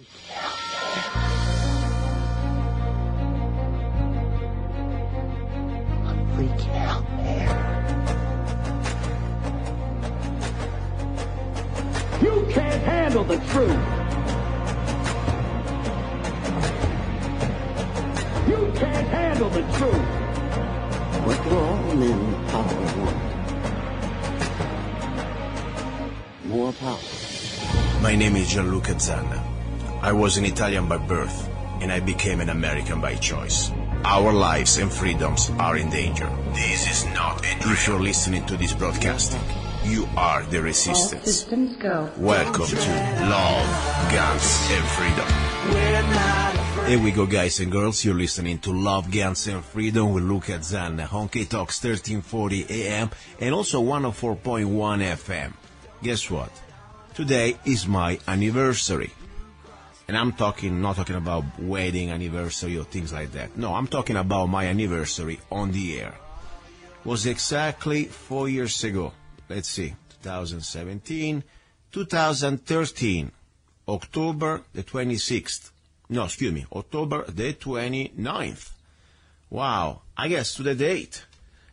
I'm freaking out, man. You can't handle the truth. You can't handle the truth. What do all men with power want? More power. My name is luca-zanna. I was an Italian by birth, and I became an American by choice. Our lives and freedoms are in danger. This is not a dream. If you're listening to this broadcast, you are the resistance. All systems go. Welcome to Love, Guns, and Freedom. Here we go, guys and girls. You're listening to Love, Guns, and Freedom with luca-zanna on KTOX 1340 AM and also 104.1 FM. Guess what? Today is my anniversary. And I'm not talking about wedding anniversary or things like that. No, I'm talking about my anniversary on the air. It was exactly 4 years ago. Let's see, 2017, 2013, October the 26th. No, excuse me, October the 29th. Wow, I guess to the date.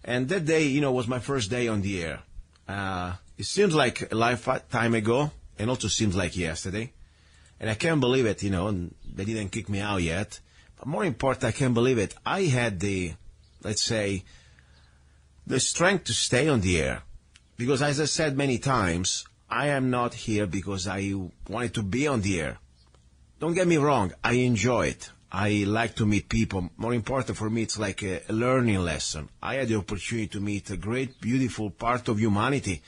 And that day, was my first day on the air. It seems like a lifetime ago, and also seems like yesterday. And I can't believe it, they didn't kick me out yet. But more important, I can't believe it. I had the strength to stay on the air. Because as I said many times, I am not here because I wanted to be on the air. Don't get me wrong, I enjoy it. I like to meet people. More important for me, it's like a learning lesson. I had the opportunity to meet a great, beautiful part of humanity.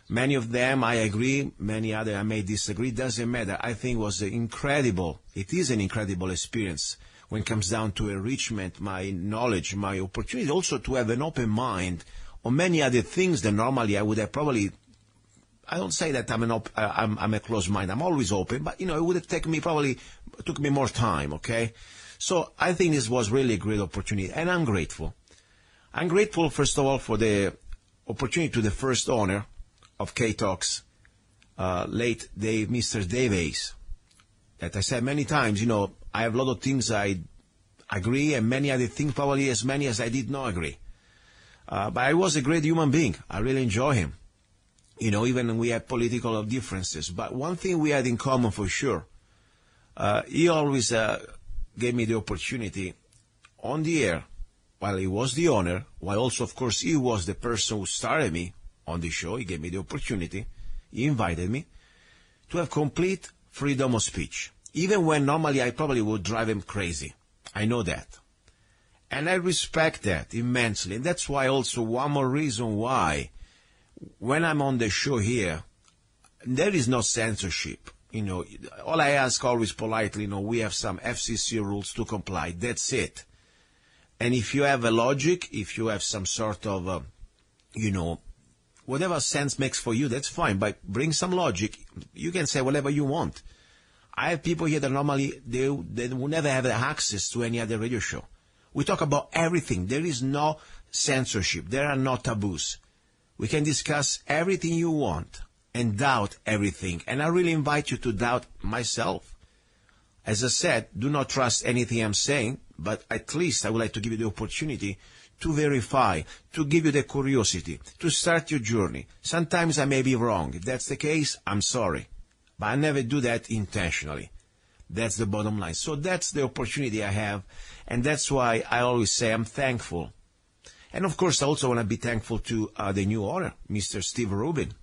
Many of them I agree, many others I may disagree. Doesn't matter. I think it was incredible. It is an incredible experience when it comes down to enrichment, my knowledge, my opportunity also to have an open mind on many other things that normally I would have probably. I don't say that I'm a closed mind. I'm always open, but it would have took me more time. Okay, so I think this was really a great opportunity, and I'm grateful. I'm grateful first of all for the opportunity to the first owner of KTOX, late Mr. Dave Hayes. That I said many times, I have a lot of things I agree, and many other things probably as many as I did not agree. But I was a great human being. I really enjoy him. Even we had political differences. But one thing we had in common for sure, he always gave me the opportunity on the air, while he was the owner, while also, of course, he was the person who started me on the show. He gave me the opportunity. He invited me to have complete freedom of speech, even when normally I probably would drive him crazy. I know that. And I respect that immensely. And that's why also one more reason why when I'm on the show here, there is no censorship. All I ask always politely, we have some FCC rules to comply. That's it. And if you have a logic, if you have some sort of, whatever sense makes for you, that's fine. But bring some logic. You can say whatever you want. I have people here that normally they will never have access to any other radio show. We talk about everything. There is no censorship. There are no taboos. We can discuss everything you want and doubt everything. And I really invite you to doubt myself. As I said, do not trust anything I'm saying, but at least I would like to give you the opportunity to verify, to give you the curiosity, to start your journey. Sometimes I may be wrong. If that's the case, I'm sorry. But I never do that intentionally. That's the bottom line. So that's the opportunity I have, and that's why I always say I'm thankful. And of course, I also want to be thankful to the new owner, Mr. Steve Rubin.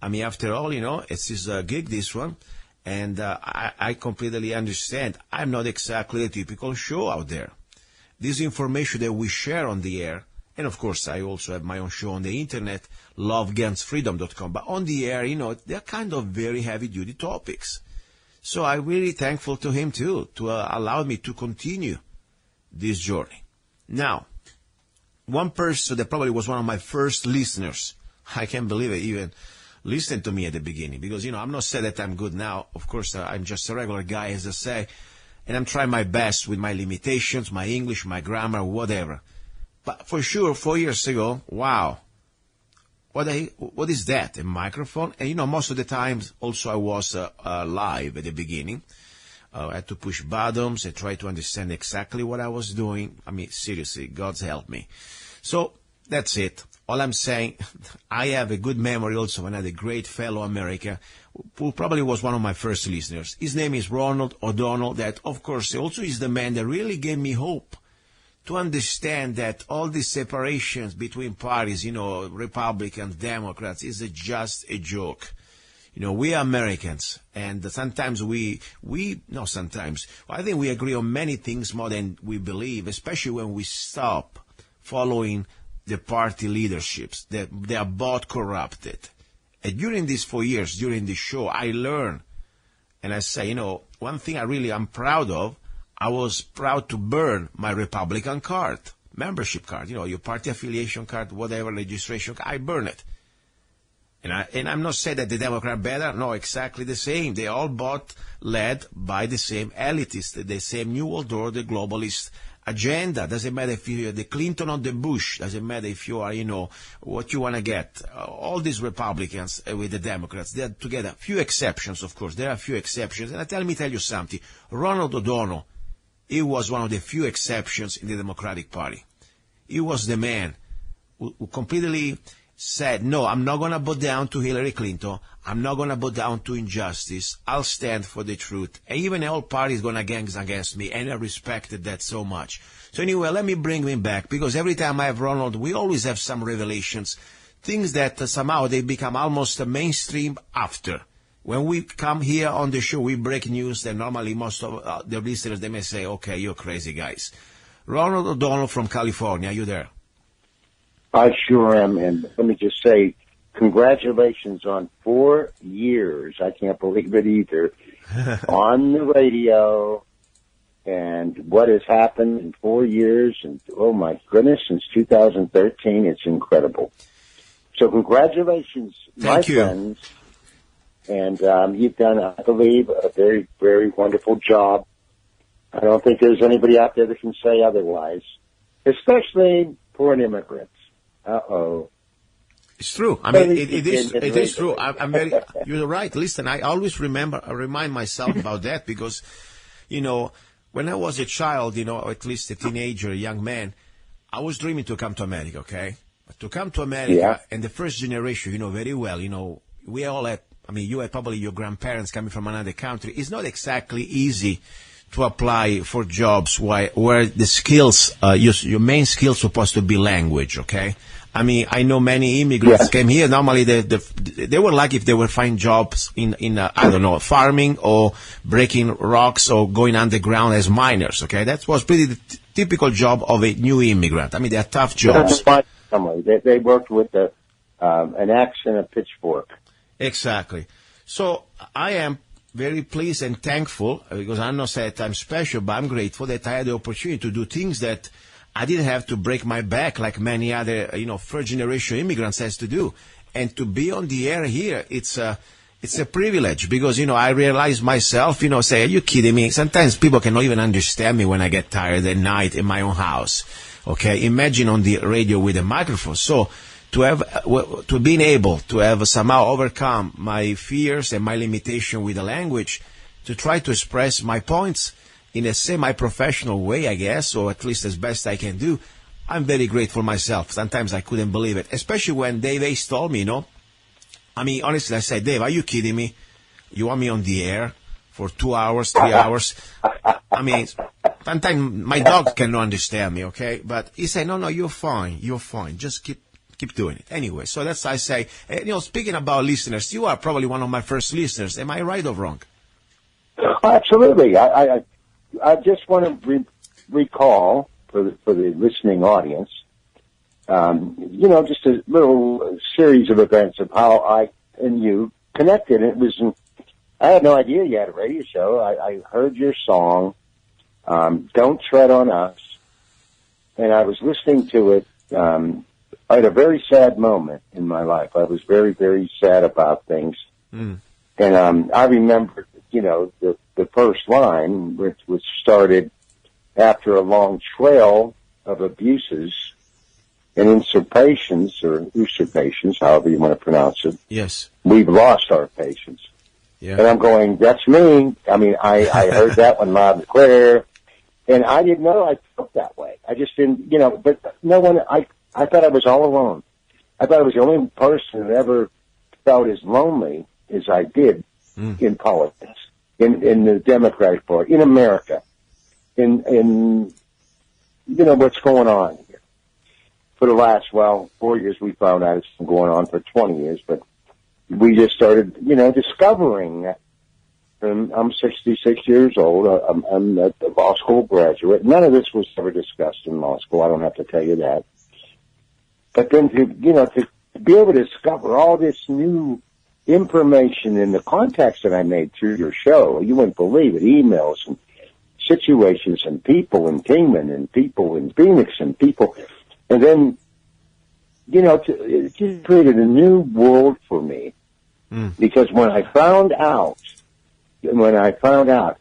I mean, after all, it's his gig, this one, and I completely understand. I'm not exactly a typical show out there. This information that we share on the air, and of course, I also have my own show on the internet, lovegunsfreedom.com, but on the air, they're kind of very heavy-duty topics. So I'm really thankful to him, too, to allow me to continue this journey. Now, one person that probably was one of my first listeners, I can't believe it, even listened to me at the beginning, because, I'm not saying that I'm good now. Of course, I'm just a regular guy, as I say, and I'm trying my best with my limitations, my English, my grammar, whatever. But for sure, 4 years ago, wow. What is that? A microphone? And most of the times also I was live at the beginning. I had to push buttons. I tried to understand exactly what I was doing. I mean, seriously, God's help me. So that's it. All I'm saying, I have a good memory also when I had a great fellow American who probably was one of my first listeners. His name is Ronald O'Donnell. That, of course, also is the man that really gave me hope to understand that all these separations between parties, Republicans, Democrats, is just a joke. We are Americans, and sometimes I think we agree on many things more than we believe, especially when we stop following the party leaderships. They are both corrupted. And during these 4 years, during this show, I learned, and I say, one thing I'm proud of, I was proud to burn my Republican card, membership card, your party affiliation card, whatever, registration card, I burn it. And I'm not saying that the Democrat better, no, exactly the same. They all led by the same elitist, the same New World Order, globalist agenda. Doesn't matter if you're the Clinton or the Bush. Doesn't matter if you are, what you want to get. All these Republicans with the Democrats, they're together. Few exceptions, of course. There are few exceptions. And let me tell you something. Ronald O'Donnell, he was one of the few exceptions in the Democratic Party. He was the man who completely said, no, I'm not going to bow down to Hillary Clinton. I'm not going to bow down to injustice. I'll stand for the truth. And even the whole party is going to gang against me, and I respected that so much. So anyway, let me bring him back, because every time I have Ronald, we always have some revelations, things that somehow they become almost mainstream after. When we come here on the show, we break news that normally most of the listeners, they may say, okay, you're crazy guys. Ronald O'Donnell from California, are you there? I sure am, and let me just say, congratulations on 4 years. I can't believe it either. On the radio, and what has happened in 4 years, and oh my goodness, since 2013, it's incredible. So congratulations, my friends. And you've done, I believe, a very, very wonderful job. I don't think there's anybody out there that can say otherwise, especially for an immigrant. Uh-oh. It's true. I mean, it is true. You're right. Listen, I always remind myself about that because, when I was a child, or at least a teenager, a young man, I was dreaming to come to America, okay? But to come to America, and the first generation, very well, we all had, you had probably your grandparents coming from another country. It's not exactly easy to apply for jobs where the skills, your main skills supposed to be language, okay? I know many immigrants came here. Normally, they were lucky if they were find jobs in I don't know, farming or breaking rocks or going underground as miners, okay? That was pretty the typical job of a new immigrant. They are tough jobs. They worked with an axe and a pitchfork. Exactly. So I am very pleased and thankful, because I'm not saying that I'm special, but I'm grateful that I had the opportunity to do things that I didn't have to break my back like many other, first-generation immigrants has to do. And to be on the air here, it's a privilege because, I realize myself, say, are you kidding me? Sometimes people cannot even understand me when I get tired at night in my own house. Okay, imagine on the radio with a microphone. So to being able to have somehow overcome my fears and my limitation with the language, to try to express my points in a semi-professional way, I guess, or at least as best I can do, I'm very grateful myself. Sometimes I couldn't believe it, especially when Dave Ace told me, honestly, I said, Dave, are you kidding me? You want me on the air for 2 hours, 3 hours? Sometimes my dog cannot understand me, okay? But he said, no, you're fine. Just keep doing it. Anyway, so that's, I say, speaking about listeners, you are probably one of my first listeners. Am I right or wrong? Absolutely. I just want to recall for the listening audience, just a little series of events of how I and you connected. I had no idea you had a radio show. I heard your song, Don't Tread on Us, and I was listening to it. I had a very sad moment in my life. I was very, very sad about things. And I remember, the first line, which started after a long trail of abuses and usurpations, however you want to pronounce it. Yes. We've lost our patience. Yeah. And I'm going, that's me. I mean, I heard that one loud and clear. And I didn't know I felt that way. I just didn't, but no one, I thought I was all alone. I thought I was the only person that ever felt as lonely as I did in politics, in the Democratic Party, in America, in what's going on here. For the last, 4 years, we found out it's been going on for 20 years, but we just started, discovering that. I'm 66 years old. I'm a law school graduate. None of this was ever discussed in law school. I don't have to tell you that. But then to be able to discover all this new information in the contacts that I made through your show, you wouldn't believe it, emails and situations and people in Kingman and people in Phoenix and people, and then, it just created a new world for me. Because when I found out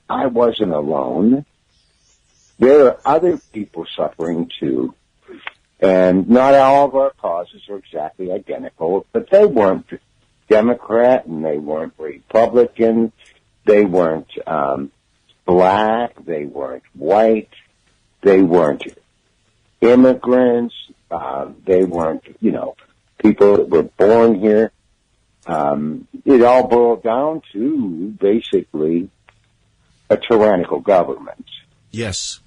I wasn't alone, there are other people suffering too. And not all of our causes are exactly identical, but they weren't Democrat and they weren't Republican. They weren't black. They weren't white. They weren't immigrants. They weren't, people that were born here. It all boiled down to basically a tyrannical government. Yes,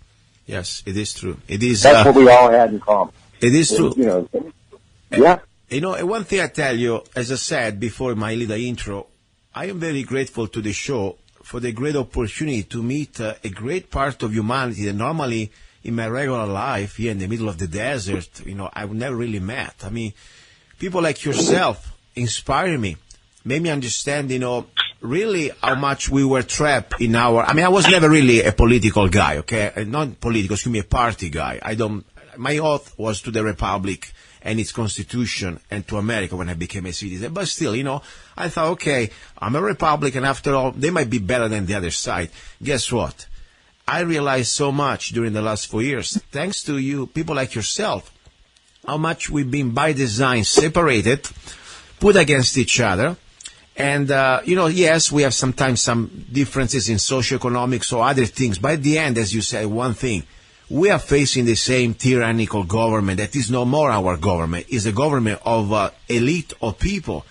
it is true. It is. That's what we all had in common. It is true. Yeah. One thing I tell you, as I said before my little intro, I am very grateful to the show for the great opportunity to meet a great part of humanity that normally in my regular life here in the middle of the desert, I've never really met. I mean, people like yourself inspire me, made me understand, really how much we were trapped in I was never really a political guy, okay? Not political, a party guy. My oath was to the Republic and its Constitution and to America when I became a citizen. But still, I thought, okay, I'm a Republican. After all, they might be better than the other side. Guess what? I realized so much during the last 4 years, thanks to you, people like yourself, how much we've been by design separated, put against each other. And, yes, we have sometimes some differences in socioeconomics or other things. But at the end, as you say, one thing, we are facing the same tyrannical government that is no more our government. It's a government of elite of people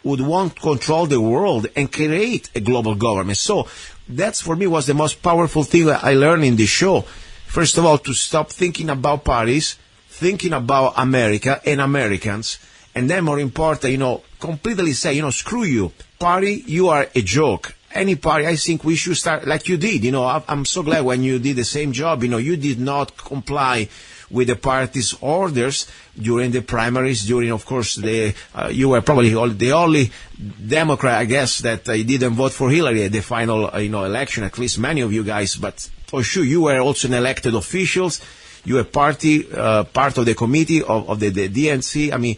who would want to control the world and create a global government. So that's, for me, was the most powerful thing that I learned in this show. First of all, to stop thinking about parties, thinking about America and Americans, and then more important, completely say, screw you, party, you are a joke. Any party, I think we should start like you did. I'm so glad when you did the same job. You did not comply with the party's orders during the primaries. During, of course, you were probably the only Democrat, I guess, that didn't vote for Hillary at the final, election. At least many of you guys. But for sure, you were also an elected officials. You were part of the committee of the DNC. I mean,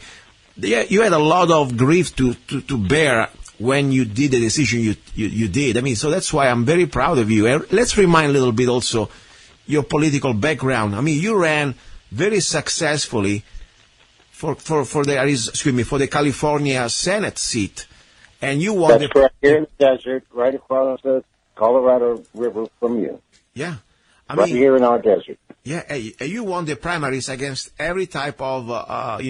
you had a lot of grief to bear when you did the decision you did. I mean, so that's why I'm very proud of you. And let's remind a little bit also your political background. I mean, you ran very successfully for the California Senate seat, and you won. That's right here in the desert, right across the Colorado River from you. Yeah, right here in our desert. Yeah, you won the primaries against every type of,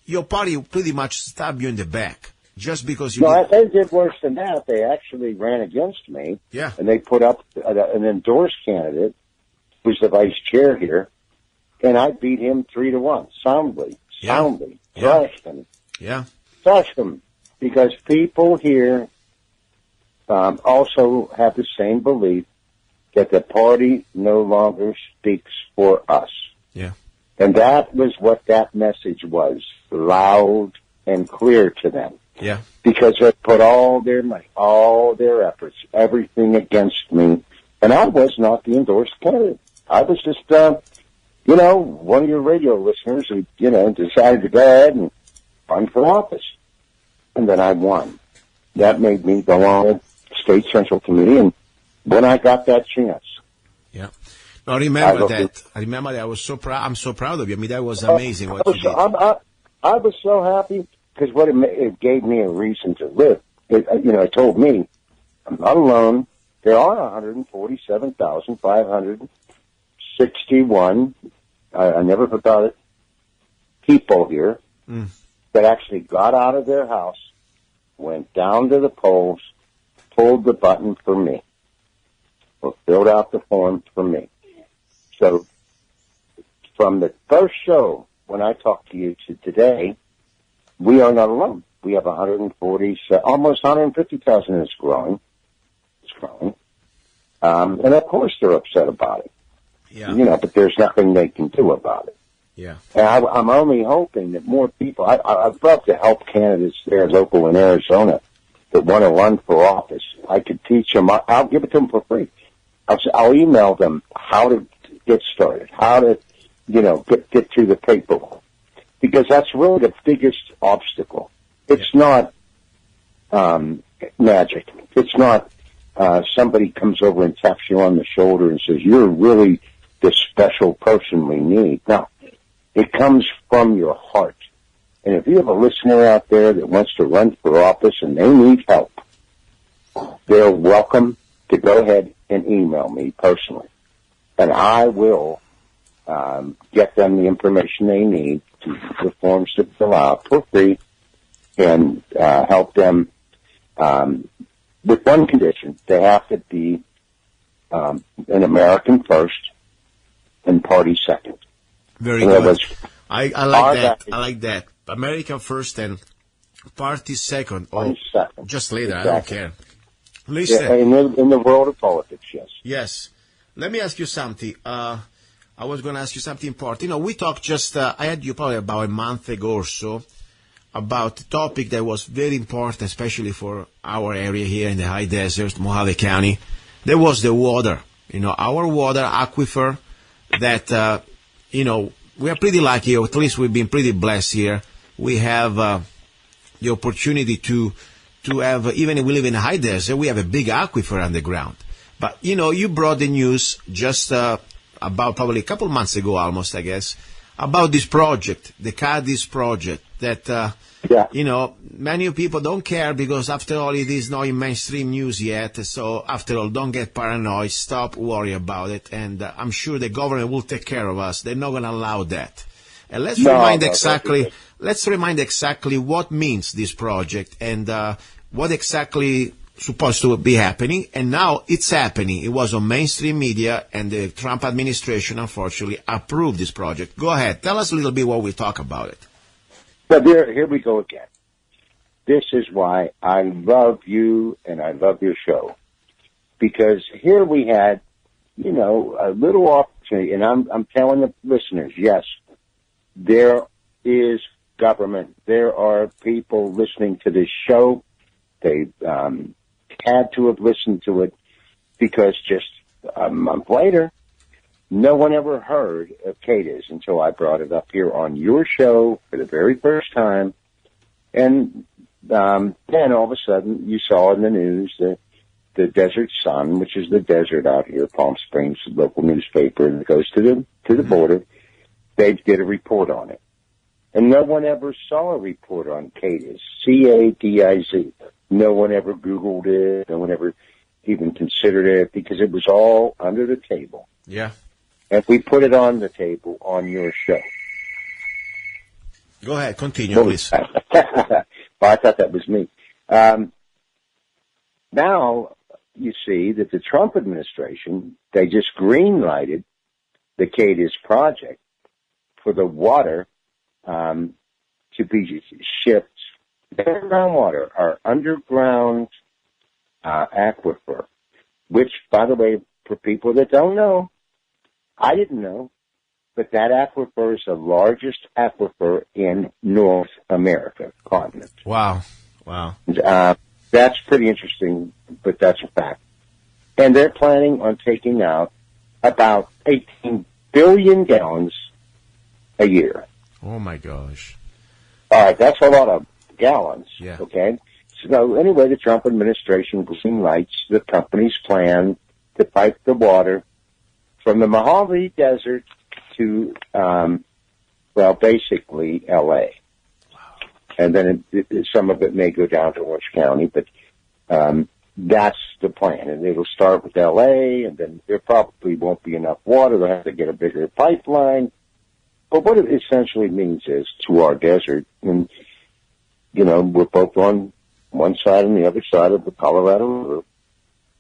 your party pretty much stabbed you in the back just because you. No, they did worse than that. They actually ran against me. Yeah. And they put up an endorsed candidate, who's the vice chair here, and I beat him 3-1, soundly, thrashed him. Yeah. Thrashed him, because people here also have the same belief that the party no longer speaks for us. Yeah. And that was what that message was, loud and clear to them. Yeah. Because they put all their money, all their efforts, everything against me. And I was not the endorsed candidate. I was just, one of your radio listeners who, decided to go ahead and run for office. And then I won. That made me go on the State Central Committee, and when I got that chance. Yeah. No, I remember that. I was so proud. I'm so proud of you. I mean, that was amazing what you did. I was so happy because it gave me a reason to live it told me, I'm not alone. There are 147,561, I never forgot it, people here that actually got out of their house, went down to the polls, pulled the button for me, or filled out the form for me. So from the first show, when I talked to you to today, we are not alone. We have 140, almost 150,000, and it's growing. It's growing. And of course they're upset about it. Yeah. But there's nothing they can do about it. Yeah. And I'm only hoping that more people, I'd love to help candidates there local in Arizona that want to run for office. I could teach them, I'll give it to them for free. I'll email them how to get started, how to, get through the paperwork. Because that's really the biggest obstacle. It's not magic. It's not somebody comes over and taps you on the shoulder and says, you're really the special person we need. No, it comes from your heart. And if you have a listener out there that wants to run for office and they need help, they're welcome to go ahead and email me personally. And I will get them the information they need, the forms to fill out for free, and help them with one condition. They have to be an American first and party second. Very good. I like that. I like that. American first and party second. Or second. Just later. Exactly. I don't care. Listen. Yeah, in the world of politics, yes. Yes. Let me ask you something. I was going to ask you something important. We talked just, I had you probably about a month ago or so, about a topic that was very important, especially for our area here in the high desert, Mohave County. There was the water, our water aquifer that, we are pretty lucky, or at least we've been pretty blessed here. We have the opportunity to have, even if we live in a high desert, we have a big aquifer underground. But, you brought the news just about probably a couple months ago almost, I guess, about this project, the cadiz-project, that, many people don't care because, after all, it is not in mainstream news yet. So, after all, don't get paranoid. Stop worrying about it. And I'm sure the government will take care of us. They're not going to allow that. And let's remind exactly what means this project and what exactly supposed to be happening. And now it's happening. It was on mainstream media, and the Trump administration, unfortunately, approved this project. Go ahead. Tell us a little bit what we talk about it. But here we go again. This is why I love you and I love your show. Because here we had, a little opportunity, and I'm telling the listeners, yes, there is government. There are people listening to this show. They had to have listened to it because just a month later, no one ever heard of cadiz until I brought it up here on your show for the very first time. And then all of a sudden you saw in the news the Desert Sun, which is the desert out here, Palm Springs, local newspaper that goes to the border. They did a report on it. And no one ever saw a report on cadiz, C-A-D-I-Z. No one ever Googled it. No one ever even considered it because it was all under the table. Yeah. And we put it on the table on your show. Go ahead. Continue, please. Well, I thought that was me. Now you see that the Trump administration, they just green-lighted the cadiz project for the water to be shipped. Their groundwater, our underground aquifer, which, by the way, for people that don't know, I didn't know, but that aquifer is the largest aquifer in North America continent. Wow. That's pretty interesting, but that's a fact. And they're planning on taking out about 18 billion gallons a year. Oh, my gosh. All right, that's a lot of gallons, yeah. Okay? So anyway, the Trump administration green lights the company's plan to pipe the water from the Mohave Desert to, basically L.A. Wow. And then some of it may go down to Orange County, but That's the plan. And it'll start with L.A., and then there probably won't be enough water. They'll have to get a bigger pipeline. But what it essentially means is, to our desert, and, we're both on one side and the other side of the Colorado River,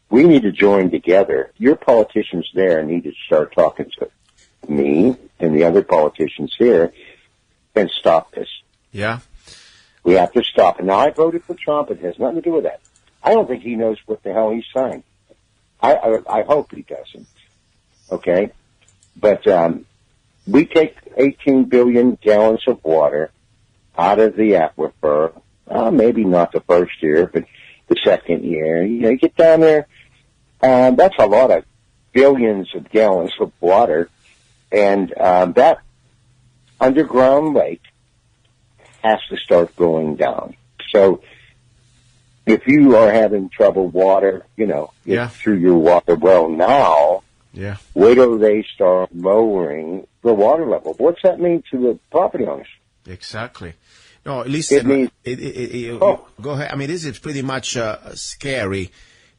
we need to join together. Your politicians there need to start talking to me and the other politicians here and stop this. Yeah. We have to stop it. Now, I voted for Trump. It has nothing to do with that. I don't think he knows what the hell he's saying. I hope he doesn't. Okay? But we take 18 billion gallons of water out of the aquifer. Maybe not the first year, but the second year. You get down there, that's a lot of billions of gallons of water. And that underground lake has to start going down. So if you are having trouble water, through your water well now, wait till they start lowering the water level. What's that mean to the property owners? Exactly. No, listen, go ahead. I mean, this is pretty much scary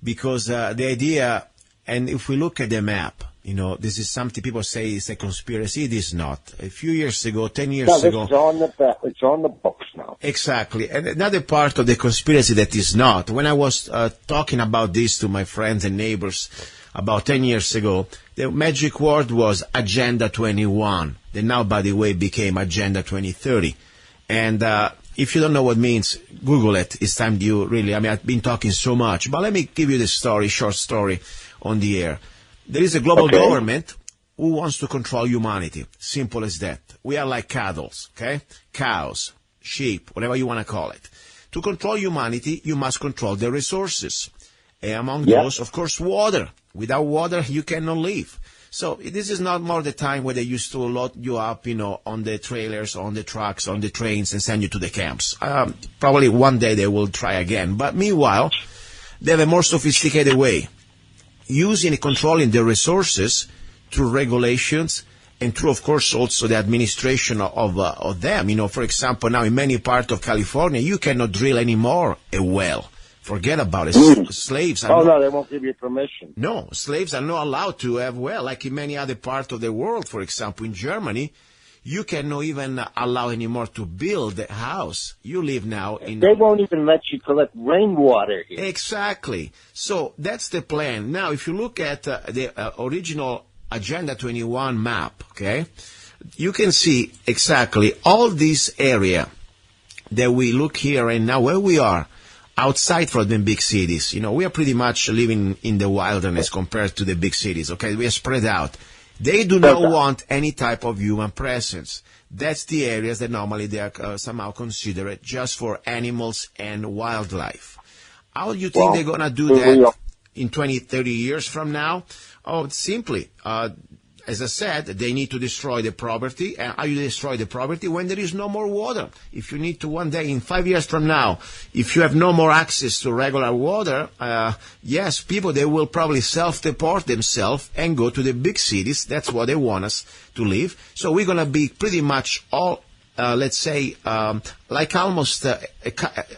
because the idea, and if we look at the map, this is something people say is a conspiracy. It is not. A few years ago, 10 years ago. It's on the books now. Exactly. And another part of the conspiracy that is not, when I was talking about this to my friends and neighbors about 10 years ago, the magic word was Agenda 21. That now, by the way, became Agenda 2030. And if you don't know what it means, Google it. It's time you really, I've been talking so much. But let me give you the short story on the air. There is a global government who wants to control humanity. Simple as that. We are like cattle, okay? Cows, sheep, whatever you want to call it. To control humanity, you must control the resources. And among those, of course, water. Without water, you cannot live. So this is not more the time where they used to load you up, on the trailers, on the trucks, on the trains, and send you to the camps. Probably one day they will try again. But meanwhile, they have a more sophisticated way. Using and controlling the resources through regulations and through, of course, also the administration of them. For example, now in many parts of California, you cannot drill anymore a well. Forget about it. Slaves are no, they won't give you permission. No, slaves are not allowed to have well, like in many other parts of the world. For example, in Germany, you cannot even allow anymore to build a house. You live now in... They won't even let you collect rainwater here. Exactly. So that's the plan. Now, if you look at the original Agenda 21 map, okay, you can see exactly all this area that we look here and now where we are. Outside from the big cities, we are pretty much living in the wilderness compared to the big cities, okay? We are spread out. They do not want any type of human presence. That's the areas that normally they are somehow considered just for animals and wildlife. How do you think they're going to do that in 20, 30 years from now? Oh, simply, as I said, they need to destroy the property. And how you destroy the property? When there is no more water. If you need to one day, in 5 years from now, if you have no more access to regular water, yes, people, they will probably self-deport themselves and go to the big cities. That's what they want us to live. So we're going to be pretty much all, let's say, like almost a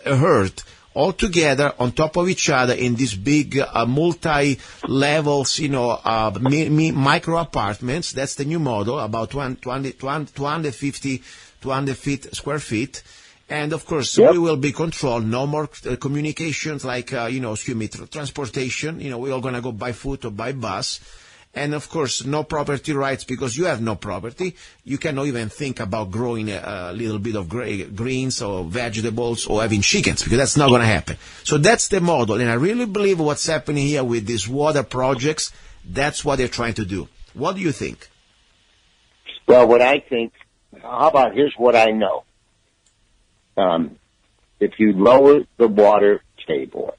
herd, all together on top of each other in these big multi-levels, micro apartments. That's the new model, about 250 feet, square feet. And of course, we will be controlled. No more communications like, transportation. We're all going to go by foot or by bus. And of course, no property rights because you have no property. You cannot even think about growing a little bit of greens or vegetables or having chickens because that's not going to happen. So that's the model. And I really believe what's happening here with these water projects, that's what they're trying to do. What do you think? Well, what I think, how about here's what I know. If you lower the water table,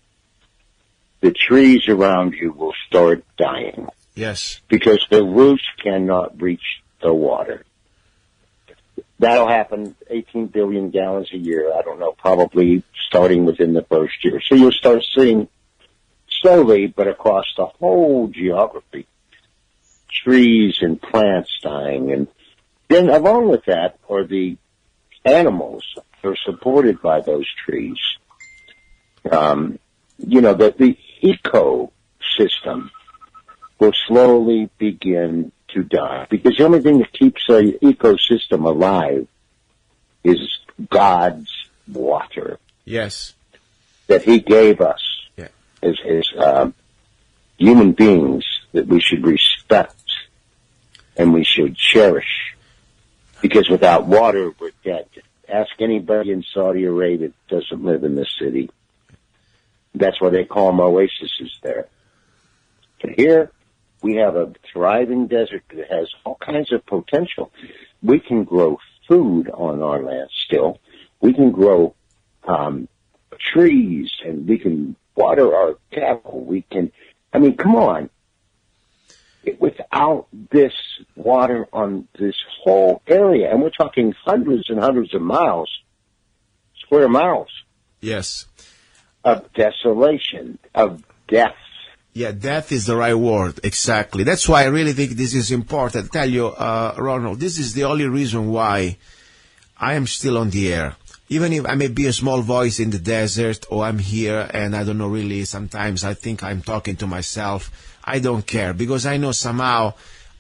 the trees around you will start dying. Yes. Because the roots cannot reach the water. That'll happen 18 billion gallons a year. I don't know, probably starting within the first year. So you'll start seeing slowly, but across the whole geography, trees and plants dying. And then along with that are the animals that are supported by those trees. the ecosystem will slowly begin to die, because the only thing that keeps an ecosystem alive is God's water. Yes. That He gave us as human beings, that we should respect and we should cherish. Because without water, we're dead. Ask anybody in Saudi Arabia that doesn't live in this city. That's why they call them oases there. But here, we have a thriving desert that has all kinds of potential. We can grow food on our land still. We can grow trees, and we can water our cattle. Come on. Without this water on this whole area, and we're talking hundreds and hundreds of miles, square miles. Yes. Of desolation, of death. Yeah, death is the right word, exactly. That's why I really think this is important. I tell you, Ronald, this is the only reason why I am still on the air. Even if I may be a small voice in the desert, or I'm here and I don't know really, sometimes I think I'm talking to myself, I don't care, because I know somehow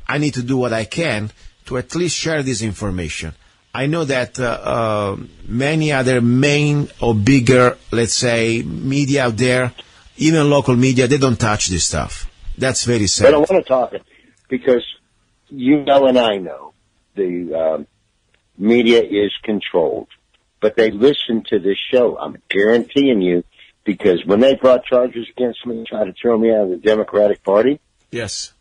I need to do what I can to at least share this information. I know that many other main or bigger, let's say, media out there, even local media, they don't touch this stuff. That's very sad. They don't want to talk it, because and I know the media is controlled. But they listen to this show, I'm guaranteeing you, because when they brought charges against me and tried to throw me out of the Democratic Party, yes,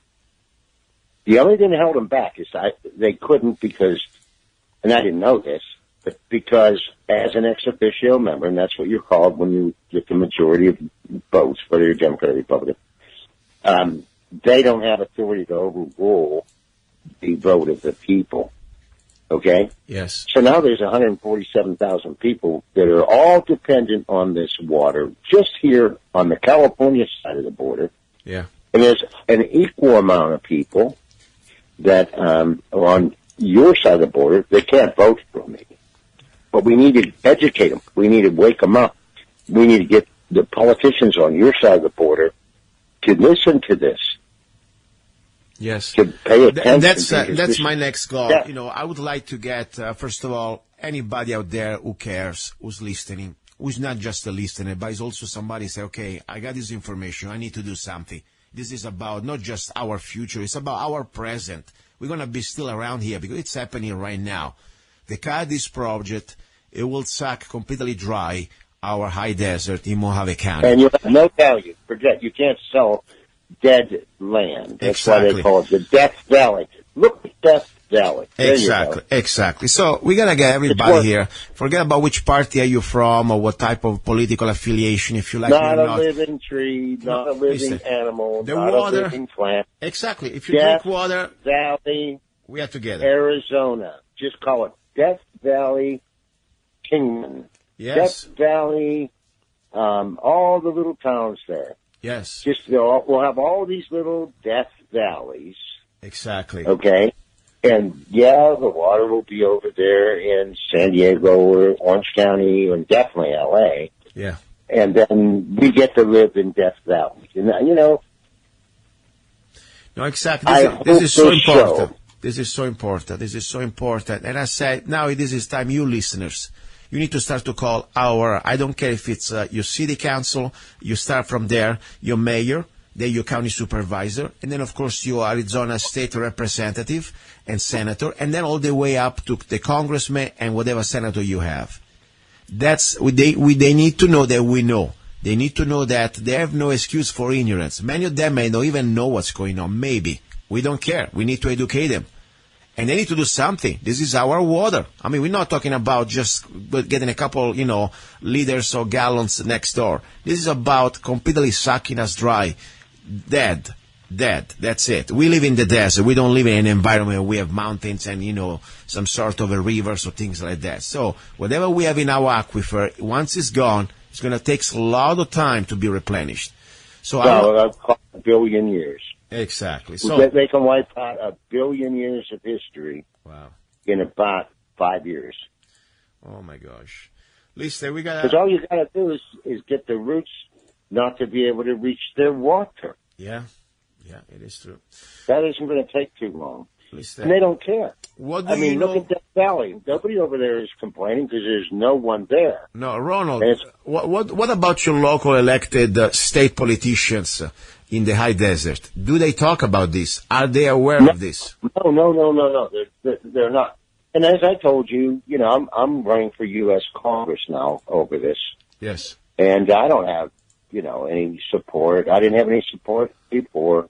the only thing that held them back is they couldn't, because, and I didn't know this, but because as an ex officio member, and that's what you're called when you get the majority of votes, whether you're Democrat or Republican, they don't have authority to overrule the vote of the people. Okay? Yes. So now there's 147,000 people that are all dependent on this water just here on the California side of the border. Yeah. And there's an equal amount of people that are on your side of the border that can't vote for me. But we need to educate them. We need to wake them up. We need to get the politicians on your side of the border to listen to this. Yes. To pay attention. That's my next goal. Yeah. I would like to get, first of all, anybody out there who cares, who's listening, who's not just a listener, but is also somebody say, okay, I got this information, I need to do something. This is about not just our future, it's about our present. We're going to be still around here because it's happening right now. The Cadiz-Project, it will suck completely dry our high desert in Mohave County. And you have no value. Forget, you can't sell dead land. That's why they call it the Death Valley. Look at Death Valley. There Exactly. So we got to get everybody here. Forget about which party are you from or what type of political affiliation, if you like. Not a living tree, not a living animal, not a living plant. Exactly. If you Death drink water, Valley, we are together. Arizona. Just call it Death Valley Kingman. Yes. Death Valley, all the little towns there. Yes. We'll have all these little death valleys. Exactly. Okay? And, the water will be over there in San Diego or Orange County and definitely L.A. Yeah. And then we get to live in Death Valley. No, exactly. This is so important. This is so important. And I said, now this is time, you listeners. You need to start to call I don't care if it's your city council, you start from there, your mayor, then your county supervisor, and then, of course, your Arizona state representative and senator, and then all the way up to the congressman and whatever senator you have. They need to know that we know. They need to know that they have no excuse for ignorance. Many of them may not even know what's going on. Maybe. We don't care. We need to educate them. And they need to do something. This is our water. I mean, we're not talking about just getting a couple, liters or gallons next door. This is about completely sucking us dry. Dead. That's it. We live in the desert. We don't live in an environment where we have mountains and, some sort of a rivers or things like that. So whatever we have in our aquifer, once it's gone, it's going to take a lot of time to be replenished. So I've called a billion years. Exactly. So they can wipe out 1 billion years of history. Wow. In about 5 years. Oh my gosh. Listen, we got because all you got to do is get the roots not to be able to reach their water. Yeah, it is true. That isn't going to take too long. Please, and they don't care. What do I mean, you look know? at Death Valley. Nobody over there is complaining because there's no one there. No, Ronald, what about your local elected state politicians in the high desert? Do they talk about this? Are they aware of this? No. They're not. And as I told you, I'm running for U.S. Congress now over this. Yes. And I don't have, any support. I didn't have any support before.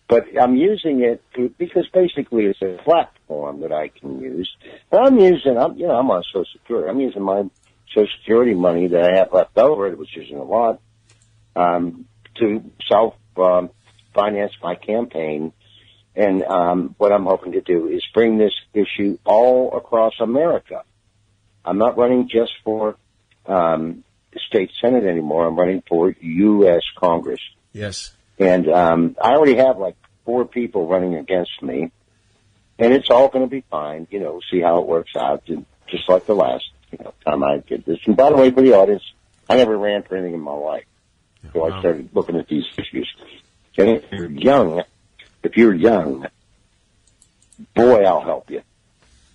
But I'm using it because basically it's a platform that I can use. And I'm on Social Security. I'm using my Social Security money that I have left over, which isn't a lot, to self-finance my campaign. And what I'm hoping to do is bring this issue all across America. I'm not running just for the state Senate anymore. I'm running for U.S. Congress. Yes. And I already have like 4 people running against me, and it's all going to be fine. See how it works out, just like the last time I did this. And by the way, for the audience, I never ran for anything in my life, so I started looking at these issues. And if you're young, boy, I'll help you,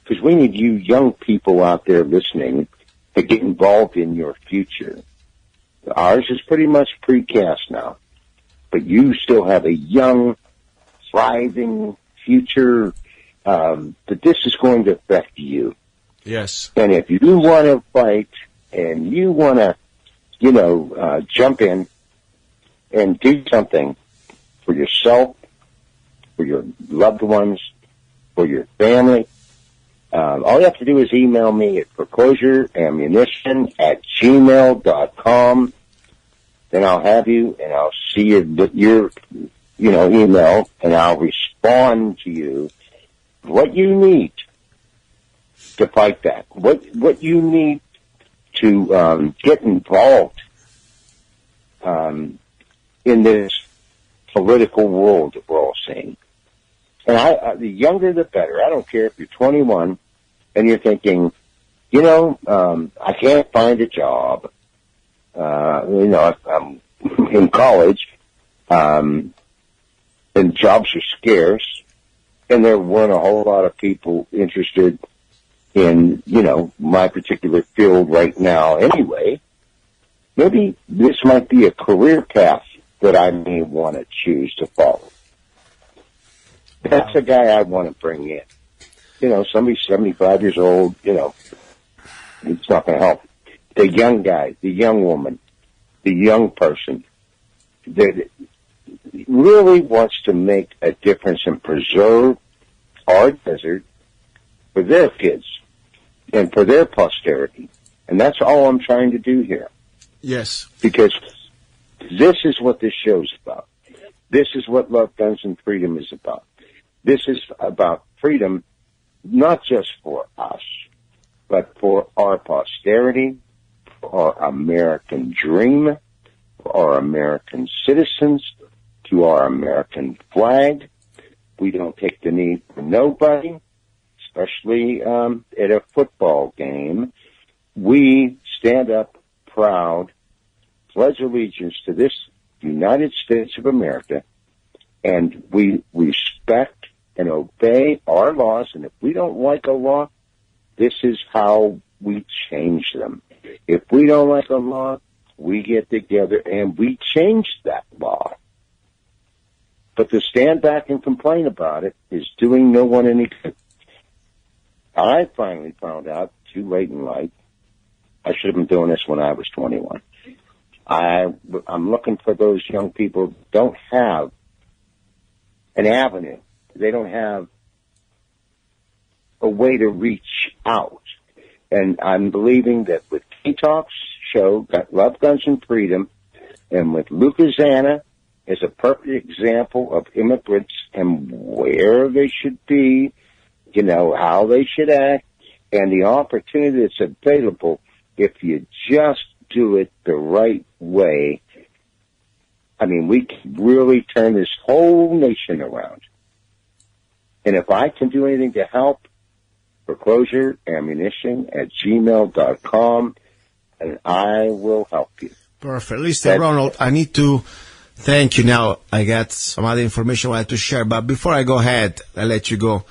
because we need you young people out there listening to get involved in your future. Ours is pretty much precast now. But you still have a young, thriving future that this is going to affect you. Yes. And if you want to fight and you want to, jump in and do something for yourself, for your loved ones, for your family, all you have to do is email me at foreclosureammunition@gmail.com. Then I'll have you, and I'll see your email, and I'll respond to you what you need to fight back, what you need to get involved in this political world that we're all seeing. And the younger the better. I don't care if you're 21 and you're thinking, I can't find a job. I'm in college, and jobs are scarce, and there weren't a whole lot of people interested in, my particular field right now anyway. Maybe this might be a career path that I may want to choose to follow. That's a guy I want to bring in. Somebody 75 years old, it's not going to help. The young guy, the young woman, the young person that really wants to make a difference and preserve our desert for their kids and for their posterity. And that's all I'm trying to do here. Yes. Because this is what this show's about. This is what Love, Guns, and Freedom is about. This is about freedom, not just for us, but for our posterity, for our American dream, for our American citizens, to our American flag. We don't take the knee for nobody, especially at a football game. We stand up proud, pledge allegiance to this United States of America, and we respect and obey our laws. And if we don't like a law, this is how we change them. If we don't like a law, we get together and we change that law. But to stand back and complain about it is doing no one any good. I finally found out, too late in life, I should have been doing this when I was 21. I'm looking for those young people who don't have an avenue. They don't have a way to reach out. And I'm believing that with KTOX show, Love, Guns, and Freedom, and with luca-zanna as a perfect example of immigrants and where they should be, how they should act, and the opportunity that's available if you just do it the right way. I mean, we can really turn this whole nation around. And if I can do anything to help, foreclosureammunition@gmail.com, and I will help you. Perfect. Listen, Ronald, I need to thank you now. I got some other information I wanted to share, but before I go ahead, I'll let you go.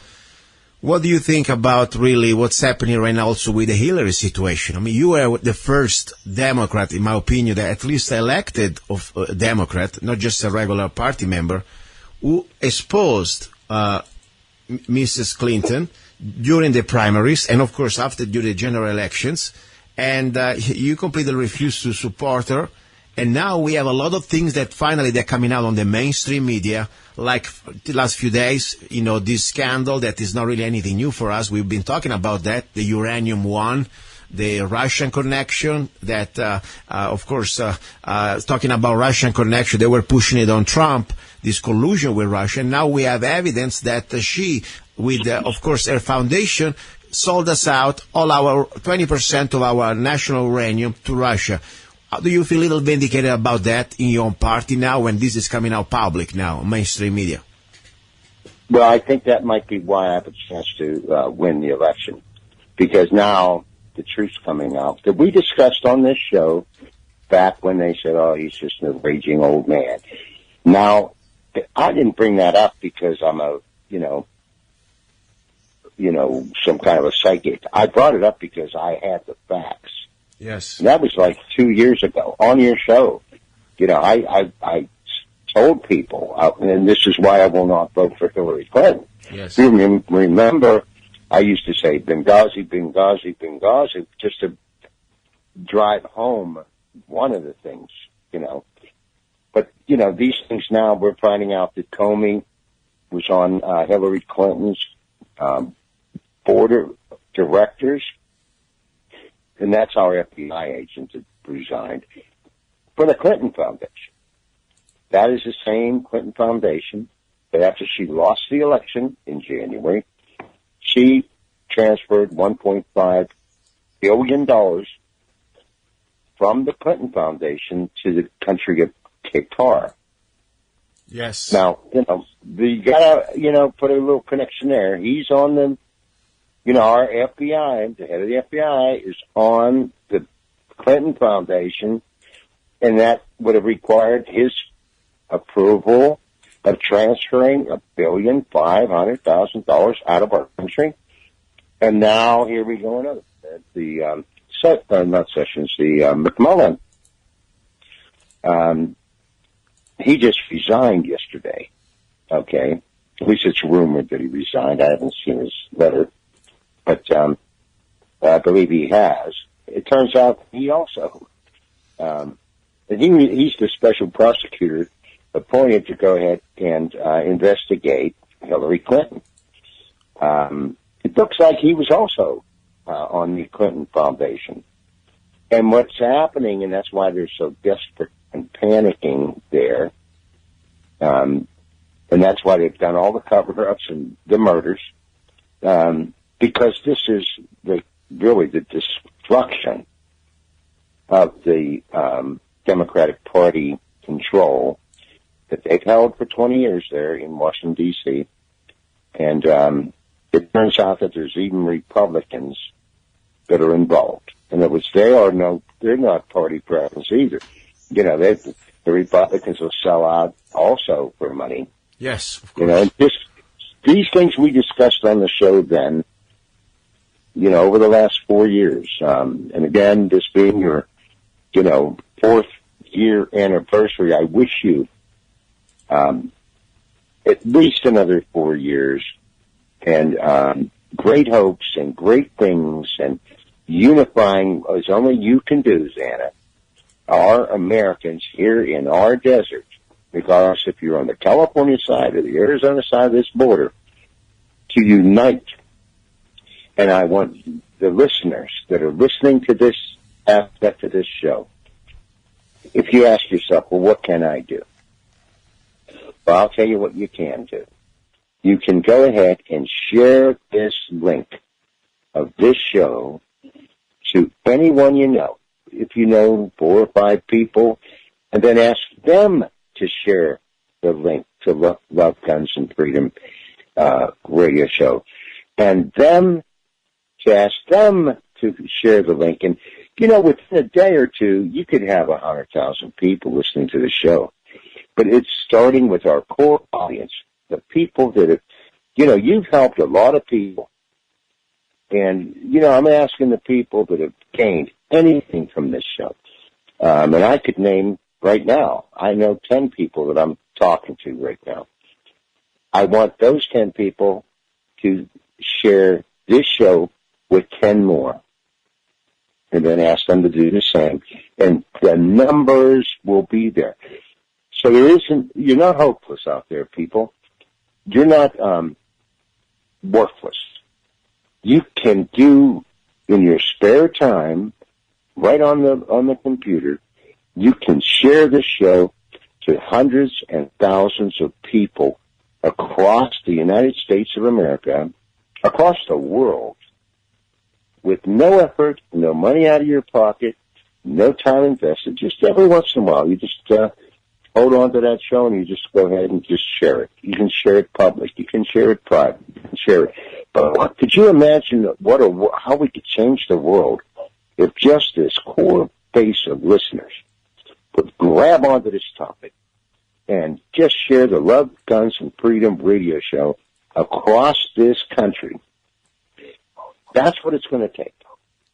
What do you think about really what's happening right now also with the Hillary situation? I mean, you were the first Democrat, in my opinion, that at least elected of a Democrat, not just a regular party member, who exposed Mrs. Clinton during the primaries and, of course, during the general elections. And you completely refused to support her. And now we have a lot of things that finally they're coming out on the mainstream media, like the last few days, this scandal that is not really anything new for us. We've been talking about that, the uranium one, the Russian connection, that, of course, talking about Russian connection, they were pushing it on Trump, this collusion with Russia. Now we have evidence that she, with, of course, her foundation, sold us out all our 20% of our national uranium to Russia. Do you feel a little vindicated about that in your own party now when this is coming out public now, mainstream media? Well, I think that might be why I have a chance to win the election, because now the truth's coming out that we discussed on this show back when they said, oh, he's just a raging old man. Now, I didn't bring that up because I'm some kind of a psychic. I brought it up because I had the facts. Yes. And that was like 2 years ago on your show. I told people, and this is why I will not vote for Hillary Clinton. Yes. You remember, I used to say Benghazi, Benghazi, Benghazi, just to drive home one of the things, But, these things now, we're finding out that Comey was on Hillary Clinton's board of directors, and that's our FBI agent that resigned, for the Clinton Foundation. That is the same Clinton Foundation that after she lost the election in January, she transferred $1.5 billion from the Clinton Foundation to the country of Qatar. Yes. Now, you gotta, put a little connection there. He's on the, our FBI, the head of the FBI is on the Clinton Foundation, and that would have required his approval of transferring $1,500,000 out of our country. And now here we go another. McMullen. He just resigned yesterday. Okay. At least it's rumored that he resigned. I haven't seen his letter, but I believe he has. It turns out he also, and he's the special prosecutor appointed to go ahead and investigate Hillary Clinton. It looks like he was also on the Clinton Foundation. And what's happening, and that's why they're so desperate and panicking there, and that's why they've done all the cover-ups and the murders, because this is really the destruction of the Democratic Party control that they've held for 20 years there in Washington, D.C., and it turns out that there's even Republicans that are involved. In other words, they're not party preference either. The Republicans will sell out also for money. Yes, of course. These things we discussed on the show then, over the last 4 years. And again, this being your, 4th year anniversary, I wish you at least another 4 years, and great hopes and great things, and unifying as only you can do, Zanna, our Americans here in our desert, regardless if you're on the California side or the Arizona side of this border, to unite. And I want the listeners that are listening to this aspect of this show, if you ask yourself, well, what can I do? Well, I'll tell you what you can do. You can go ahead and share this link of this show to anyone you know. If you know 4 or 5 people, and then ask them to share the link to Love, Guns, and Freedom radio show. And them to ask them to share the link and within a day or two, you could have 100,000 people listening to the show. But it's starting with our core audience, the people that have, you've helped a lot of people. And, I'm asking the people that have gained anything from this show. And I could name right now, I know 10 people that I'm talking to right now. I want those 10 people to share this show with 10 more. And then ask them to do the same. And the numbers will be there. So you're not hopeless out there, people. You're not worthless. You can do in your spare time, right on the computer, you can share the show to hundreds and thousands of people across the United States of America, across the world, with no effort, no money out of your pocket, no time invested. Just every once in a while, you just hold on to that show and you just go ahead and just share it. You can share it public. You can share it private. You can share it. But could you imagine how we could change the world if just this core base of listeners would grab onto this topic and just share the Love, Guns, and Freedom radio show across this country? That's what it's going to take.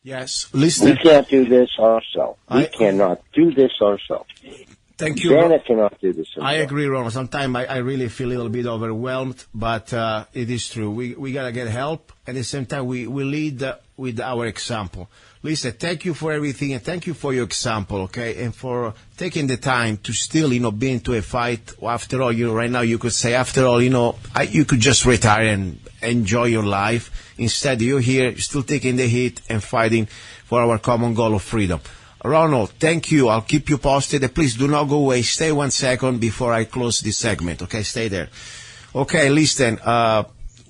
Yes, listen. We can't do this ourselves. We cannot do this ourselves. Thank you. Janet cannot do this. I agree, Ronald. Sometimes I really feel a little bit overwhelmed, but it is true. We got to get help. At the same time, we lead with our example. Listen, thank you for everything, and thank you for your example, okay, and for taking the time to still, be into a fight. After all, right now you could say, after all, you could just retire and enjoy your life. Instead, you're here, you're still taking the hit and fighting for our common goal of freedom. Ronald, thank you. I'll keep you posted. Please do not go away. Stay 1 second before I close this segment. Okay, stay there. Okay, listen,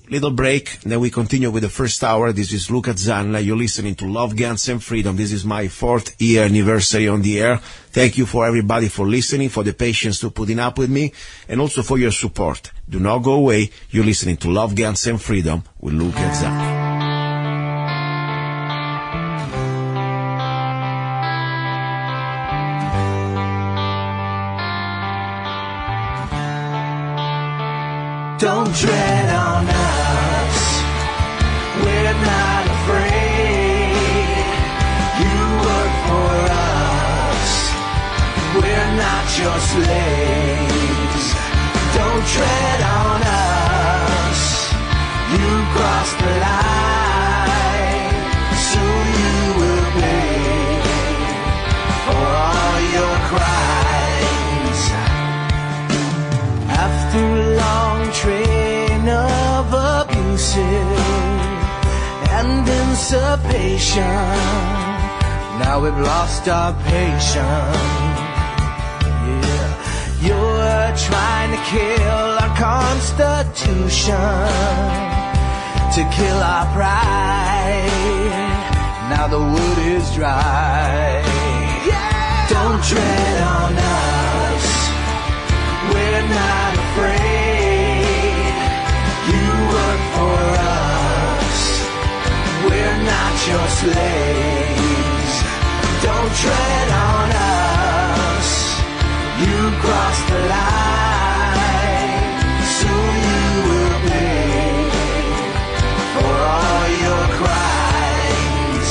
little break, then we continue with the first hour. This is luca-zanna. You're listening to Love, Guns, and Freedom. This is my 4th year anniversary on the air. Thank you for everybody for listening, for the patience to putting up with me, and also for your support. Do not go away. You're listening to Love, Guns, and Freedom with luca-zanna. Don't tread on us, we're not afraid. You work for us, we're not your slaves. Don't tread on us, you cross the line. Soon you will pay for all your crimes. After a long train of abusive and dissipation, now we've lost our patience. Yeah, you're trying to kill our Constitution, to kill our pride. Now the wood is dry. Yeah. Don't tread on us, we're not afraid. You work for us, we're not your slaves. Don't tread on us, you cross the line. Soon you will pay for all your crimes.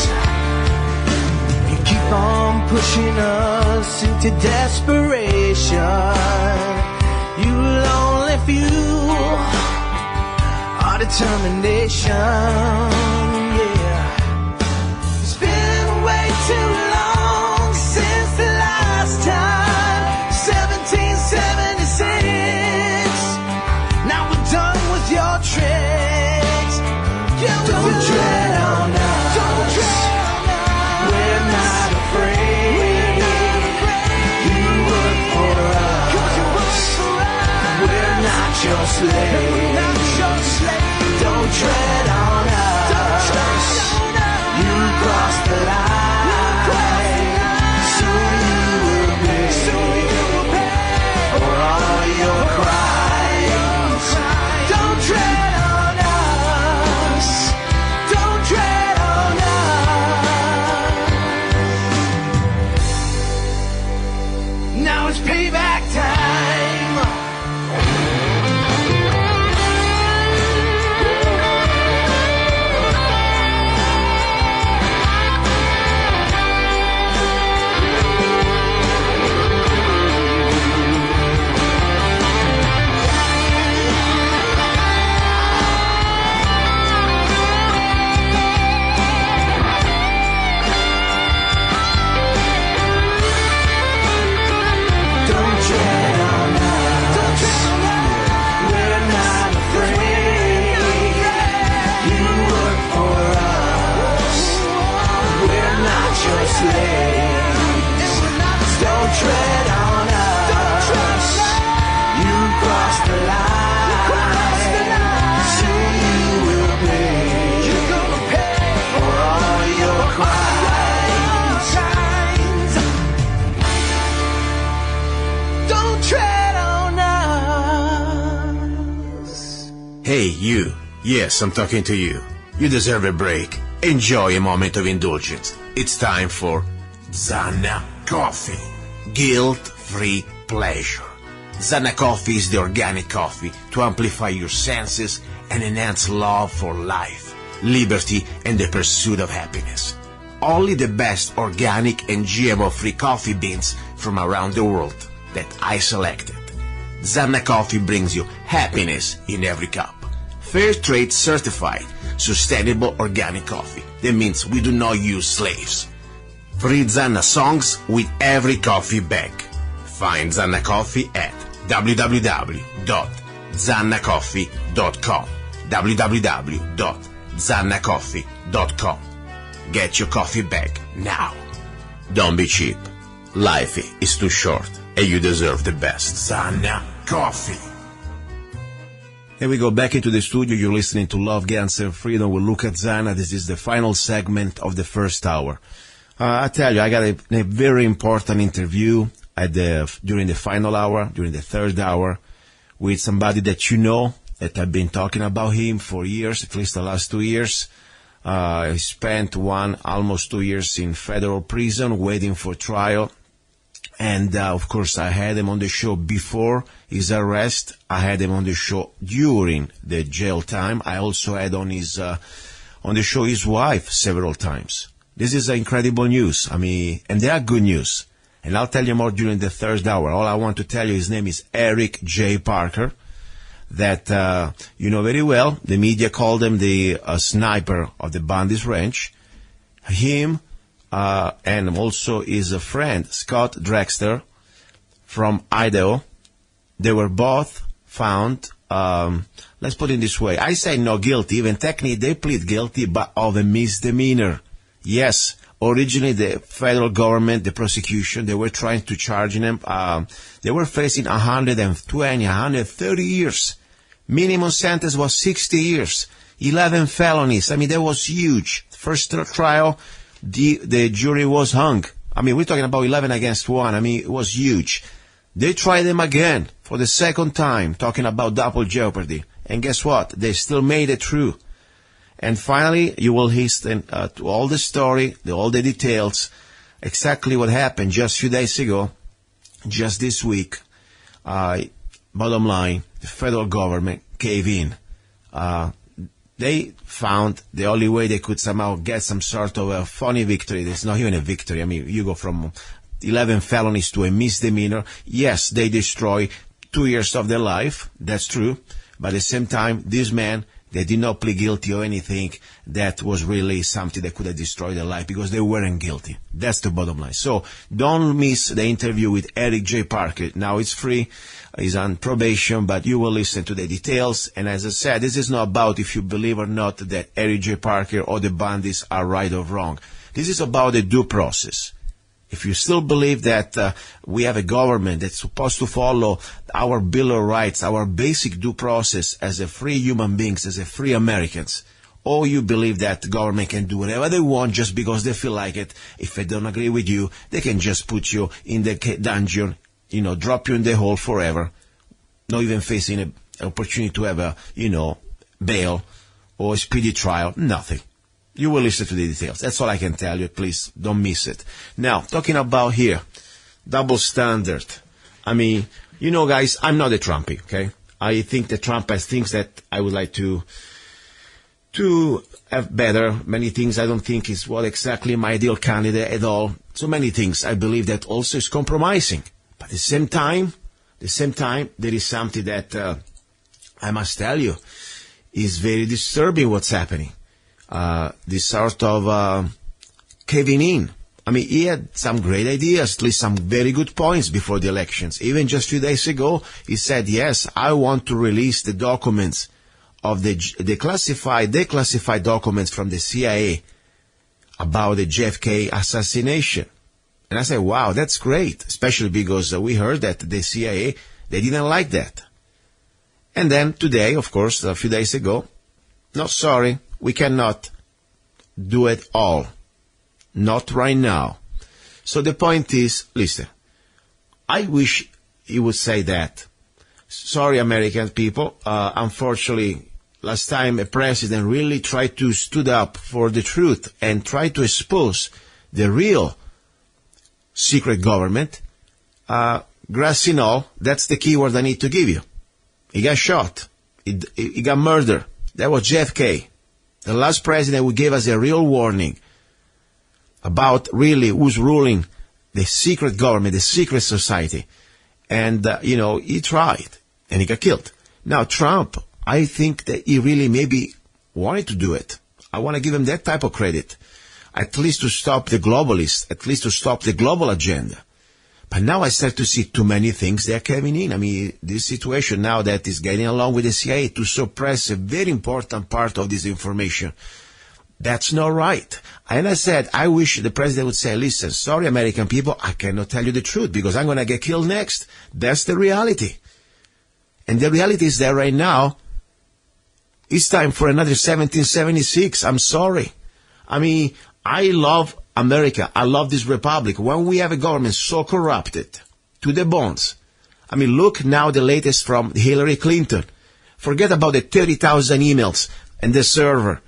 You keep on pushing us into desperation. You lonely few, our determination, yeah. It's been way too long since the last time, 1776. Now we're done with your tricks. Yeah, don't tread on us. Don't tread on us. We're not afraid. You work for us. We're not your slaves. Don't tread on us. You cross the line. Soon you will pay for all your crimes. Don't tread on us. Don't tread on us. Hey, you. Yes, I'm talking to you. You deserve a break. Enjoy a moment of indulgence. It's time for Zanna Coffee. Guilt-free pleasure. Zanna Coffee is the organic coffee to amplify your senses and enhance love for life, liberty, and the pursuit of happiness. Only the best organic and GMO-free coffee beans from around the world that I selected. Zanna Coffee brings you happiness in every cup. Fair trade certified, sustainable organic coffee. That means we do not use slaves. Free Zanna songs with every coffee bag. Find Zanna Coffee at www.zannacoffee.com. www.zannacoffee.com. Get your coffee bag now. Don't be cheap. Life is too short and you deserve the best. Zanna Coffee. Here we go back into the studio. You're listening to Love, Cancer, Freedom with luca-zanna. This is the final segment of the first hour. I tell you, I got a very important interview during the final hour, during the third hour, with somebody that you know, that I've been talking about him for years, at least the last 2 years. He spent almost 2 years in federal prison waiting for trial. And, of course, I had him on the show before his arrest. I had him on the show during the jail time. I also had on the show his wife several times. This is incredible news. I mean, and they are good news. And I'll tell you more during the third hour. All I want to tell you, his name is Eric J. Parker, that, you know very well. The media called him the sniper of the Bundy Ranch. Him, and also his friend, Scott Drexler, from Idaho. They were both found, let's put it this way. I say not guilty. Even technically, they plead guilty, but of a misdemeanor. Yes, originally the federal government, the prosecution, they were trying to charge them. They were facing 120, 130 years. Minimum sentence was 60 years. 11 felonies. I mean, that was huge. First trial, the jury was hung. I mean, we're talking about 11 against 1. I mean, it was huge. They tried them again for the second time, talking about double jeopardy. And guess what? They still made it through. And finally, you will listen to all the story, all the details, exactly what happened just a few days ago, just this week. Bottom line, the federal government gave in. They found the only way they could somehow get some sort of a funny victory. It's not even a victory. I mean, you go from 11 felonies to a misdemeanor. Yes, they destroy 2 years of their life. That's true. But at the same time, this man, they did not plead guilty or anything that was really something that could have destroyed their life because they weren't guilty. That's the bottom line. So don't miss the interview with Eric J. Parker. Now it's free. He's on probation, but you will listen to the details. And as I said, this is not about if you believe or not that Eric J. Parker or the Bundys are right or wrong. This is about the due process. If you still believe that we have a government that's supposed to follow our Bill of Rights, our basic due process as a free human beings, as a free Americans, or you believe that the government can do whatever they want just because they feel like it, if they don't agree with you, they can just put you in the dungeon, drop you in the hole forever, not even facing an opportunity to have a, bail or a speedy trial, nothing. You will listen to the details. That's all I can tell you. Please don't miss it. Now, talking about here, double standard. I mean, guys, I'm not a Trumpy, okay? I think that Trump has things that I would like to have better. Many things I don't think is what exactly my ideal candidate at all. So many things I believe that also is compromising. But at the same time, there is something that I must tell you is very disturbing what's happening. This sort of caving in. I mean, he had some great ideas, at least some very good points before the elections. Even just a few days ago, he said, yes, I want to release the documents of the declassified documents from the CIA about the JFK assassination. And I said, wow, that's great, especially because we heard that the CIA, they didn't like that. And then today, of course, a few days ago, no, sorry, we cannot do it all. Not right now. So the point is, listen, I wish he would say that. Sorry, American people, unfortunately, last time a president really tried to stood up for the truth and tried to expose the real secret government, Grassinol, that's the keyword I need to give you. He got shot. He got murdered. That was JFK. The last president who gave us a real warning about really who's ruling the secret government, the secret society. And, he tried, and he got killed. Now, Trump, I think that he really maybe wanted to do it. I want to give him that type of credit, at least to stop the globalists, at least to stop the global agenda. But now I start to see too many things that are coming in. I mean, this situation now that is getting along with the CIA to suppress a very important part of this information. That's not right. And I said, I wish the president would say, listen, sorry, American people, I cannot tell you the truth because I'm going to get killed next. That's the reality. And the reality is that right now, it's time for another 1776. I'm sorry. I mean, I love America. I love this republic. When we have a government so corrupted to the bones, I mean, look now the latest from Hillary Clinton. Forget about the 30,000 emails and the server.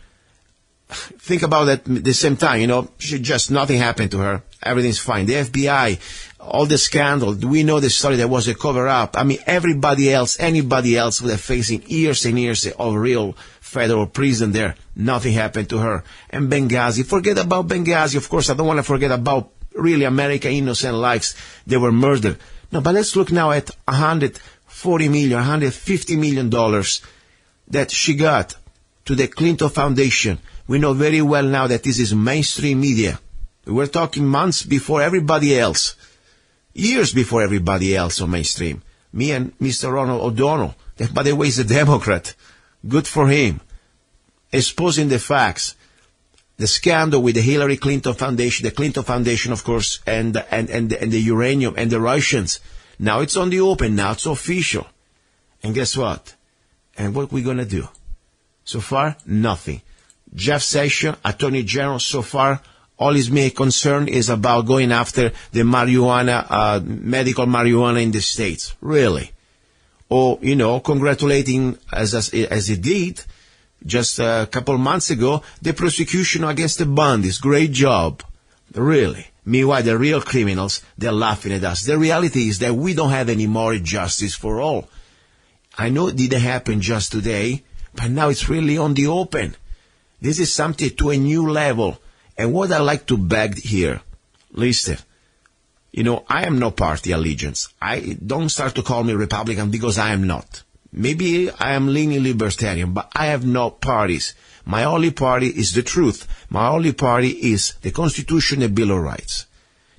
Think about it at the same time, she just, nothing happened to her. Everything's fine. The FBI, all the scandal, we know the story that was a cover-up. I mean, anybody else would have facing years and years of real federal prison there. Nothing happened to her. And Benghazi, forget about Benghazi. Of course, I don't want to forget about really American innocent lives. They were murdered. No, but let's look now at $140 million, $150 million that she got to the Clinton Foundation. We know very well now that this is mainstream media. We're talking months before everybody else, years before everybody else on mainstream. Me and Mr. Ronald O'Donnell, that by the way is a Democrat, good for him, exposing the facts, the scandal with the Hillary Clinton Foundation, the Clinton Foundation, of course, and the uranium and the Russians. Now it's on the open, now it's official. And guess what? And what we're going to do? So far, nothing. Jeff Sessions, Attorney General, so far, all his main concern is about going after the marijuana, medical marijuana in the States. Really. Or, congratulating, as he did, just a couple months ago, the prosecution against the Bundys. Great job. Really. Meanwhile, the real criminals, they're laughing at us. The reality is that we don't have any more justice for all. I know it didn't happen just today, but now it's really on the open. This is something to a new level. And what I like to beg here, listen, I am no party allegiance. I don't start to call me Republican because I am not. Maybe I am leaning libertarian, but I have no parties. My only party is the truth. My only party is the Constitution and Bill of Rights.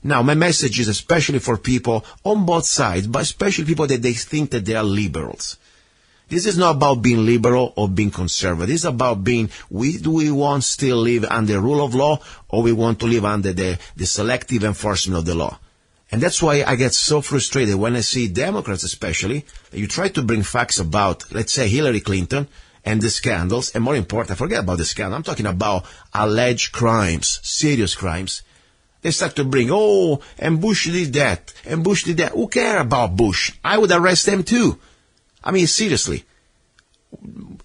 Now, my message is especially for people on both sides, but especially people that they think that they are liberals. This is not about being liberal or being conservative. This is about do we want to still live under rule of law or we want to live under the selective enforcement of the law? And that's why I get so frustrated when I see Democrats especially, you try to bring facts about, let's say, Hillary Clinton and the scandals, and more important, forget about the scandal. I'm talking about alleged crimes, serious crimes. They start to bring, and Bush did that, and Bush did that. Who cares about Bush? I would arrest them too. I mean, seriously,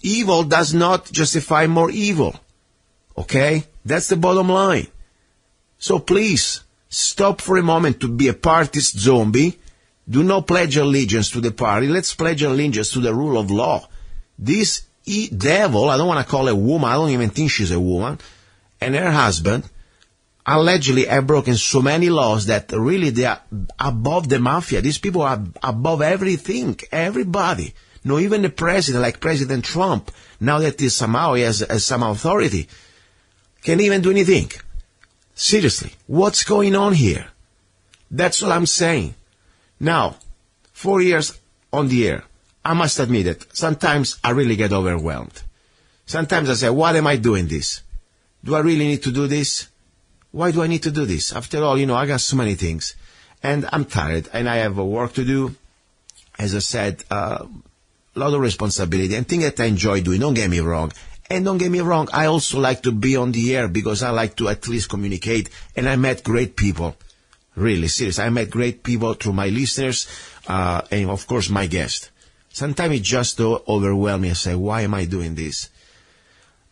evil does not justify more evil, okay? That's the bottom line. So please, stop for a moment to be a partist zombie. Do not pledge allegiance to the party. Let's pledge allegiance to the rule of law. This devil, I don't want to call her a woman, I don't even think she's a woman, and her husband allegedly have broken so many laws that really they are above the mafia. These people are above everything, everybody. No, even the president, like President Trump, now that he has some authority, can't even do anything. Seriously, what's going on here? That's all I'm saying. Now, 4 years on the air, I must admit it, sometimes I really get overwhelmed. Sometimes I say, why am I doing this? Do I really need to do this? Why do I need to do this? After all, I got so many things. And I'm tired, and I have work to do. As I said, a lot of responsibility, and things that I enjoy doing, don't get me wrong. And don't get me wrong, I also like to be on the air because I like to at least communicate, and I met great people. Really, serious. I met great people through my listeners, and of course my guest. Sometimes it just overwhelms me and say, why am I doing this?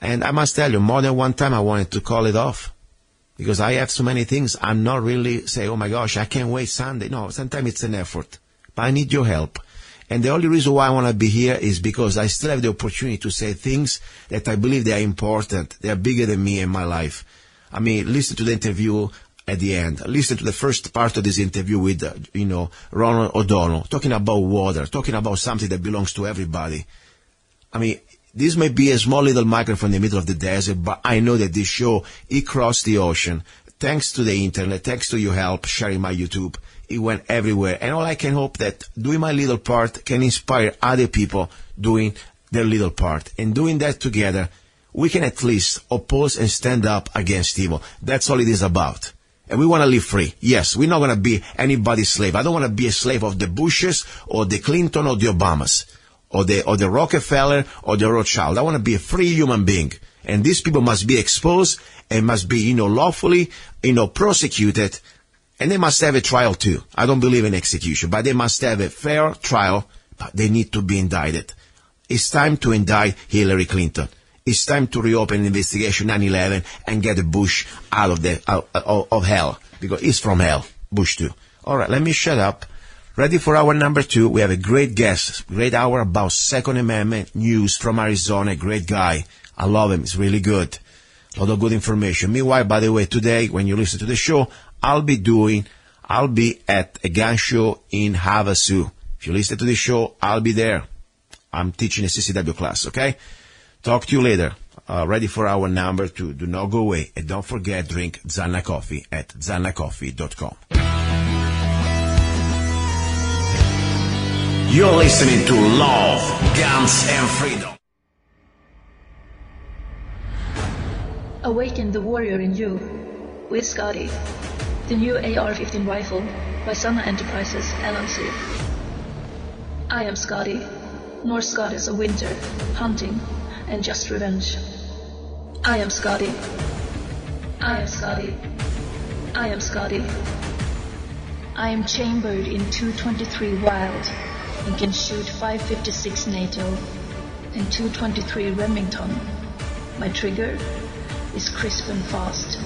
And I must tell you, more than one time I wanted to call it off. Because I have so many things, I'm not really say, oh my gosh, I can't wait Sunday. No, sometimes it's an effort. But I need your help. And the only reason why I want to be here is because I still have the opportunity to say things that I believe they are important. They are bigger than me and my life. I mean, listen to the interview at the end. Listen to the first part of this interview with, Ronald O'Donnell, talking about water, talking about something that belongs to everybody. I mean, this may be a small little microphone in the middle of the desert, but I know that this show, it crossed the ocean. Thanks to the internet, thanks to your help sharing my YouTube, it went everywhere. And all I can hope that doing my little part can inspire other people doing their little part. And doing that together, we can at least oppose and stand up against evil. That's all it is about. And we want to live free. Yes, we're not going to be anybody's slave. I don't want to be a slave of the Bushes or the Clinton or the Obamas or the Rockefeller or the Rothschild. I want to be a free human being. And these people must be exposed and must be, lawfully, prosecuted. And they must have a trial too. I don't believe in execution, but they must have a fair trial, but they need to be indicted. It's time to indict Hillary Clinton. It's time to reopen investigation 9/11 and get the Bush out of hell, because he's from hell, Bush too. All right, let me shut up. Ready for our number 2? We have a great guest, great hour about Second Amendment news from Arizona. Great guy. I love him. It's really good. A lot of good information. Meanwhile, by the way, today when you listen to the show, I'll be at a gun show in Havasu. If you listen to the show, I'll be there. I'm teaching a CCW class, okay? Talk to you later. Ready for our number 2. Do not go away. And don't forget, drink Zanna Coffee at zannacoffee.com. You're listening to Love, Guns, and Freedom. Awaken the warrior in you with Scotty. The new AR-15 rifle by Zanna Enterprises, LLC. I am Scotty, Norse goddess of winter, hunting, and just revenge. I am Scotty. I am Scotty. I am Scotty. I am chambered in 223 Wild and can shoot 556 NATO and 223 Remington. My trigger is crisp and fast.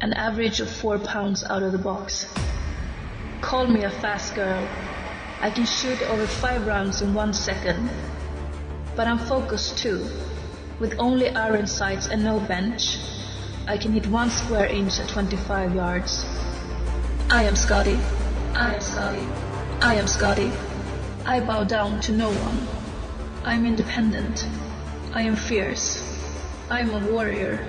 An average of 4 pounds out of the box. Call me a fast girl. I can shoot over 5 rounds in 1 second. But I'm focused too. With only iron sights and no bench, I can hit 1 square inch at 25 yards. I am Scotty. I am Scotty. I am Scotty. I bow down to no one. I am independent. I am fierce. I am a warrior.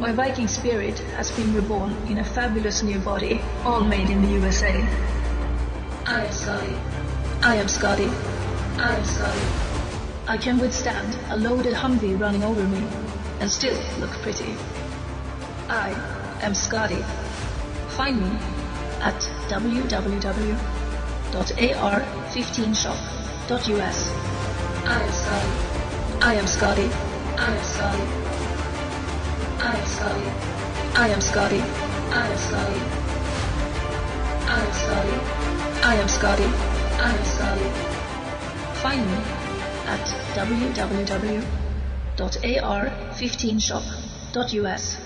My Viking spirit has been reborn in a fabulous new body, all made in the USA. I am Scotty. I am Scotty. I am Scotty. I can withstand a loaded Humvee running over me and still look pretty. I am Scotty. Find me at www.ar15shop.us. I am Scotty. I am Scotty. I am Scotty. I am Scotty. I am Scotty. I am Scotty. I am Scotty. I am Scotty. I am Scotty. Find me at www.ar15shop.us.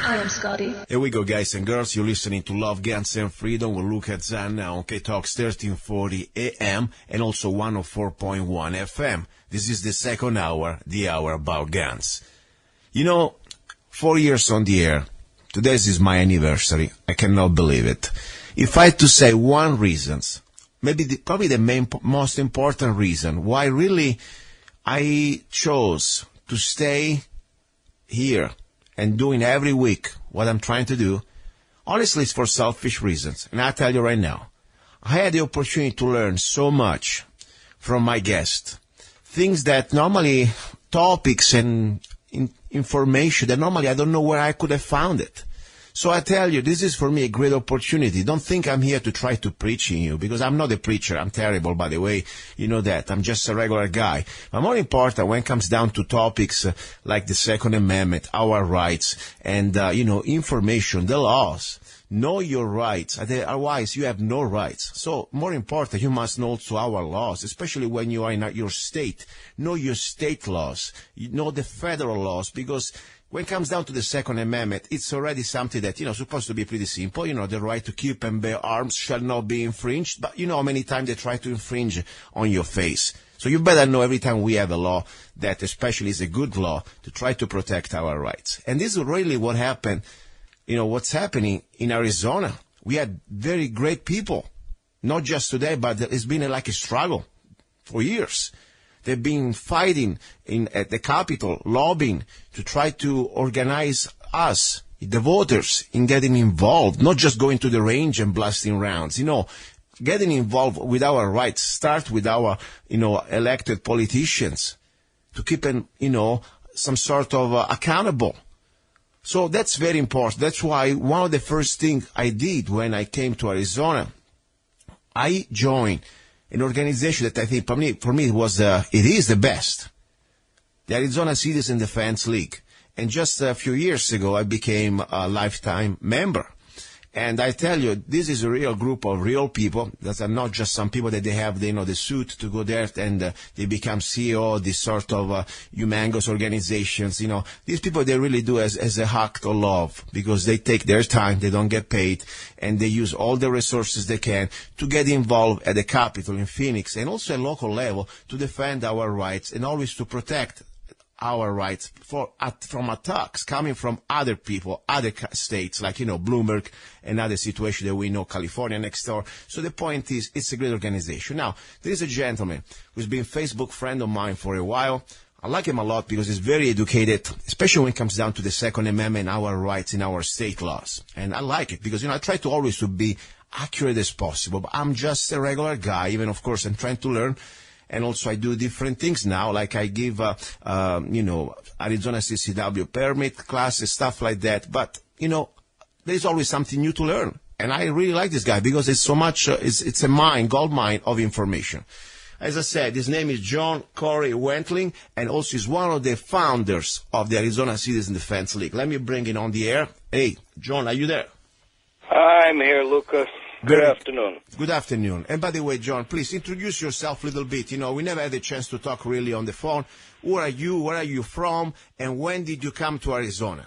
I am Scotty. Here we go, guys and girls. You're listening to Love, Guns, and Freedom with luca-zanna on KTOX 1340 AM and also 104.1 FM. This is the second hour, the hour about guns. 4 years on the air. Today is my anniversary. I cannot believe it. If I had to say one reason, probably the most important reason why really I chose to stay here and doing every week what I'm trying to do, honestly, it's for selfish reasons. And I'll tell you right now, I had the opportunity to learn so much from my guest. Things that normally, topics and information that normally I don't know where I could have found it. So I tell you, this is for me a great opportunity. Don't think I'm here to try to preach in you, because I'm not a preacher. I'm terrible, by the way. You know that. I'm just a regular guy. But more important, when it comes down to topics like the Second Amendment, our rights, and, information, the laws, Know your rights. Otherwise, you have no rights. So, more important, you must know also our laws, especially when you are in your state. Know your state laws. You know the federal laws, because when it comes down to the Second Amendment, it's already something that, supposed to be pretty simple. The right to keep and bear arms shall not be infringed. But you know how many times they try to infringe on your face. So you better know every time we have a law that especially is a good law to try to protect our rights. And this is really what happened, what's happening in Arizona. We had very great people, not just today, but it's been like a struggle for years. They've been fighting at the Capitol, lobbying to try to organize us, the voters, in getting involved, not just going to the range and blasting rounds. Getting involved with our rights start with our, elected politicians to keep them, some sort of accountable. So that's very important. That's why one of the first things I did when I came to Arizona, I joined an organization that I think for me it is the best, the Arizona Citizen Defense League. And just a few years ago, I became a lifetime member. And I tell you, this is a real group of real people that are not just some people that they have, the suit to go there and they become CEO, this sort of humongous organizations. These people, they really do as a act of love, because they take their time, they don't get paid, and they use all the resources they can to get involved at the Capitol in Phoenix and also at local level to defend our rights and always to protect our rights from attacks coming from other people, other states, like, Bloomberg and other situations that we know, California next door. So the point is, it's a great organization. Now, there is a gentleman who's been a Facebook friend of mine for a while. I like him a lot because he's very educated, especially when it comes down to the Second Amendment, our rights in our state laws. And I like it because, I try to always to be accurate as possible. But I'm just a regular guy, even, of course, I'm trying to learn. And also I do different things now, like I give, Arizona CCW permit classes, stuff like that. But, there's always something new to learn. And I really like this guy because it's so much, it's a gold mine of information. As I said, his name is John-Corey-Wentling, and also is one of the founders of the Arizona Citizen Defense League. Let me bring it on the air. Hey, John, are you there? I'm here, Luca. Good afternoon. Good afternoon. And by the way, John, please introduce yourself a little bit. We never had a chance to talk really on the phone. Who are you? Where are you from? And when did you come to Arizona?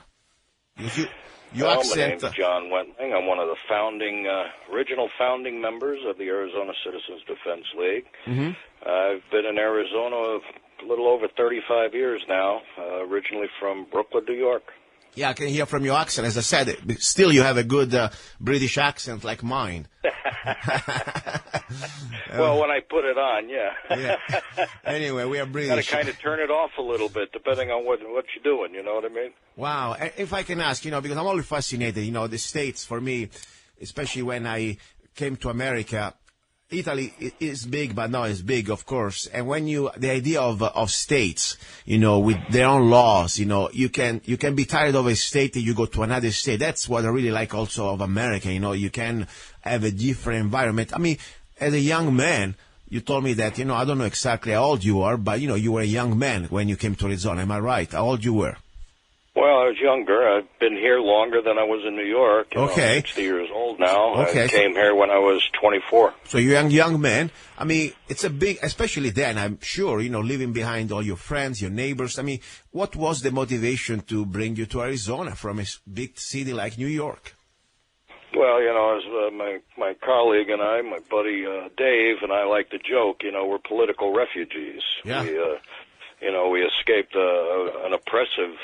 My name's John Wentling. I'm one of the original founding members of the Arizona Citizens Defense League. Mm-hmm. I've been in Arizona a little over 35 years now, originally from Brooklyn, New York. Yeah, I can hear from your accent. As I said, still you have a good British accent like mine. Well, when I put it on, yeah. Yeah. Anyway, we are British. Got to kind of turn it off a little bit, depending on what you're doing, you know what I mean? Wow. If I can ask, because I'm always fascinated, the States, for me, especially when I came to America, Italy is big, but not as big, of course. And when the idea of states, with their own laws, you can be tired of a state and you go to another state. That's what I really like also of America. You can have a different environment. I mean, as a young man, you told me that, I don't know exactly how old you are, but, you were a young man when you came to Arizona. Am I right? How old you were? Well, I was younger. I've been here longer than I was in New York. Okay. I'm 60 years old now. Okay. I came here when I was 24. So you're a young man. I mean, it's a big, especially then, I'm sure, leaving behind all your friends, your neighbors. I mean, what was the motivation to bring you to Arizona from a big city like New York? Well, as my colleague and I, my buddy Dave, and I like to joke, we're political refugees. Yeah. We escaped an oppressive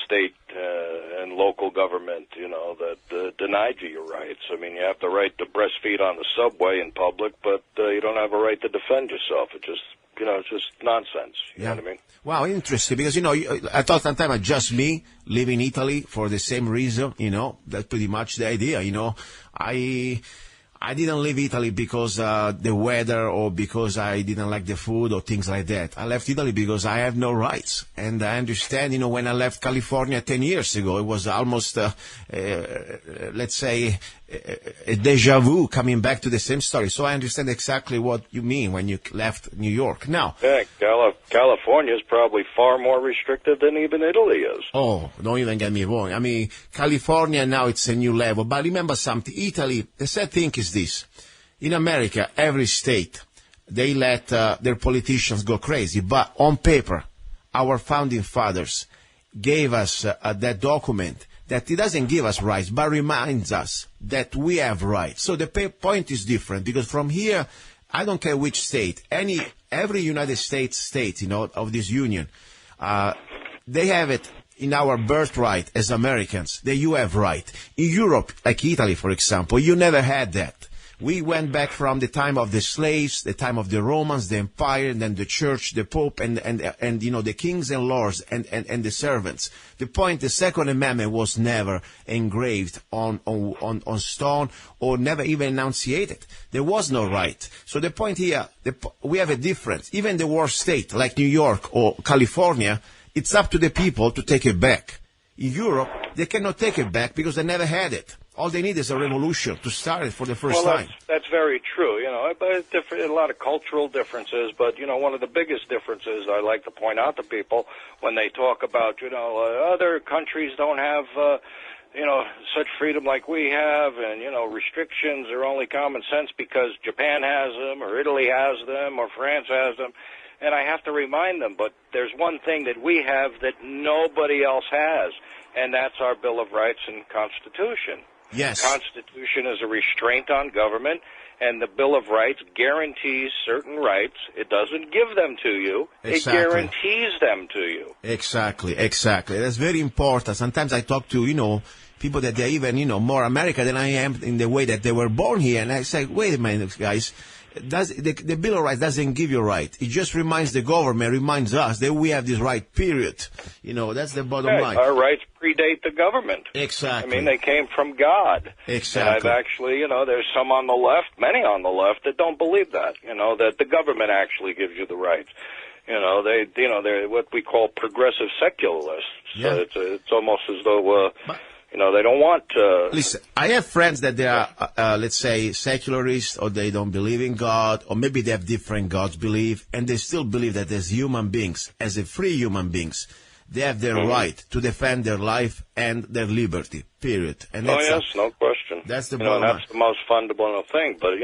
state and local government, that denied you your rights. I mean, you have the right to breastfeed on the subway in public, but you don't have a right to defend yourself. It just, it's just nonsense. You know what I mean? Wow, interesting. Because, I thought sometimes just me living in Italy for the same reason, that's pretty much the idea, I didn't leave Italy because the weather or because I didn't like the food or things like that. I left Italy because I have no rights. And I understand, when I left California 10 years ago, it was almost, let's say, a deja vu coming back to the same story. So I understand exactly what you mean when you left New York. Now, yeah, California is probably far more restrictive than even Italy is. Oh, don't even get me wrong. I mean, California now it's a new level. But remember something, Italy, the sad thing is this. In America, every state, they let their politicians go crazy. But on paper, our founding fathers gave us that document that it doesn't give us rights, but reminds us that we have rights. So the point is different, because from here, I don't care which state, every United States state, of this union, they have it in our birthright as Americans, that you have right. In Europe, like Italy, for example, you never had that. We went back from the time of the slaves, the time of the Romans, the empire, and then the church, the pope, and the kings and lords and the servants. The point, the Second Amendment was never engraved on stone or never even enunciated. There was no right. So the point here, we have a difference. Even the worst state, like New York or California, it's up to the people to take it back. In Europe, they cannot take it back because they never had it. All they need is a revolution to start it for the first time. That's very true. But a lot of cultural differences. But one of the biggest differences I like to point out to people when they talk about other countries don't have such freedom like we have, and restrictions are only common sense because Japan has them, or Italy has them, or France has them. And I have to remind them, but there's one thing that we have that nobody else has, and that's our Bill of Rights and Constitution. Yes. The Constitution is a restraint on government, and the Bill of Rights guarantees certain rights. It doesn't give them to you. Exactly. It guarantees them to you. Exactly. That's very important. Sometimes I talk to, people that they're even, more American than I am in the way that they were born here, and I say, wait a minute, guys. The Bill of Rights doesn't give you right. It just reminds the government, reminds us that we have this right, period. That's the bottom line. Our rights predate the government. Exactly. I mean, they came from God. Exactly. And I've actually, there's some on the left, many on the left, that don't believe that, that the government actually gives you the rights. They're what we call progressive secularists. Yeah. So it's almost as though, they don't want... Listen, I have friends that they are, let's say, secularists, or they don't believe in God, or maybe they have different God's belief, and they still believe that as human beings, as a free human beings, they have their right to defend their life and their liberty, period. And that's no question. That's the bottom line. That's the most fundamental thing, but,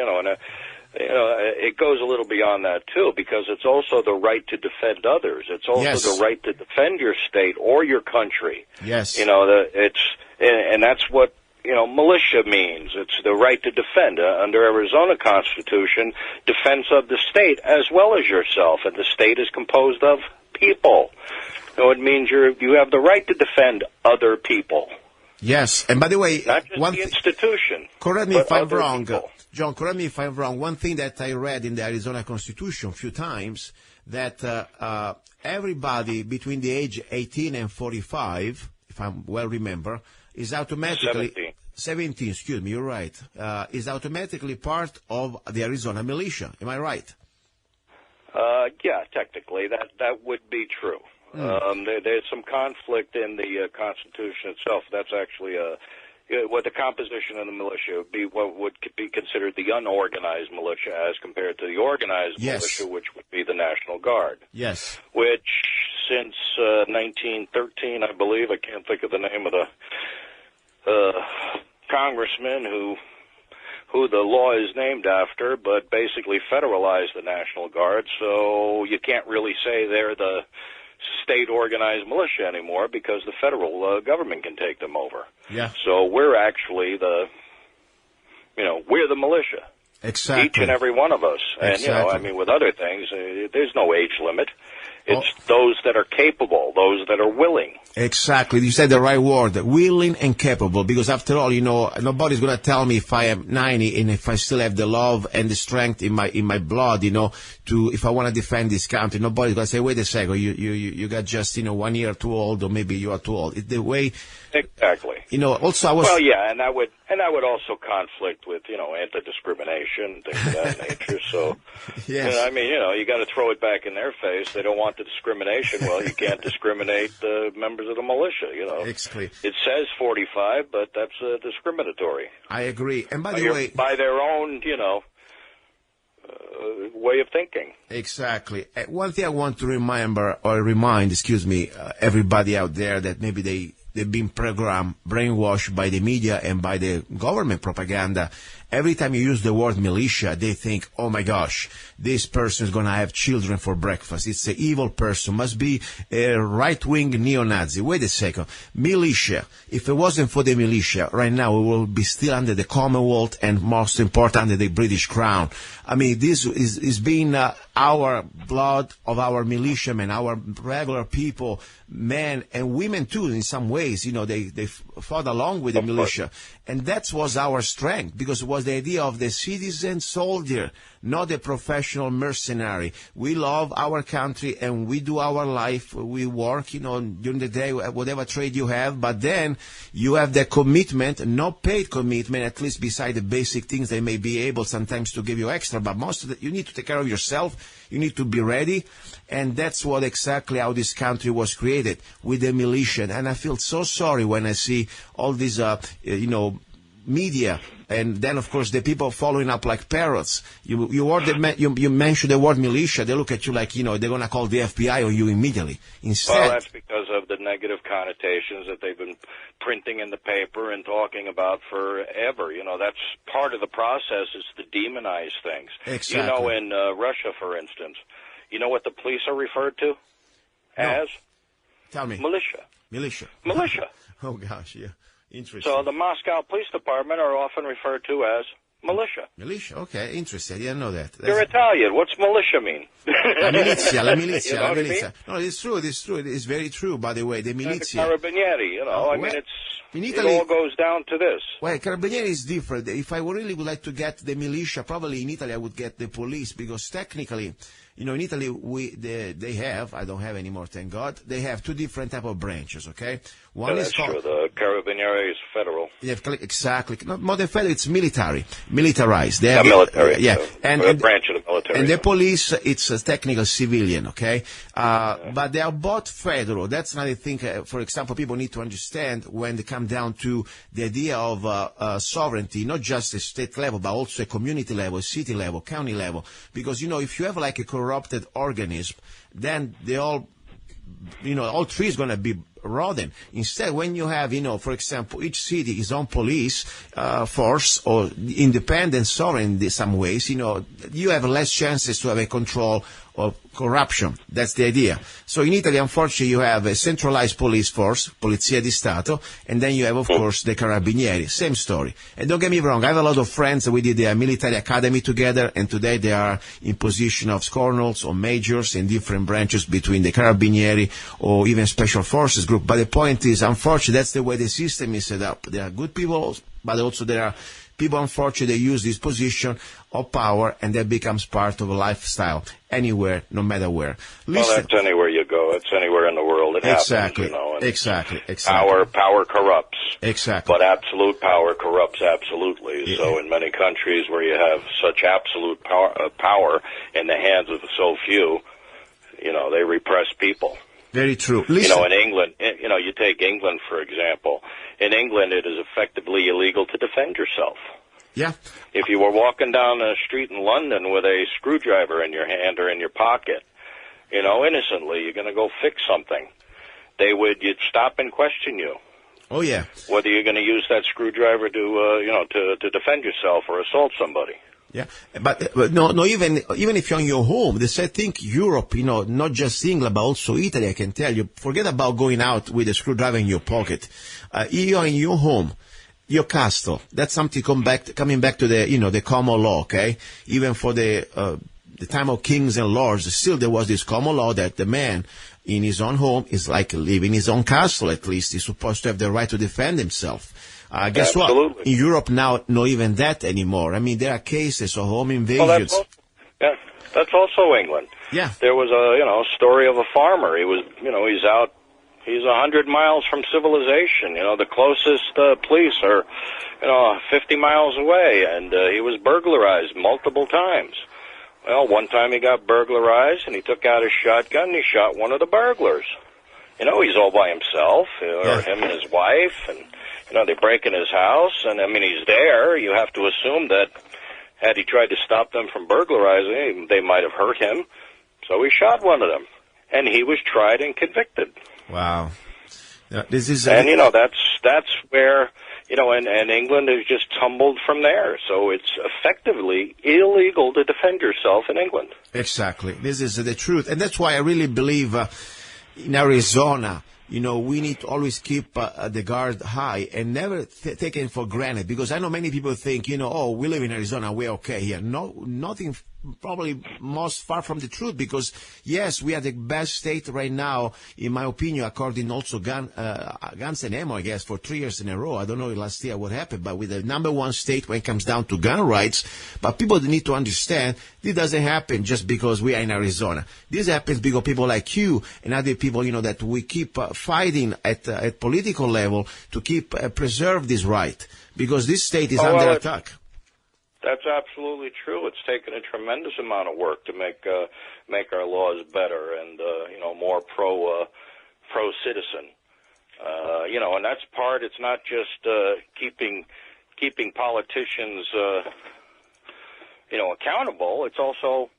it goes a little beyond that, too, because it's also the right to defend others. It's also the right to defend your state or your country. Yes. And that's what, militia means. It's the right to defend. Under Arizona Constitution, defense of the state as well as yourself, and the state is composed of people. So it means you have the right to defend other people. Yes, and by the way, not just the institution. Correct me if I'm wrong, people. John. Correct me if I'm wrong. One thing that I read in the Arizona Constitution a few times, that everybody between the age 18 and 45, if I well remember, is automatically 17. Excuse me, you're right. Is automatically part of the Arizona militia. Am I right? Yeah, technically that would be true. There's some conflict in the Constitution itself. That's actually what the composition of the militia would be. What would be considered the unorganized militia, as compared to the organized militia, which would be the National Guard. Yes. Which, since 1913, I believe, I can't think of the name of the congressman who the law is named after, but basically federalized the National Guard. So you can't really say they're the state organized militia anymore, because the federal government can take them over. Yeah. So we're actually we're the militia. Exactly. Each and every one of us. Exactly. And, with other things, there's no age limit. It's those that are capable, those that are willing. Exactly. You said the right word, willing and capable, because after all, nobody's going to tell me if I am 90 and if I still have the love and the strength in my blood, if I want to defend this country. Nobody's going to say, wait a second, you got just, 1 year too old, or maybe you are too old. It's the way. Exactly. Also I was. Well, yeah, and that would also conflict with, anti-discrimination, things of that nature. So, yes. You got to throw it back in their face. They don't want the discrimination. Well, you can't discriminate members of the militia, Exactly. It says 45, but that's discriminatory. I agree. And by the way, by their own, way of thinking. Exactly. One thing I want to remind, everybody out there that maybe they've been brainwashed by the media and by the government propaganda. Every time you use the word militia, they think, oh my gosh, this person is going to have children for breakfast. It's an evil person, must be a right-wing neo-Nazi. Wait a second. Militia. If it wasn't for the militia, right now we will be still under the Commonwealth and most important under the British Crown. I mean, this is being our blood of our militiamen, our regular people, men and women too in some ways. You know, they fought along with the militia. And that was our strength, because it was the idea of the citizen soldier, not the professional mercenary. We love our country and we do our life. We work, during the day, whatever trade you have, but then you have the commitment, not paid commitment, at least beside the basic things they may be able sometimes to give you extra, but most of it, you need to take care of yourself. You need to be ready. And that's what exactly how this country was created, with the militia. And I feel so sorry when I see all these, media, and then of course the people following up like parrots. You mention the word militia, they look at you like they're going to call the FBI on you immediately. Instead, well, that's because of the negative connotations that they've been printing in the paper and talking about forever. That's part of the process, is to demonize things. Exactly. In Russia, for instance, you know what the police are referred to as? Tell me. Militia. Oh gosh, yeah. Interesting. So the Moscow Police Department are often referred to as militia. Militia, okay, interesting. I didn't know that. You're Italian. What's militia mean? La milizia. You know what I mean? No, it's true. It's very true, by the way. The milizia. And the carabinieri, in it Italy, all goes down to this. Well, carabinieri is different. If I really would like to get the militia, probably in Italy I would get the police, because technically, in Italy, they have, I don't have anymore, thank God, they have two different type of branches, okay? One is called... That's true. The Carabinieri is federal. Yeah, exactly. Not more than federal, it's militarized. They have, military. Yeah. And branch of the military. And the police, it's a technical civilian, okay? But they are both federal. That's another thing, for example, people need to understand when they come down to the idea of sovereignty, not just a state level, but also a community level, city level, county level. Because, if you have like a corrupted organism, then they all three is going to be rotten. Instead, when you have, for example, each city is own police force or independent sovereign in some ways, you have less chances to have a control of corruption. That's the idea. So in Italy, unfortunately, you have a centralized police force, Polizia di Stato, and then you have, of course, the Carabinieri. Same story. And don't get me wrong, I have a lot of friends. We did the military academy together, and today they are in position of colonels or majors in different branches between the Carabinieri or even special forces group. But the point is, unfortunately, that's the way the system is set up. There are good people, but also there are people, unfortunately, they use this position of power, and that becomes part of a lifestyle anywhere, no matter where. Well, that's anywhere you go. It's anywhere in the world. It exactly. happens, Exactly. Power corrupts. Exactly. But absolute power corrupts absolutely. Yeah. So in many countries where you have such absolute power in the hands of so few, they repress people. Very true. Listen. In England, you take England, for example. In England, it is effectively illegal to defend yourself. Yeah. If you were walking down the street in London with a screwdriver in your hand or in your pocket, innocently, you're going to go fix something, you'd stop and question you. Oh, yeah. Whether you're going to use that screwdriver to defend yourself or assault somebody. Yeah, but no, even if you're in your home, they say, think Europe, not just England, but also Italy, I can tell you. Forget about going out with a screwdriver in your pocket. You're in your home, your castle. That's something coming back to the common law, okay? Even for the time of kings and lords, still there was this common law that the man in his own home is like living in his own castle, at least. He's supposed to have the right to defend himself. Guess Absolutely. what? In Europe now, not even that anymore. I mean, there are cases of home invasions. Well, that's also England. Yeah. There was a story of a farmer. He was, he's 100 miles from civilization. The closest police are, 50 miles away, and he was burglarized multiple times. Well, one time he got burglarized, and he took out his shotgun, and he shot one of the burglars. He's all by himself, or him and his wife, and they break in his house, and he's there. You have to assume that, Had he tried to stop them from burglarizing, they might have hurt him. So he shot one of them, and he was tried and convicted. Wow. This is and that's where and England has just tumbled from there. So it's effectively illegal to defend yourself in England. Exactly. This is the truth, and that's why I really believe in Arizona. We need to always keep the guard high and never take it for granted, because I know many people think, we live in Arizona, we're okay here. No, nothing, probably most far from the truth, because yes, we are the best state right now, in my opinion, according also guns and ammo, I guess, for 3 years in a row. I don't know last year what happened, but we're the number one state when it comes down to gun rights. But people need to understand this doesn't happen just because we are in Arizona. This happens because people like you and other people, that we keep fighting at political level to keep preserve this right, because this state is under attack. That's absolutely true. It's taken a tremendous amount of work to make our laws better and more pro citizen. And that's part. It's not just keeping politicians accountable. It's also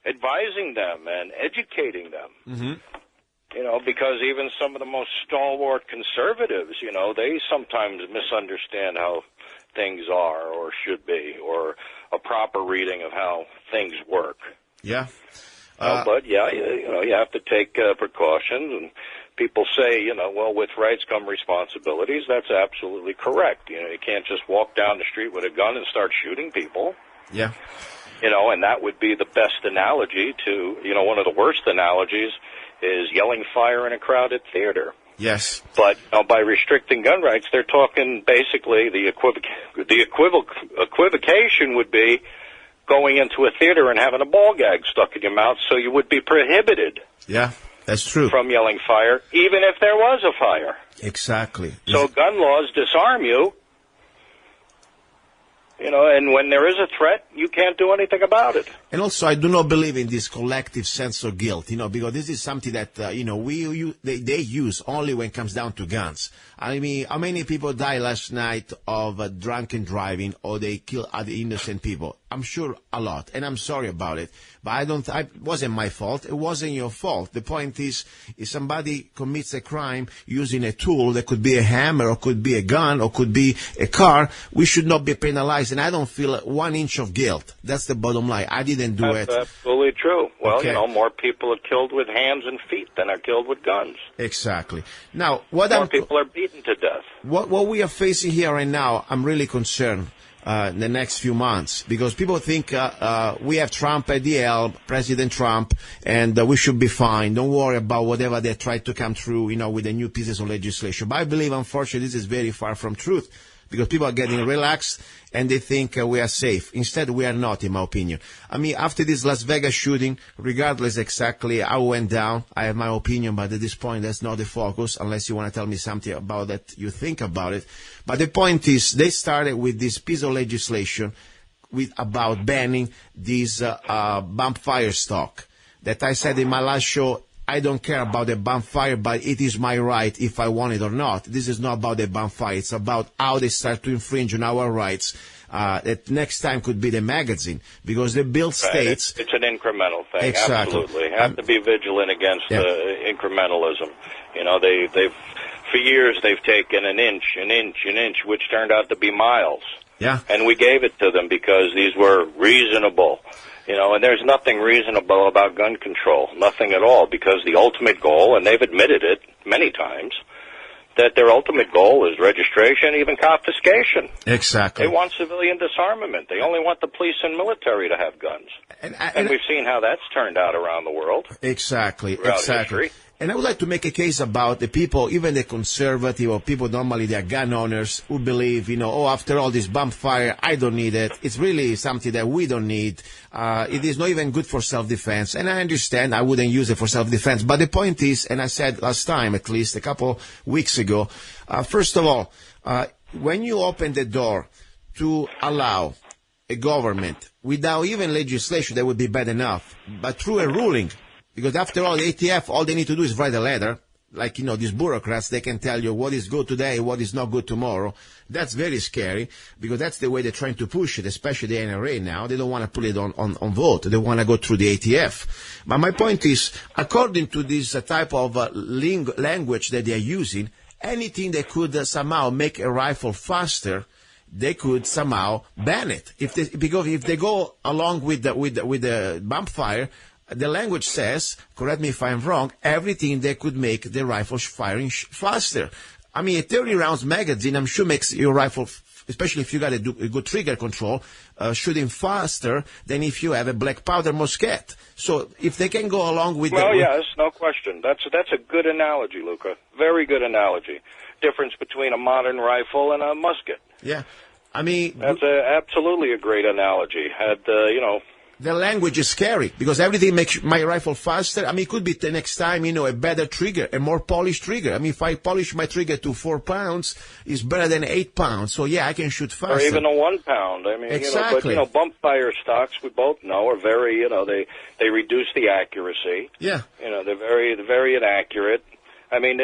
advising them and educating them. Mm-hmm. Because even some of the most stalwart conservatives, they sometimes misunderstand how things are or should be, or a proper reading of how things work. Yeah. But yeah, you have to take precautions. And people say, with rights come responsibilities. That's absolutely correct. You can't just walk down the street with a gun and start shooting people. Yeah. And that would be the best analogy to, one of the worst analogies is yelling fire in a crowded theater. Yes. But by restricting gun rights, they're talking basically the equivocation would be going into a theater and having a ball gag stuck in your mouth, so you would be prohibited. Yeah, that's true. From yelling fire, even if there was a fire. Exactly. So gun laws disarm you. And when there is a threat, you can't do anything about it. And also, I do not believe in this collective sense of guilt, because this is something that, they use only when it comes down to guns. I mean, how many people died last night of drunken driving, or they kill other innocent people? I'm sure a lot, and I'm sorry about it. But it wasn't my fault. It wasn't your fault. The point is, if somebody commits a crime using a tool that could be a hammer, or could be a gun, or could be a car, we should not be penalized. And I don't feel 1 inch of guilt. That's the bottom line. I didn't do it. That's absolutely true. Well, okay. More people are killed with hands and feet than are killed with guns. Exactly. Now, more people are beaten to death. What we are facing here right now, I'm really concerned. In the next few months, because people think we have Trump at the helm, President Trump, and we should be fine. Don't worry about whatever they try to come through, with the new pieces of legislation. But I believe, unfortunately, this is very far from truth, because people are getting relaxed and they think we are safe. Instead, we are not, in my opinion. I mean, after this Las Vegas shooting, regardless exactly how it went down, I have my opinion, but at this point, that's not the focus, unless you want to tell me something about that you think about it. But the point is, they started with this piece of legislation about banning this bump fire stock. That I said in my last show, I don't care about the bump fire, but it is my right if I want it or not. This is not about the bump fire. It's about how they start to infringe on our rights. That next time could be the magazine, because the bill states... It's an incremental thing. Exactly. Absolutely. Have to be vigilant against incrementalism. They've for years they've taken an inch, which turned out to be miles. Yeah. And we gave it to them because these were reasonable. And there's nothing reasonable about gun control, nothing at all, because the ultimate goal, and they've admitted it many times, that their ultimate goal is registration, even confiscation. Exactly. They want civilian disarmament. They only want the police and military to have guns. And we've seen how that's turned out around the world. Exactly. History. And I would like to make a case about the people, even the conservative or people normally they are gun owners who believe, after all this bump fire, I don't need it. It's really something that we don't need. It is not even good for self-defense. And I understand I wouldn't use it for self-defense. But the point is, and I said last time, at least a couple weeks ago, first of all, when you open the door to allow a government without even legislation, that would be bad enough, but through a ruling, because after all, the ATF, all they need to do is write a letter, like, these bureaucrats, they can tell you what is good today, what is not good tomorrow. That's very scary, because that's the way they're trying to push it, especially the NRA now. They don't want to put it on vote. They want to go through the ATF. But my point is, according to this type of language that they are using, anything that could somehow make a rifle faster, they could somehow ban it. Because if they go along with the bump fire, the language says, correct me if I'm wrong, everything that could make the rifle firing faster. I mean, a 30 rounds magazine, I'm sure, makes your rifle, especially if you got a good trigger control, shooting faster than if you have a black powder musket. So if they can go along with yes, no question. That's a good analogy, Luca. Very good analogy. Difference between a modern rifle and a musket. Yeah. I mean, that's absolutely a great analogy. The language is scary, because everything makes my rifle faster. I mean, it could be the next time, a better trigger, a more polished trigger. I mean, if I polish my trigger to 4 pounds, it's better than 8 pounds. So, yeah, I can shoot faster. Or even a 1 pound. I mean, exactly. But bump fire stocks, we both know, are very, they reduce the accuracy. Yeah. They're very inaccurate. I mean,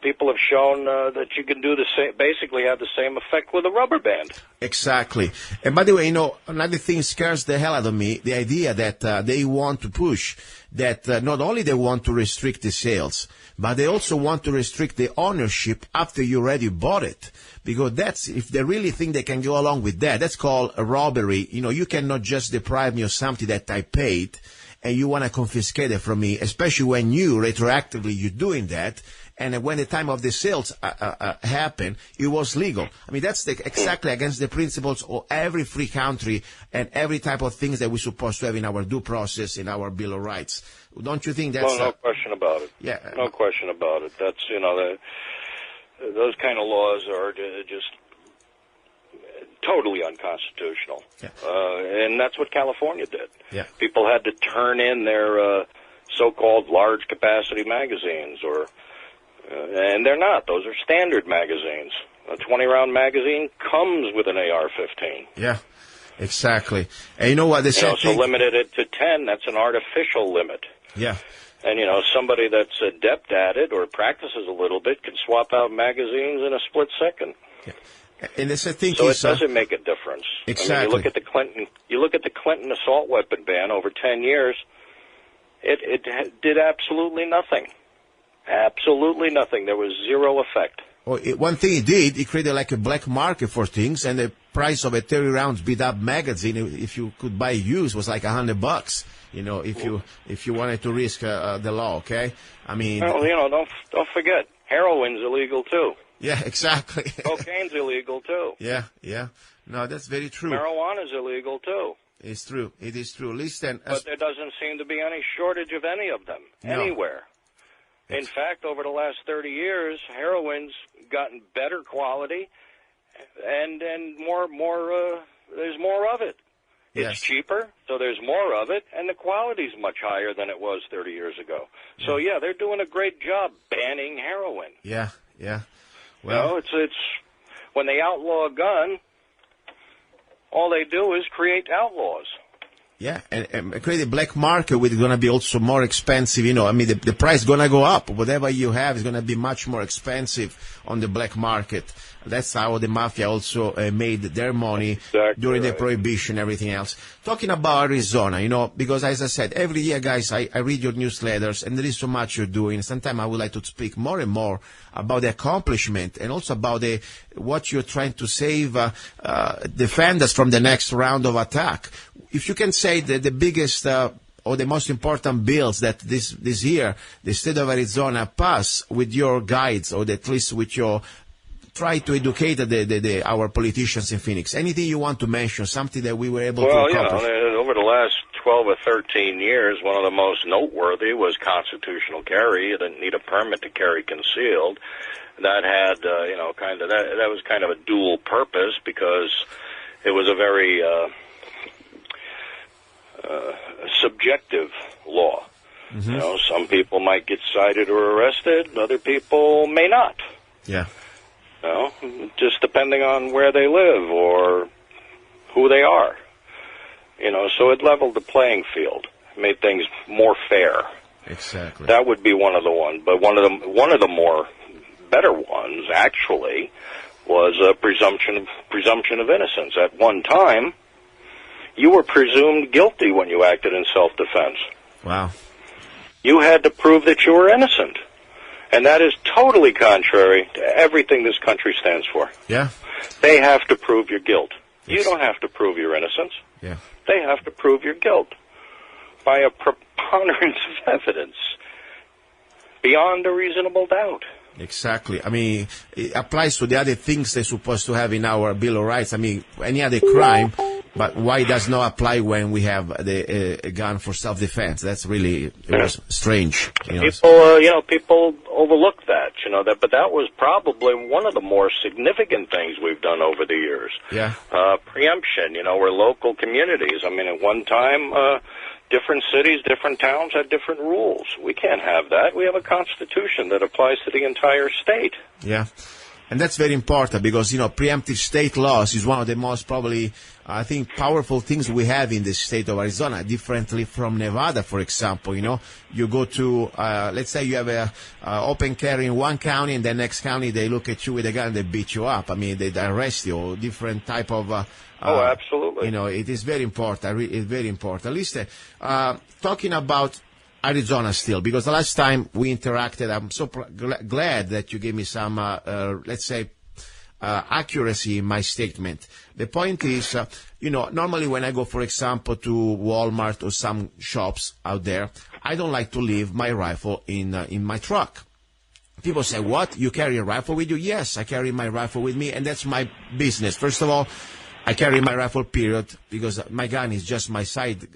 people have shown that you can do the same, basically have the same effect with a rubber band. Exactly. And by the way, another thing scares the hell out of me, the idea that they want to push that not only they want to restrict the sales, but they also want to restrict the ownership after you already bought it. Because if they really think they can go along with that, that's called a robbery. You cannot just deprive me of something that I paid, and you want to confiscate it from me, especially when retroactively, you're doing that. And when the time of the sales happened, it was legal. I mean, that's exactly against the principles of every free country and every type of things that we're supposed to have in our due process, in our Bill of Rights. Don't you think that's... Well, no question about it. Yeah. No question about it. That's, those kind of laws are just totally unconstitutional. Yeah. And that's what California did. Yeah. People had to turn in their so-called large capacity magazines, and they're not. Those are standard magazines. A 20-round magazine comes with an AR-15. Yeah, exactly. And you know what they said? So limited it to 10, that's an artificial limit. Yeah. And, somebody that's adept at it or practices a little bit can swap out magazines in a split second. Yeah. And the thing so is, it doesn't make a difference. Exactly. I mean, you look at the Clinton assault weapon ban over 10 years, it did absolutely nothing. Absolutely nothing. There was zero effect. Well, one thing it did, it created like a black market for things, and the price of a 30 rounds beat up magazine, if you could buy used, was like $100. If you wanted to risk the law, okay? I mean, well, don't forget, heroin's illegal too. Yeah, exactly. Cocaine's illegal too. Yeah. No, that's very true. Marijuana's illegal too. It's true. It is true. Listen, but there doesn't seem to be any shortage of any of them anywhere. In fact, over the last 30 years, heroin's gotten better quality, and more. There's more of it. It's cheaper, so there's more of it, and the quality's much higher than it was 30 years ago. So yeah, they're doing a great job banning heroin. Yeah. Well, it's when they outlaw a gun, all they do is create outlaws. Yeah, and create a black market with going to be also more expensive. I mean, the price going to go up. Whatever you have is going to be much more expensive on the black market. That's how the mafia also made their money during the prohibition and everything else. Talking about Arizona, because as I said, every year, guys, I read your newsletters, and there is so much you're doing. Sometimes I would like to speak more and more about the accomplishment and also about what you're trying to save, defend us from the next round of attack. If you can say that the biggest or the most important bills that this year the state of Arizona passed with your guides, or at least with your try to educate our politicians in Phoenix. Anything you want to mention, something that we were able to accomplish? Well, over the last 12 or 13 years, one of the most noteworthy was constitutional carry. You didn't need a permit to carry concealed. That had, that was kind of a dual purpose, because it was a very subjective law. Mm-hmm. Some people might get cited or arrested, other people may not. Yeah. Just depending on where they live or who they are. So it leveled the playing field, made things more fair. Exactly. That would be one of the ones. But one of the more better ones, actually, was a presumption of innocence. At one time, you were presumed guilty when you acted in self-defense. Wow. You had to prove that you were innocent. And that is totally contrary to everything this country stands for. Yeah. They have to prove your guilt. You don't have to prove your innocence. Yeah. They have to prove your guilt by a preponderance of evidence beyond a reasonable doubt. Exactly. I mean, it applies to the other things they're supposed to have in our Bill of Rights. I mean, any other crime, but why does not apply when we have a gun for self-defense? That's really was strange. People overlook that. But that was probably one of the more significant things we've done over the years. Yeah. Preemption. We're local communities. I mean, at one time, different cities, different towns had different rules. We can't have that. We have a constitution that applies to the entire state. Yeah. And that's very important because, preemptive state laws is one of the most probably, I think, powerful things we have in the state of Arizona, differently from Nevada, for example. You go to, let's say you have a open carry in one county, and the next county they look at you with a gun and they beat you up. I mean, they arrest you, different type of... absolutely. It is very important. It's very important. Listen, talking about Arizona still, because the last time we interacted, I'm so glad that you gave me some, let's say, accuracy in my statement. The point is, normally when I go, for example, to Walmart or some shops out there, I don't like to leave my rifle in my truck. People say, what? You carry a rifle with you? Yes, I carry my rifle with me, and that's my business. First of all, I carry my rifle, period, because my gun is just my side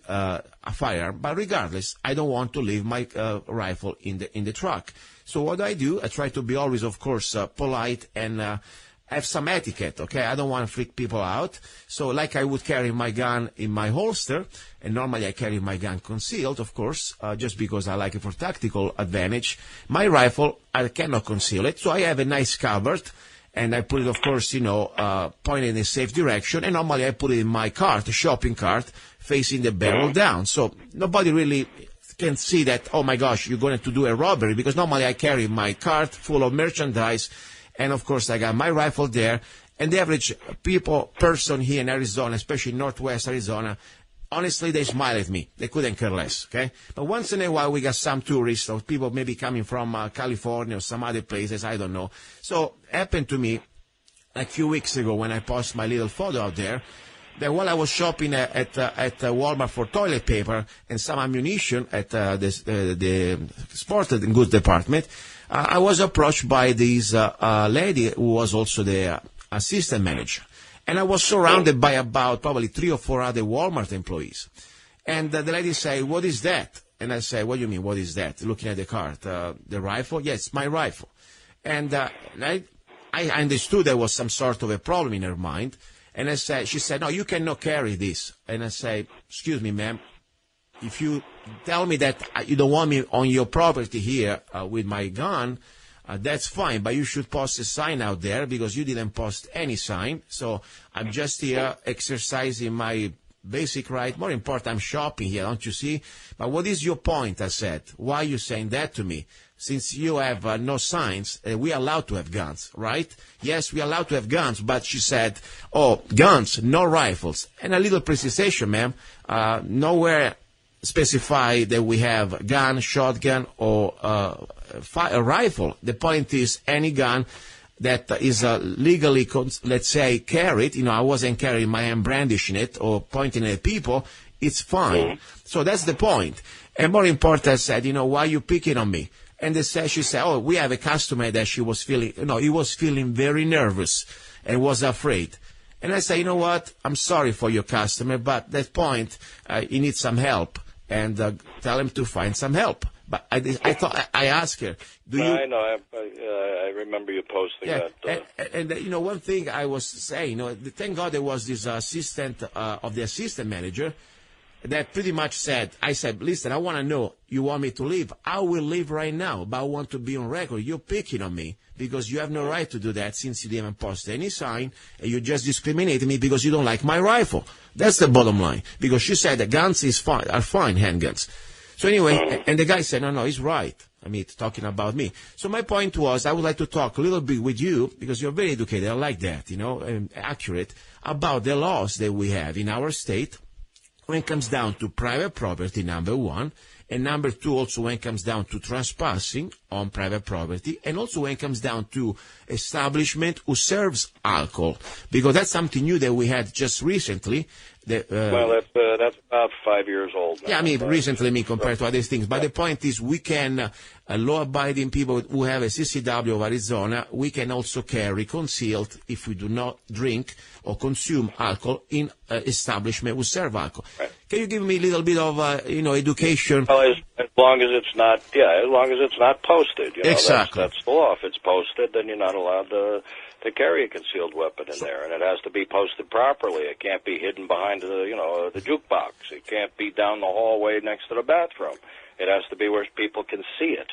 firearm. But regardless, I don't want to leave my rifle in the truck. So what do? I try to be always, of course, polite and have some etiquette, okay? I don't want to freak people out. So like I would carry my gun in my holster, and normally I carry my gun concealed, of course, just because I like it for tactical advantage. My rifle, I cannot conceal it, so I have a nice cupboard. And I put it, of course, pointed in a safe direction. And normally I put it in my cart, a shopping cart, facing the barrel down. So nobody really can see that, oh, my gosh, you're going to do a robbery. Because normally I carry my cart full of merchandise. And, of course, I got my rifle there. And the average person here in Arizona, especially northwest Arizona, honestly, they smile at me. They couldn't care less, okay? But once in a while, we got some tourists or people maybe coming from California or some other places, I don't know. So happened to me a few weeks ago when I posted my little photo out there that while I was shopping at Walmart for toilet paper and some ammunition at the sports and goods department, I was approached by this lady who was also the assistant manager. And I was surrounded by about probably 3 or 4 other Walmart employees. And the lady said, what is that? And I said, what do you mean, what is that? Looking at the cart. The rifle? Yes, my rifle. And I understood there was some sort of a problem in her mind. And she said, no, you cannot carry this. And I said, excuse me, ma'am, if you tell me that you don't want me on your property here with my gun, that's fine, but you should post a sign out there because you didn't post any sign. So I'm just here exercising my basic right. More important, I'm shopping here, don't you see? But what is your point, I said. Why are you saying that to me? Since you have no signs, we are allowed to have guns, right? Yes, we are allowed to have guns, but she said, oh, guns, no rifles. And a little precision, ma'am, nowhere specify that we have gun, shotgun, or a rifle. The point is any gun that is legally, let's say, carried. I wasn't carrying my hand brandishing it or pointing at people. It's fine. So that's the point. And more important, I said, why are you picking on me? And she said, oh, we have a customer that he was feeling very nervous and was afraid. And I said, you know what? I'm sorry for your customer, but at that point, he needs some help. And tell him to find some help. But I thought I asked her, I know. I remember you posting that. And one thing I was saying, thank God there was this assistant of the assistant manager that pretty much said, I said, listen, I want to know, you want me to leave? I will leave right now, but I want to be on record. You're picking on me because you have no right to do that since you didn't post any sign, and you just discriminating me because you don't like my rifle. That's the bottom line. Because she said that guns are fine, handguns. So anyway, and the guy said, no, he's right. I mean, talking about me. So my point was, I would like to talk a little bit with you, because you're very educated, I like that, and accurate, about the laws that we have in our state when it comes down to private property, number one, and number two, also when it comes down to trespassing on private property, and also when it comes down to establishment who serves alcohol, because that's something new that we had just recently. Well, that's about 5 years old now. Yeah, I mean, recently, compared to other things. But the point is, we can, law-abiding people who have a CCW of Arizona, we can also carry concealed if we do not drink or consume alcohol in establishment who serve alcohol. Right. Can you give me a little bit of, education? Well, as long as it's not posted. Exactly. That's the law. If it's posted, then you're not allowed to carry a concealed weapon in there, and it has to be posted properly. It can't be hidden behind the jukebox. It can't be down the hallway next to the bathroom. It has to be where people can see it.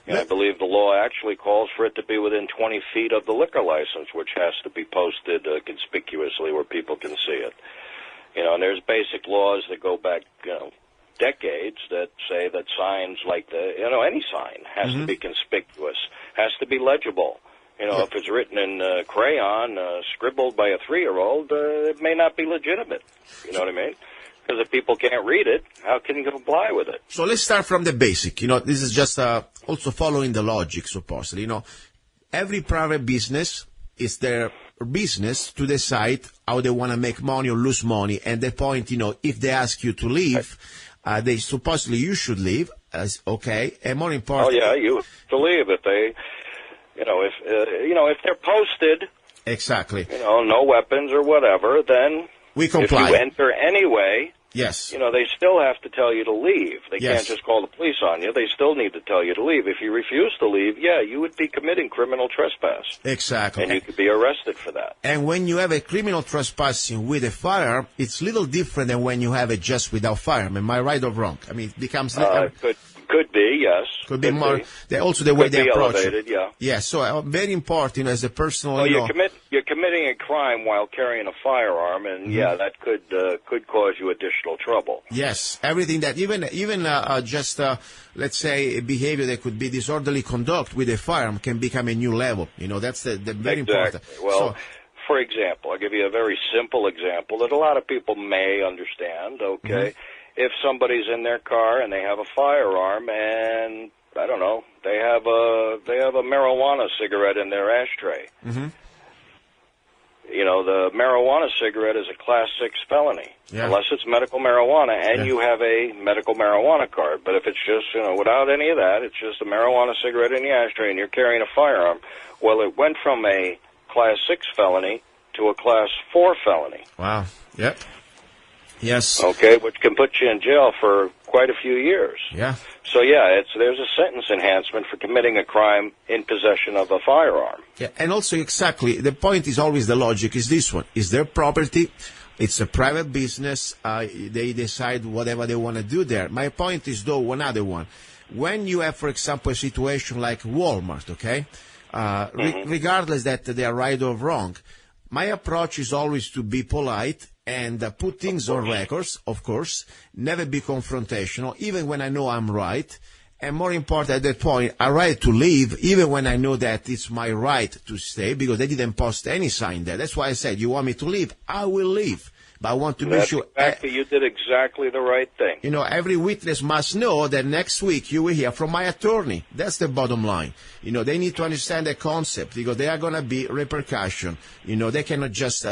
I believe the law actually calls for it to be within 20 feet of the liquor license, which has to be posted conspicuously where people can see it. And there's basic laws that go back, decades that say that signs like any sign has to be conspicuous, has to be legible. If it's written in crayon, scribbled by a 3-year-old, it may not be legitimate. You know what I mean? Because if people can't read it, how can you comply with it? So let's start from the basic. This is just also following the logic, supposedly. Every private business is their business to decide how they want to make money or lose money. And the point, if they ask you to leave, they supposedly you should leave. Okay. And more important. Oh, yeah, you have to leave if they... if they're posted, exactly, no weapons or whatever, then we comply. If you enter anyway, yes, they still have to tell you to leave. They yes. can't just call the police on you. They still need to tell you to leave. If you refuse to leave, you would be committing criminal trespass. Exactly. And you could be arrested for that. And when you have a criminal trespassing with a firearm, it's a little different than when you have it just without firearm. Am I right or wrong? I mean, it becomes... Could be, yes. Could be more. Also, the way they approach elevated, it. Yeah. Yeah. So very important as a personal. Well, you're committing a crime while carrying a firearm, and that could cause you additional trouble. Yes, everything that even just let's say a behavior that could be disorderly conduct with a firearm can become a new level. That's the very important. Well. For example, I'll give you a very simple example that a lot of people may understand, okay? If somebody's in their car and they have a firearm and, I don't know, they have a marijuana cigarette in their ashtray. The marijuana cigarette is a Class 6 felony, unless it's medical marijuana and you have a medical marijuana card. But if it's just, without any of that, it's just a marijuana cigarette in the ashtray and you're carrying a firearm, well, it went from a Class 6 felony to a Class 4 felony. Wow. Yep. Yes. Okay, which can put you in jail for quite a few years. Yeah. So, there's a sentence enhancement for committing a crime in possession of a firearm. Yeah, and also exactly, the point is always the logic is this one. Is their property, it's a private business, they decide whatever they want to do there. My point is, though, one other one. When you have, for example, a situation like Walmart, okay, regardless that they are right or wrong, my approach is always to be polite and put things on records, of course, never be confrontational, even when I know I'm right. And more important, at that point, I right to leave, even when I know that it's my right to stay, because they didn't post any sign there. That's why I said, you want me to leave? I will leave. But I want to be sure. Exactly, you did exactly the right thing. Every witness must know that next week you will hear from my attorney. That's the bottom line. They need to understand the concept, because there are going to be repercussions. They cannot just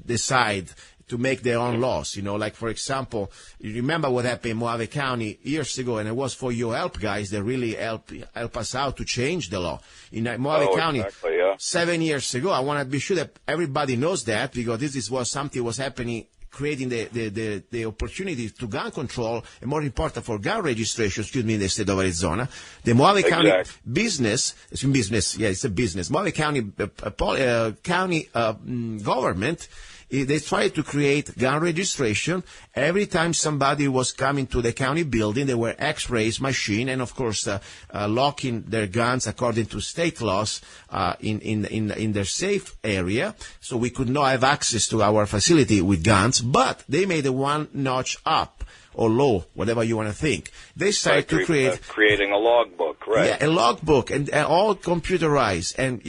decide to make their own laws. Like, for example, you remember what happened in Mohave County years ago, and it was for your help, guys, that really help us out to change the law. In Mohave County, 7 years ago, I want to be sure that everybody knows that, because this was something was happening, creating the opportunity to gun control, and more important for gun registration, in the state of Arizona. The Mohave County it's a business. Mohave County government, they tried to create gun registration. Every time somebody was coming to the county building, there were X-rays machine, and of course, locking their guns according to state laws in their safe area, so we could not have access to our facility with guns. But they made a one notch up. or law, whatever you want to think. They started to create creating a logbook, right? Yeah, a logbook, and all computerized, and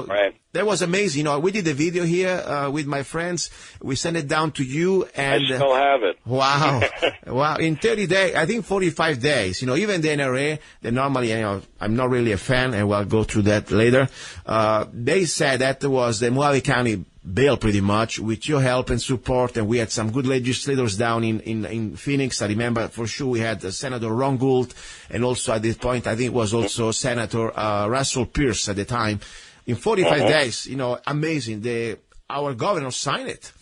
right. That was amazing. We did a video here with my friends. We sent it down to you, and I still have it. Wow, wow! In 30 days, I think 45 days. Even the NRA, they normally, I'm not really a fan, and we'll go through that later. They said that was the Mohave County bill, pretty much, with your help and support, and we had some good legislators down in Phoenix. I remember for sure we had Senator Ron Gould, and also at this point, I think it was also Senator Russell Pierce at the time. In 45 days, amazing. Our governor signed it,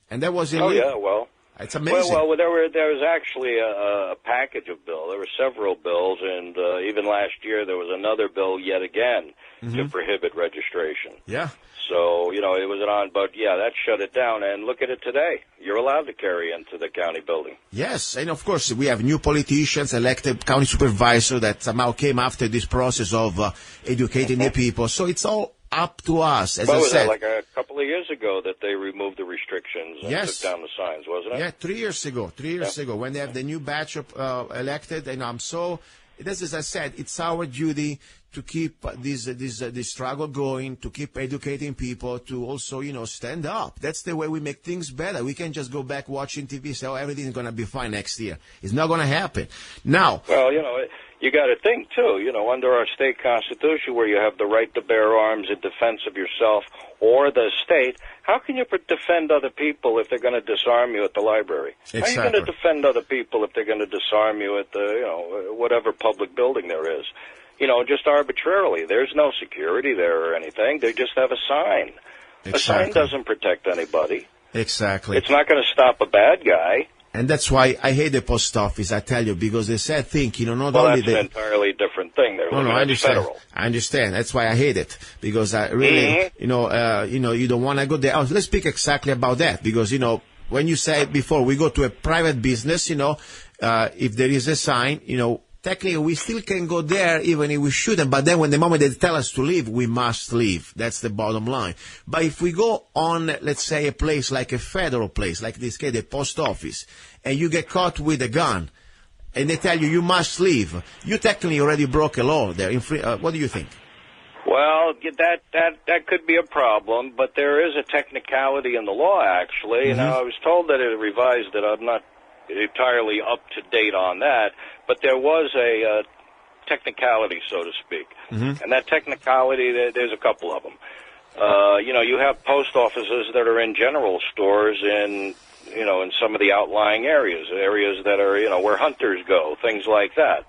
and that was illegal. Oh yeah, well, it's amazing. Well, there was actually a package of bills. There were several bills, and even last year there was another bill yet again to prohibit registration. Yeah. So it was on, but yeah, that shut it down. And look at it today. You're allowed to carry into the county building. Yes, and of course we have new politicians, elected county supervisor that somehow came after this process of educating the people. So it's all up to us, as I said. Like a couple of years ago that they removed the restrictions and took down the signs, wasn't it? Yeah, 3 years ago. 3 years ago, when they have the new batch of elected, and as I said, it's our duty to keep this struggle going, to keep educating people, to also, stand up. That's the way we make things better. We can't just go back watching TV, say, everything's going to be fine next year. It's not going to happen. Now. Well, you got to think, too, under our state constitution where you have the right to bear arms in defense of yourself or the state, how can you defend other people if they're going to disarm you at the library? Exactly. How are you going to defend other people if they're going to disarm you at the, whatever public building there is? Just arbitrarily. There's no security there or anything. They just have a sign. Exactly. A sign doesn't protect anybody. Exactly. It's not going to stop a bad guy. And that's why I hate the post office, I tell you, because the sad thing, not only that's an entirely different thing. They're No, I understand. Federal. I understand. That's why I hate it, because I really, you don't want to go there. Let's speak exactly about that, because, when you say before we go to a private business, if there is a sign, technically we still can go there even if we shouldn't, but then when the moment they tell us to leave, we must leave. That's the bottom line. But if we go on, let's say, a place like a federal place, like this case, the post office, and you get caught with a gun, and they tell you must leave, you technically already broke a law there. What do you think? Well, that could be a problem, but there is a technicality in the law, actually. And I was told that it revised it. I'm not entirely up to date on that, but there was a technicality, so to speak. And that technicality, there's a couple of them. You have post offices that are in general stores in some of the outlying areas that are, where hunters go, things like that.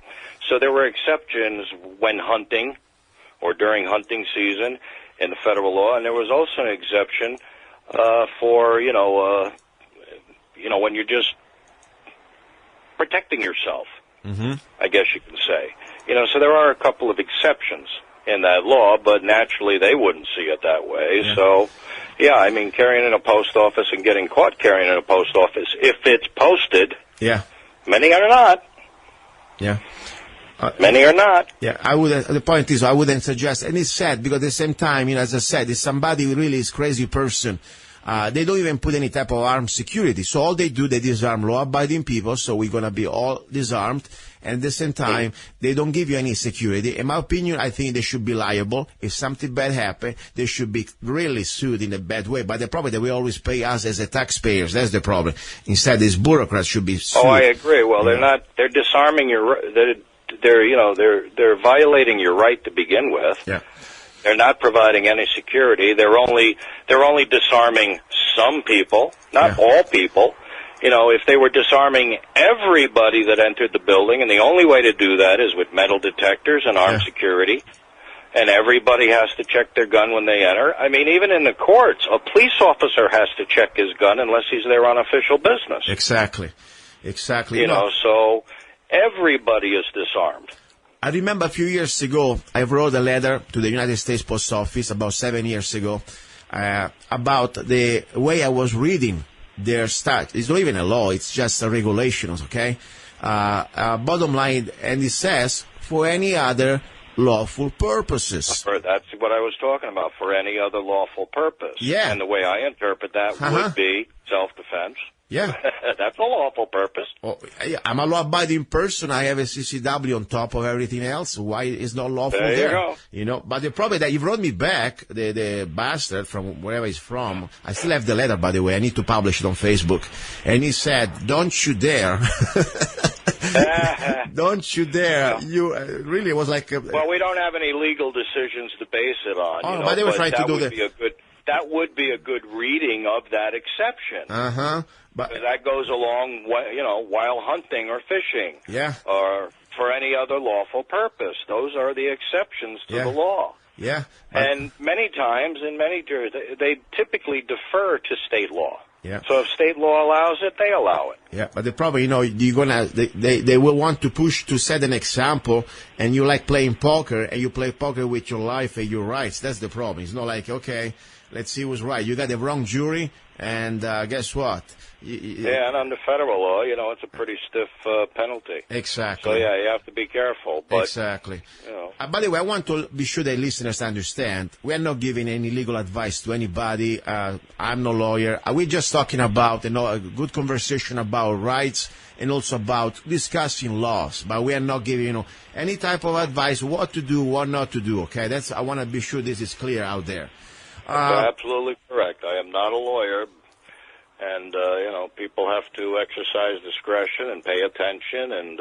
So there were exceptions when hunting or during hunting season in the federal law, and there was also an exception for, when you're just protecting yourself, I guess you can say. So there are a couple of exceptions in that law, but naturally they wouldn't see it that way. Yeah. So, carrying in a post office and getting caught carrying in a post office, if it's posted, many are not. Yeah. Many are not. Yeah, the point is, I wouldn't suggest, and it's sad, because at the same time, as I said, if somebody really is crazy person, they don't even put any type of armed security. So all they do, they disarm law-abiding people, so we're going to be all disarmed. And at the same time, they don't give you any security. In my opinion, I think they should be liable. If something bad happens, they should be really sued in a bad way. But the problem is that we always pay us as the taxpayers. That's the problem. Instead, these bureaucrats should be sued. Oh, I agree. Well, they're disarming they're violating your right to begin with. Yeah. They're not providing any security. They're only disarming some people, not all people. If they were disarming everybody that entered the building, and the only way to do that is with metal detectors and armed security, and everybody has to check their gun when they enter. I mean, even in the courts, a police officer has to check his gun unless he's there on official business. Exactly. So everybody is disarmed. I remember a few years ago, I wrote a letter to the United States Post Office about 7 years ago about the way I was reading their statute. It's not even a law, it's just a regulations, okay? Bottom line, and it says, for any other lawful purposes. That's what I was talking about, for any other lawful purpose. Yeah. And the way I interpret that would be self-defense. Yeah. That's a lawful purpose. Oh, I'm a law-abiding person. I have a CCW on top of everything else. Why is not lawful There you there? go. You know, but the problem is that he wrote me back, the bastard from wherever he's from. I still have the letter, by the way. I need to publish it on Facebook. And he said, "Don't you dare." Don't you dare. You really, it was like... Well, we don't have any legal decisions to base it on. Oh, you know, but they were trying to do that would be a good reading of that exception. Uh-huh. But that goes along, while hunting or fishing. Yeah. Or for any other lawful purpose. Those are the exceptions to the law. Yeah. And many times, in many jurisdictions, they typically defer to state law. Yeah. So if state law allows it, they allow it. Yeah, but the problem, you're gonna, they will want to push to set an example, and you like playing poker, and you play poker with your life and your rights. That's the problem. It's not like, okay, let's see who's right. You got the wrong jury, and guess what? Yeah, and under federal law, it's a pretty stiff penalty. Exactly. So, yeah, you have to be careful. But, exactly. By the way, I want to be sure that listeners understand, we are not giving any legal advice to anybody. I'm no lawyer. We're just talking about, a good conversation about rights and also about discussing laws. But we are not giving, any type of advice, what to do, what not to do, okay? I want to be sure this is clear out there. That's absolutely correct. I am not a lawyer. And, people have to exercise discretion and pay attention and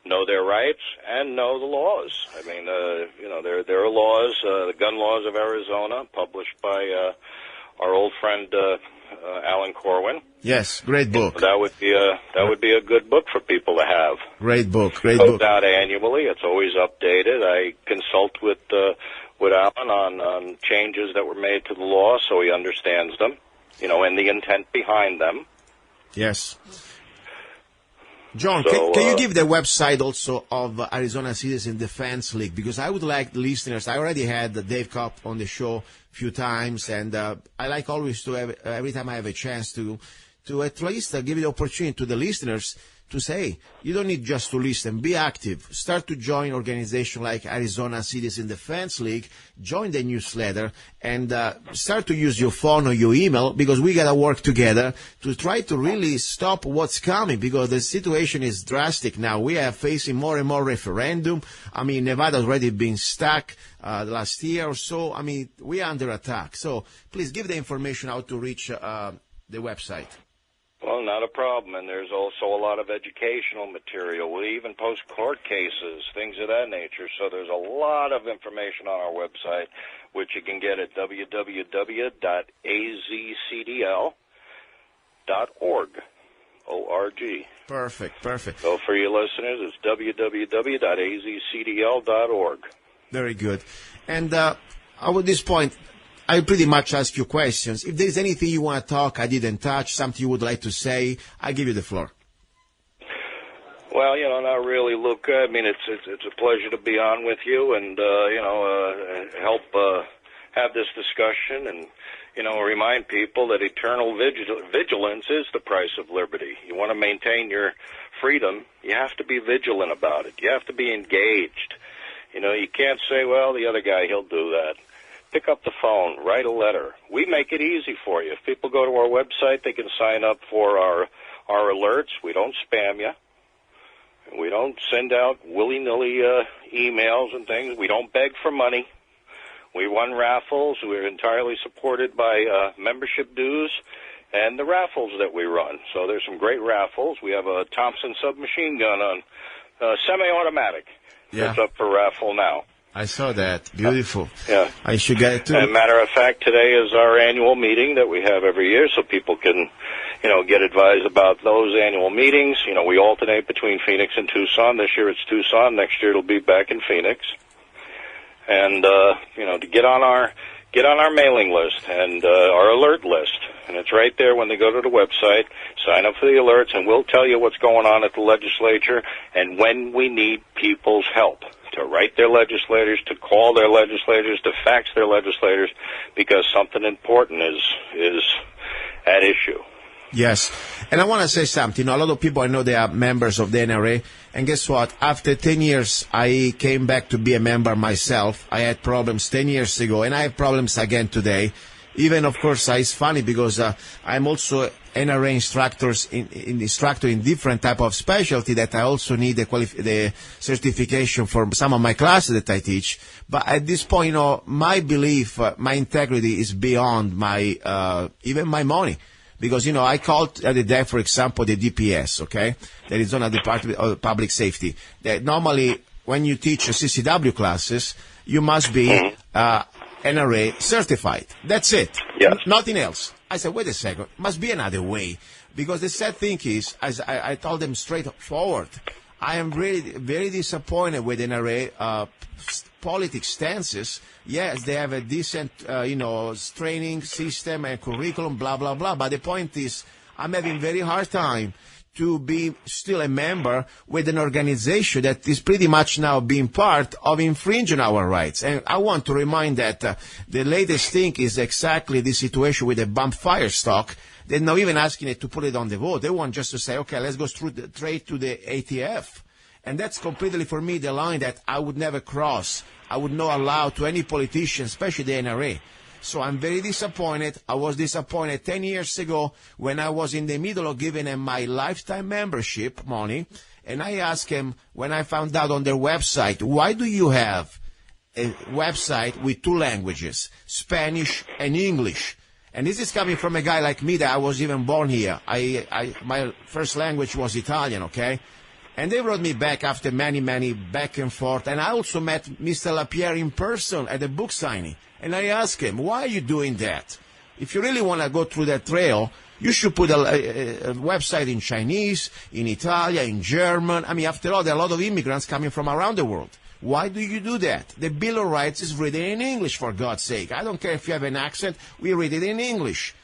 know their rights and know the laws. I mean, there are laws, the gun laws of Arizona, published by our old friend Alan Corwin. Yes, great book. That would be a good book for people to have. Great book, It goes out annually. It's always updated. I consult with Alan on changes that were made to the law so he understands them. And the intent behind them. Yes. John, can you give the website also of Arizona Citizen Defense League? Because I would like the listeners, I already had Dave Kopp on the show a few times, and I like always to have, every time I have a chance to at least give the opportunity to the listeners to say, you don't need just to listen, be active. Start to join organizations like Arizona Citizen Defense League, join the newsletter, and start to use your phone or your email, because we got to work together to try to really stop what's coming, because the situation is drastic now. We are facing more and more referendum. I mean, Nevada's already been stuck last year or so. I mean, we are under attack. So please give the information how to reach the website. Well, not a problem, and there's also a lot of educational material. We even post court cases, things of that nature, so there's a lot of information on our website, which you can get at www.azcdl.org, O-R-G. Perfect. So for you listeners, it's www.azcdl.org. Very good. And at this point, I pretty much ask you questions. If there's anything you want to talk, I didn't touch, something you would like to say, I give you the floor. Well, not really, Luca. I mean, it's a pleasure to be on with you and, help have this discussion and, remind people that eternal vigilance is the price of liberty. You want to maintain your freedom, you have to be vigilant about it. You have to be engaged. You can't say, well, the other guy, he'll do that. Pick up the phone, write a letter. We make it easy for you. If people go to our website, they can sign up for our alerts. We don't spam you. We don't send out willy-nilly emails and things. We don't beg for money. We run raffles. We're entirely supported by membership dues and the raffles that we run. So there's some great raffles. We have a Thompson submachine gun on semi-automatic. Yeah. It's up for raffle now. I saw that. Beautiful. Yeah. I should get it too. As a matter of fact, today is our annual meeting that we have every year, so people can, get advised about those annual meetings. We alternate between Phoenix and Tucson. This year it's Tucson. Next year it'll be back in Phoenix. And, to get on our mailing list and our alert list. And it's right there when they go to the website. Sign up for the alerts, and we'll tell you what's going on at the legislature and when we need people's help. To write their legislators, to call their legislators, to fax their legislators, because something important is at issue. Yes. And I want to say something. A lot of people I know, they are members of the NRA. And guess what? After 10 years, I came back to be a member myself. I had problems 10 years ago, and I have problems again today. Even, of course, it's funny because I'm also NRA instructor in different type of specialty that I also need the certification for some of my classes that I teach. But at this point, my belief, my integrity is beyond my even my money. Because, I called the day, for example, the DPS, okay? The Arizona Department of Public Safety. That normally, when you teach CCW classes, you must be NRA certified. That's it. Yes. Nothing else. I said, wait a second. Must be another way. Because the sad thing is, as I told them straightforward, I am really very disappointed with NRA politics stances. Yes, they have a decent, training system and curriculum, blah, blah, blah. But the point is, I'm having very hard time to be still a member with an organization that is pretty much now being part of infringing our rights. And I want to remind that the latest thing is exactly the situation with the bump fire stock. They're not even asking it to put it on the vote. They want just to say, okay, let's go straight to the ATF. And that's completely, for me, the line that I would never cross. I would not allow to any politician, especially the NRA. So I'm very disappointed. I was disappointed 10 years ago when I was in the middle of giving them my lifetime membership money. And I asked him, when I found out on their website, why do you have a website with 2 languages, Spanish and English? And this is coming from a guy like me that I was even born here. My first language was Italian, okay? And they wrote me back after many, many back and forth. And I also met Mr. LaPierre in person at the book signing. And I asked him, why are you doing that? If you really want to go through that trail, you should put a website in Chinese, in Italian, in German. I mean, after all, there are a lot of immigrants coming from around the world. Why do you do that? The Bill of Rights is written in English, for God's sake. I don't care if you have an accent. We read it in English.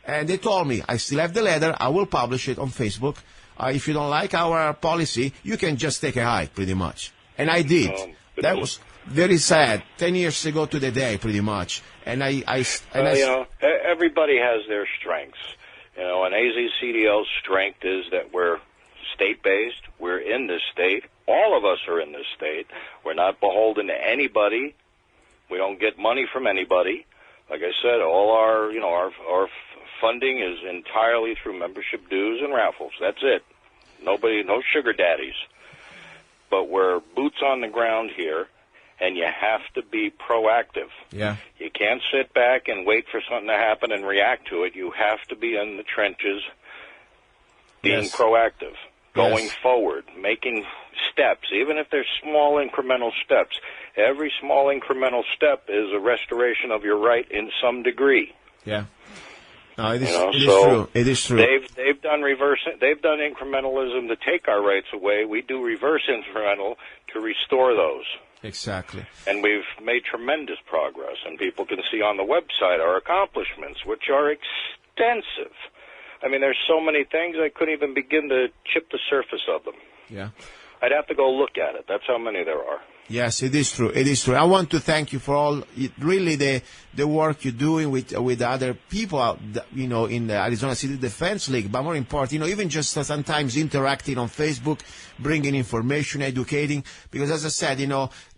And they told me, I still have the letter. I will publish it on Facebook. If you don't like our policy, you can just take a hike, pretty much. And I did. That was very sad. 10 years ago to the day, pretty much. And everybody has their strengths. And AZCDL's strength is that we're state-based. We're in this state. All of us are in this state. We're not beholden to anybody. We don't get money from anybody. Like I said, all our funding is entirely through membership dues and raffles. That's it. No sugar daddies. But we're boots on the ground here, and you have to be proactive. Yeah. You can't sit back and wait for something to happen and react to it. You have to be in the trenches, being proactive, going forward, making steps, even if they're small incremental steps. Every small incremental step is a restoration of your right in some degree. Yeah. No, it is true. It is true. They've done incrementalism to take our rights away. We do reverse incremental to restore those. Exactly. And we've made tremendous progress, and people can see on the website our accomplishments, which are extensive. I mean, there's so many things I couldn't even begin to chip the surface of them. Yeah. I'd have to go look at it. That's how many there are. Yes, it is true. It is true. I want to thank you for all, really, the work you're doing with other people, in the Arizona City Defense League. But more important, even just sometimes interacting on Facebook, bringing information, educating. Because as I said,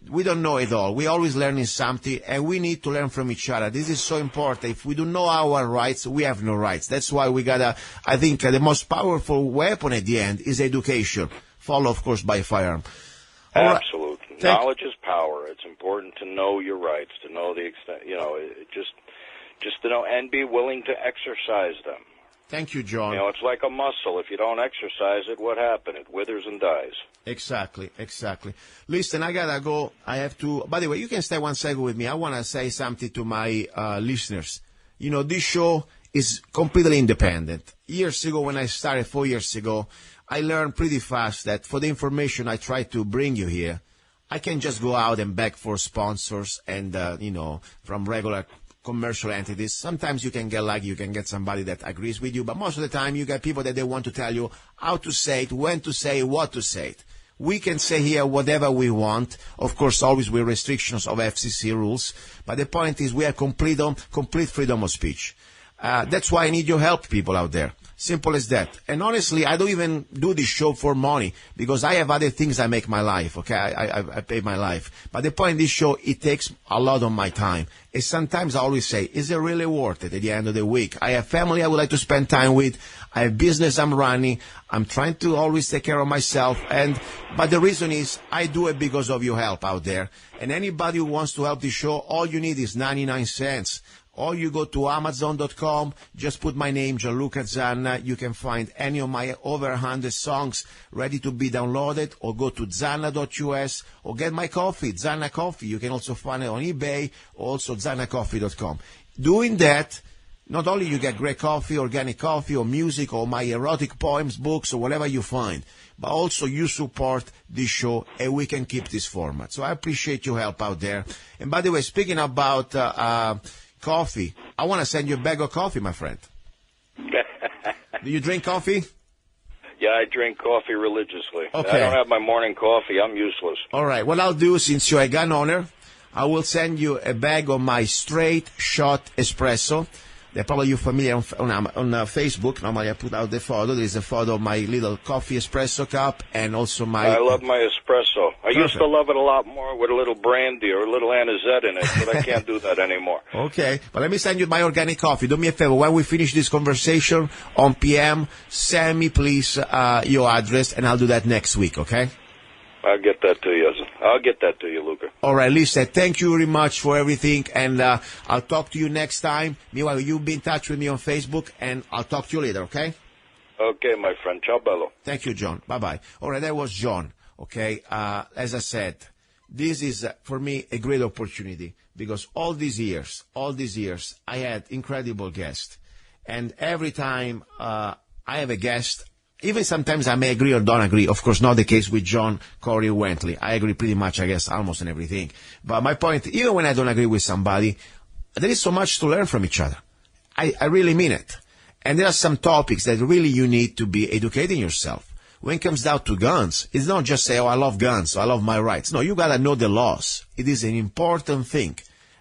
we don't know it all. We're always learning something, and we need to learn from each other. This is so important. If we don't know our rights, we have no rights. That's why I think the most powerful weapon at the end is education, followed, of course, by firearm. Absolutely. Knowledge is power. It's important to know your rights, to know the extent, just to know and be willing to exercise them. Thank you, John. It's like a muscle. If you don't exercise it, what happens? It withers and dies. Exactly. Listen, I gotta go. I have to. By the way, you can stay 1 second with me. I want to say something to my listeners. This show is completely independent. Years ago, when I started 4 years ago, I learned pretty fast that for the information I try to bring you here, I can just go out and beg for sponsors and, from regular commercial entities. Sometimes you can get somebody that agrees with you, but most of the time you get people that they want to tell you how to say it, when to say it, what to say it. We can say here whatever we want, of course, always with restrictions of FCC rules, but the point is we have complete freedom of speech. That's why I need your help, people out there. Simple as that. And honestly, I don't even do this show for money because I have other things I make my life, okay? I pay my life. But the point of this show, it takes a lot of my time. And sometimes I always say, is it really worth it at the end of the week? I have family I would like to spend time with. I have business I'm running. I'm trying to always take care of myself. But the reason is I do it because of your help out there. And anybody who wants to help the show, all you need is 99 cents. Or you go to Amazon.com, just put my name, luca-zanna. You can find any of my over 100 songs ready to be downloaded, or go to zanna.us, or get my coffee, Zanna Coffee. You can also find it on eBay, also zannacoffee.com. Doing that, not only you get great coffee, organic coffee, or music, or my erotic poems, books, or whatever you find, but also you support this show, and we can keep this format. So I appreciate your help out there. And by the way, speaking about coffee, I want to send you a bag of coffee, my friend. Do you drink coffee? Yeah, I drink coffee religiously. Okay. I don't have my morning coffee. I'm useless. All right. What I'll do, since you're a gun owner, I will send you a bag of my straight shot espresso. They're probably you're familiar on Facebook. Normally I put out the photo. There's a photo of my little coffee espresso cup and also my... I love my espresso. I used to love it a lot more with a little brandy or a little anisette in it, but I can't do that anymore. Okay, but let me send you my organic coffee. Do me a favor. When we finish this conversation on PM, send me, please, your address, and I'll do that next week, okay? I'll get that to you. I'll get that to you, Luca. All right, Lisa, thank you very much for everything, and I'll talk to you next time. Meanwhile, you be in touch with me on Facebook, and I'll talk to you later, okay? Okay, my friend. Ciao, bello. Thank you, John. Bye-bye. All right, that was John, okay? As I said, this is, for me, a great opportunity because all these years, I had incredible guests. And every time I have a guest, even sometimes I may agree or don't agree. Of course, not the case with John-Corey-Wentling. I agree pretty much, I guess, almost on everything. But my point, even when I don't agree with somebody, there is so much to learn from each other. I really mean it. And there are some topics that really you need to be educating yourself. When it comes down to guns, it's not just say, oh, I love guns, I love my rights. No, you gotta know the laws. It is an important thing.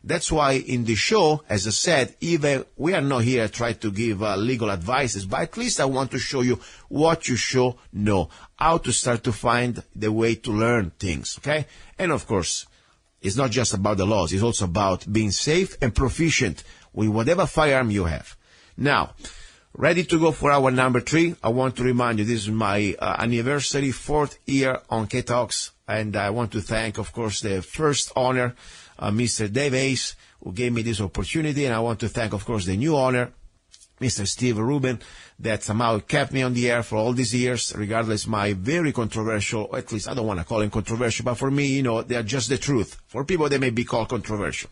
That's why in the show, as I said, even we are not here to try to give legal advices, but at least I want to show you what you should know, how to start to find the way to learn things, okay? And of course, it's not just about the laws, it's also about being safe and proficient with whatever firearm you have. Now, ready to go for our number 3. I want to remind you, this is my anniversary, 4th year on KTOX, and I want to thank, of course, the first owner, Mr. Dave Ace, who gave me this opportunity, and I want to thank, of course, the new owner, Mr. Steve Rubin, that somehow kept me on the air for all these years, regardless my very controversial, or at least I don't want to call him controversial, but for me, you know, they are just the truth. For people, they may be called controversial.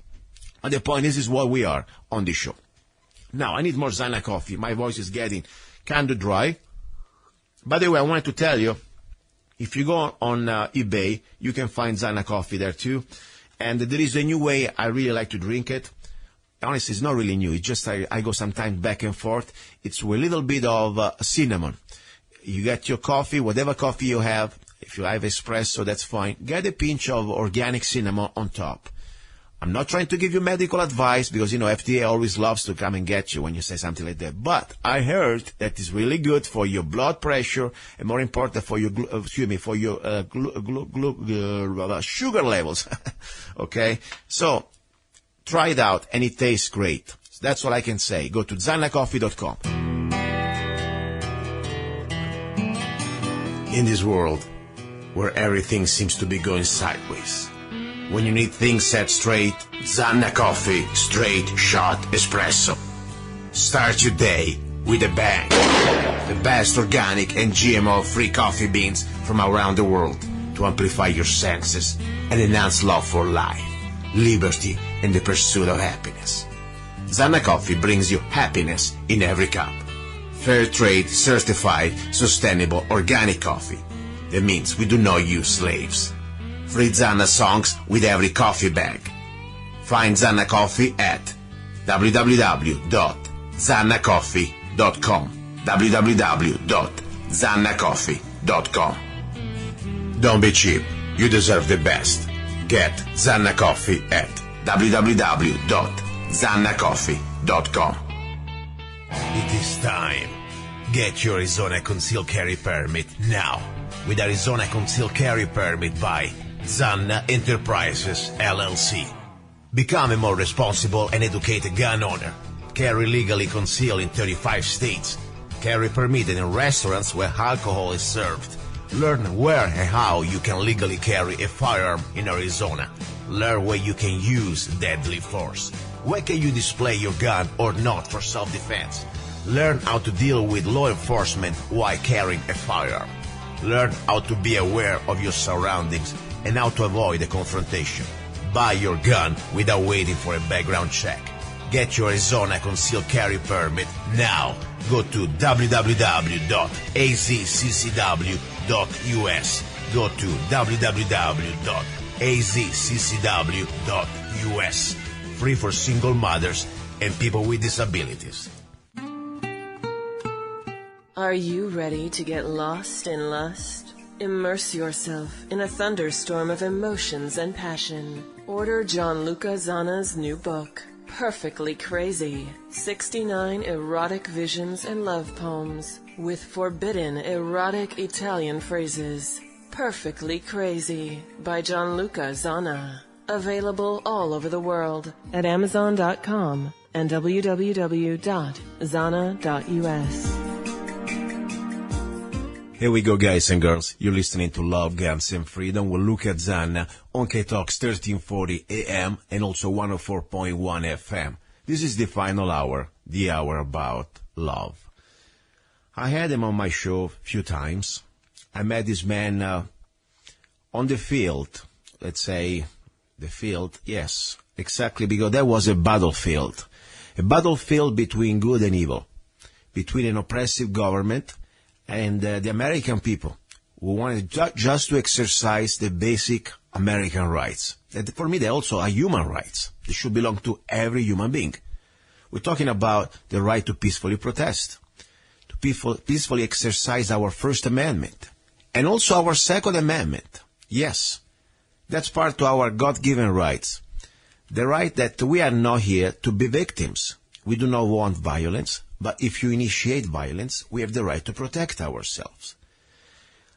And the point is what we are on this show. Now, I need more Zanna coffee. My voice is getting kind of dry. By the way, I wanted to tell you, if you go on eBay, you can find Zanna coffee there too. And there is a new way I really like to drink it. Honestly, it's not really new. It's just I go sometimes back and forth. It's with a little bit of cinnamon. You get your coffee, whatever coffee you have. If you have espresso, that's fine. Get a pinch of organic cinnamon on top. I'm not trying to give you medical advice because, you know, FDA always loves to come and get you when you say something like that. But I heard that it's really good for your blood pressure and more important for your, sugar levels. Okay? So, try it out and it tastes great. That's all I can say. Go to zannacoffee.com. In this world where everything seems to be going sideways, when you need things set straight, Zanna Coffee Straight Shot Espresso. Start your day with a bang. The best organic and GMO-free coffee beans from around the world to amplify your senses and enhance love for life, liberty, and the pursuit of happiness. Zanna Coffee brings you happiness in every cup. Fair trade, certified, sustainable, organic coffee. That means we do not use slaves. Free Zanna songs with every coffee bag. Find Zanna Coffee at www.zannacoffee.com. www.zannacoffee.com. Don't be cheap. You deserve the best. Get Zanna Coffee at www.zannacoffee.com. It is time. Get your Arizona concealed carry permit now with Arizona Concealed Carry Permit by Zanna Enterprises, LLC. Become a more responsible and educated gun owner. Carry legally concealed in 35 states. Carry permitted in restaurants where alcohol is served. Learn where and how you can legally carry a firearm in Arizona. Learn where you can use deadly force. Where can you display your gun or not for self-defense? Learn how to deal with law enforcement while carrying a firearm. Learn how to be aware of your surroundings and how to avoid a confrontation. Buy your gun without waiting for a background check. Get your Arizona Concealed Carry Permit now. Go to www.azccw.us. Go to www.azccw.us. Free for single mothers and people with disabilities. Are you ready to get lost in lust? Immerse yourself in a thunderstorm of emotions and passion. Order John luca-zanna's new book, Perfectly Crazy, 69 erotic visions and love poems with forbidden erotic Italian phrases. Perfectly Crazy by John luca-zanna. Available all over the world at Amazon.com and www.zanna.us. Here we go, guys and girls. You're listening to Love, Guns, and Freedom with Luca-Zanna on KTOX 1340 AM and also 104.1 FM. This is the final hour, the hour about love. I had him on my show a few times. I met this man on the field. Let's say the field, yes, exactly, because there was a battlefield. A battlefield between good and evil, between an oppressive government and the American people who wanted just to exercise the basic American rights. That for me, they're also human rights. They should belong to every human being. We're talking about the right to peacefully protest, to peacefully exercise our First Amendment, and also our Second Amendment. Yes, that's part of our God-given rights. The right that we are not here to be victims. We do not want violence. But if you initiate violence, we have the right to protect ourselves.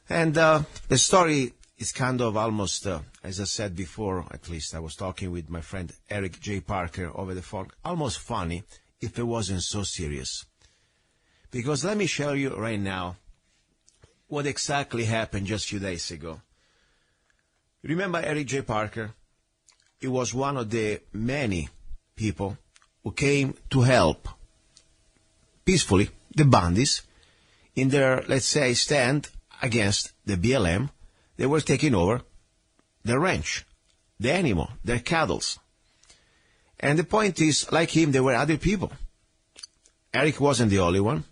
And the story is kind of almost, as I said before, at least I was talking with my friend Eric J. Parker over the phone, almost funny if it wasn't so serious. Because let me show you right now what exactly happened just a few days ago. Remember Eric J. Parker? He was one of the many people who came to help peacefully the Bundys in their, let's say, stand against the BLM. They were taking over the ranch, the animal, their cattle. And the point is, like him, there were other people. Eric wasn't the only one.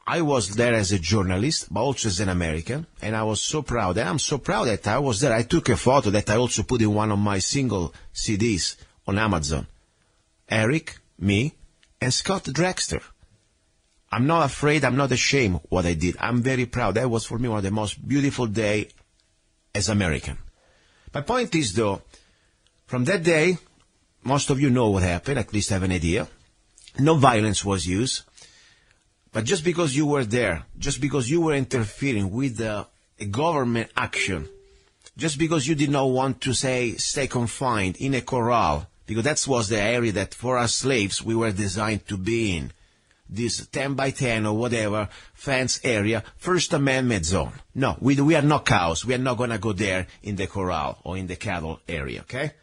I was there as a journalist, but also as an American, and I was so proud. And I'm so proud that I was there. I took a photo that I also put in one of my single CDs on Amazon. Eric, me, and Scott Drexler. I'm not afraid, I'm not ashamed what I did. I'm very proud. That was for me one of the most beautiful days as American. My point is, though, from that day, most of you know what happened, at least have an idea. No violence was used. But just because you were there, just because you were interfering with a government action, just because you did not want to, say, stay confined in a corral, because that was the area that for us slaves we were designed to be in, this 10 by 10 or whatever fence area, First Amendment zone. No, we are not cows. We are not going to go there in the corral or in the cattle area, okay?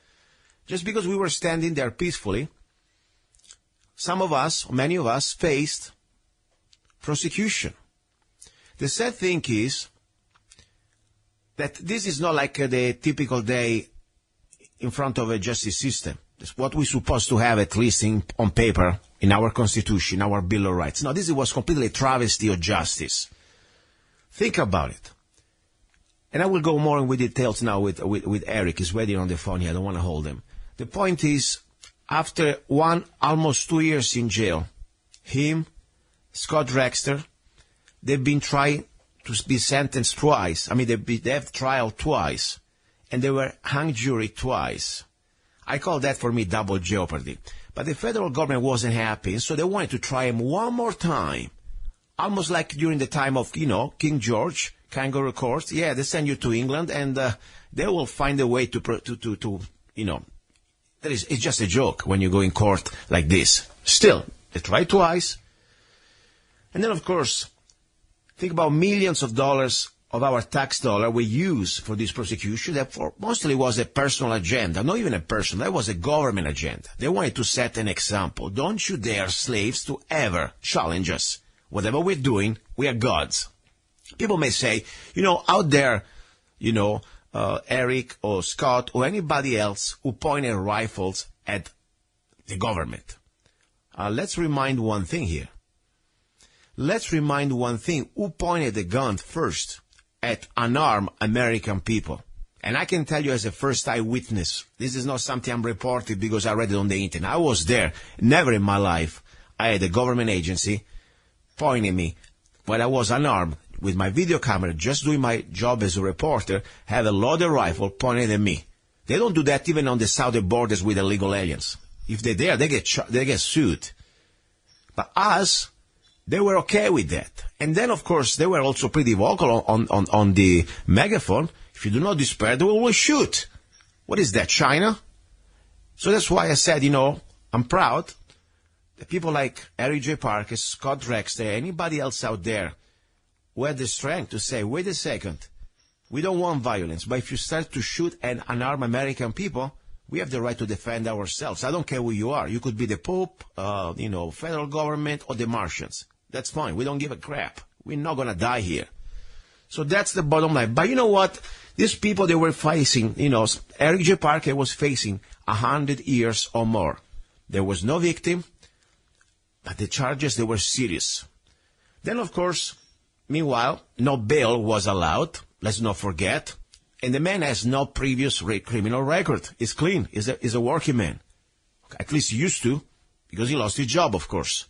Just because we were standing there peacefully, some of us, many of us, faced prosecution. The sad thing is that this is not like the typical day in front of a justice system. That's what we're supposed to have, at least on paper, in our Constitution, our Bill of Rights. No, this was completely a travesty of justice. Think about it. And I will go more with details now with Eric. He's waiting on the phone here. I don't want to hold him. The point is, after almost 2 years in jail, him, Scott Drexler, they've been trying to be sentenced twice. I mean, they have trial twice. And they were hung jury twice. I call that, for me, double jeopardy. But the federal government wasn't happy, so they wanted to try him one more time almost like during the time of, King George, kangaroo court. Yeah, they send you to England, and they will find a way to it's just a joke when you go in court like this. Still, they try twice. And then, of course, think about millions of dollars of our tax dollar we use for this prosecution. That mostly was a personal agenda, not even a personal. That was a government agenda. They wanted to set an example. Don't you dare, slaves, to ever challenge us. Whatever we're doing, we are gods. People may say, out there, Eric or Scott or anybody else who pointed rifles at the government. Let's remind one thing here. Let's remind one thing. Who pointed the gun first at unarmed American people? And I can tell you as a first eyewitness, this is not something I'm reporting because I read it on the internet. I was there. Never in my life I had a government agency pointing me when I was unarmed with my video camera, just doing my job as a reporter, have a loaded rifle pointed at me. They don't do that even on the southern borders with illegal aliens. If they're there, they get sued. But us, they were okay with that. And then, of course, they were also pretty vocal on the megaphone. If you do not despair, they will shoot. What is that, China? So that's why I said, I'm proud that people like Harry J. Parker, Scott Drexler, anybody else out there who had the strength to say, wait a second, we don't want violence, but if you start to shoot at unarmed American people, we have the right to defend ourselves. I don't care who you are. You could be the Pope, federal government, or the Martians. That's fine. We don't give a crap. We're not going to die here. So that's the bottom line. But you know what? These people, they were facing, Eric J. Parker was facing 100 years or more. There was no victim, but the charges, they were serious. Then, of course, meanwhile, no bail was allowed. Let's not forget. And the man has no previous criminal record. He's clean. He's a working man. At least he used to, because he lost his job, of course.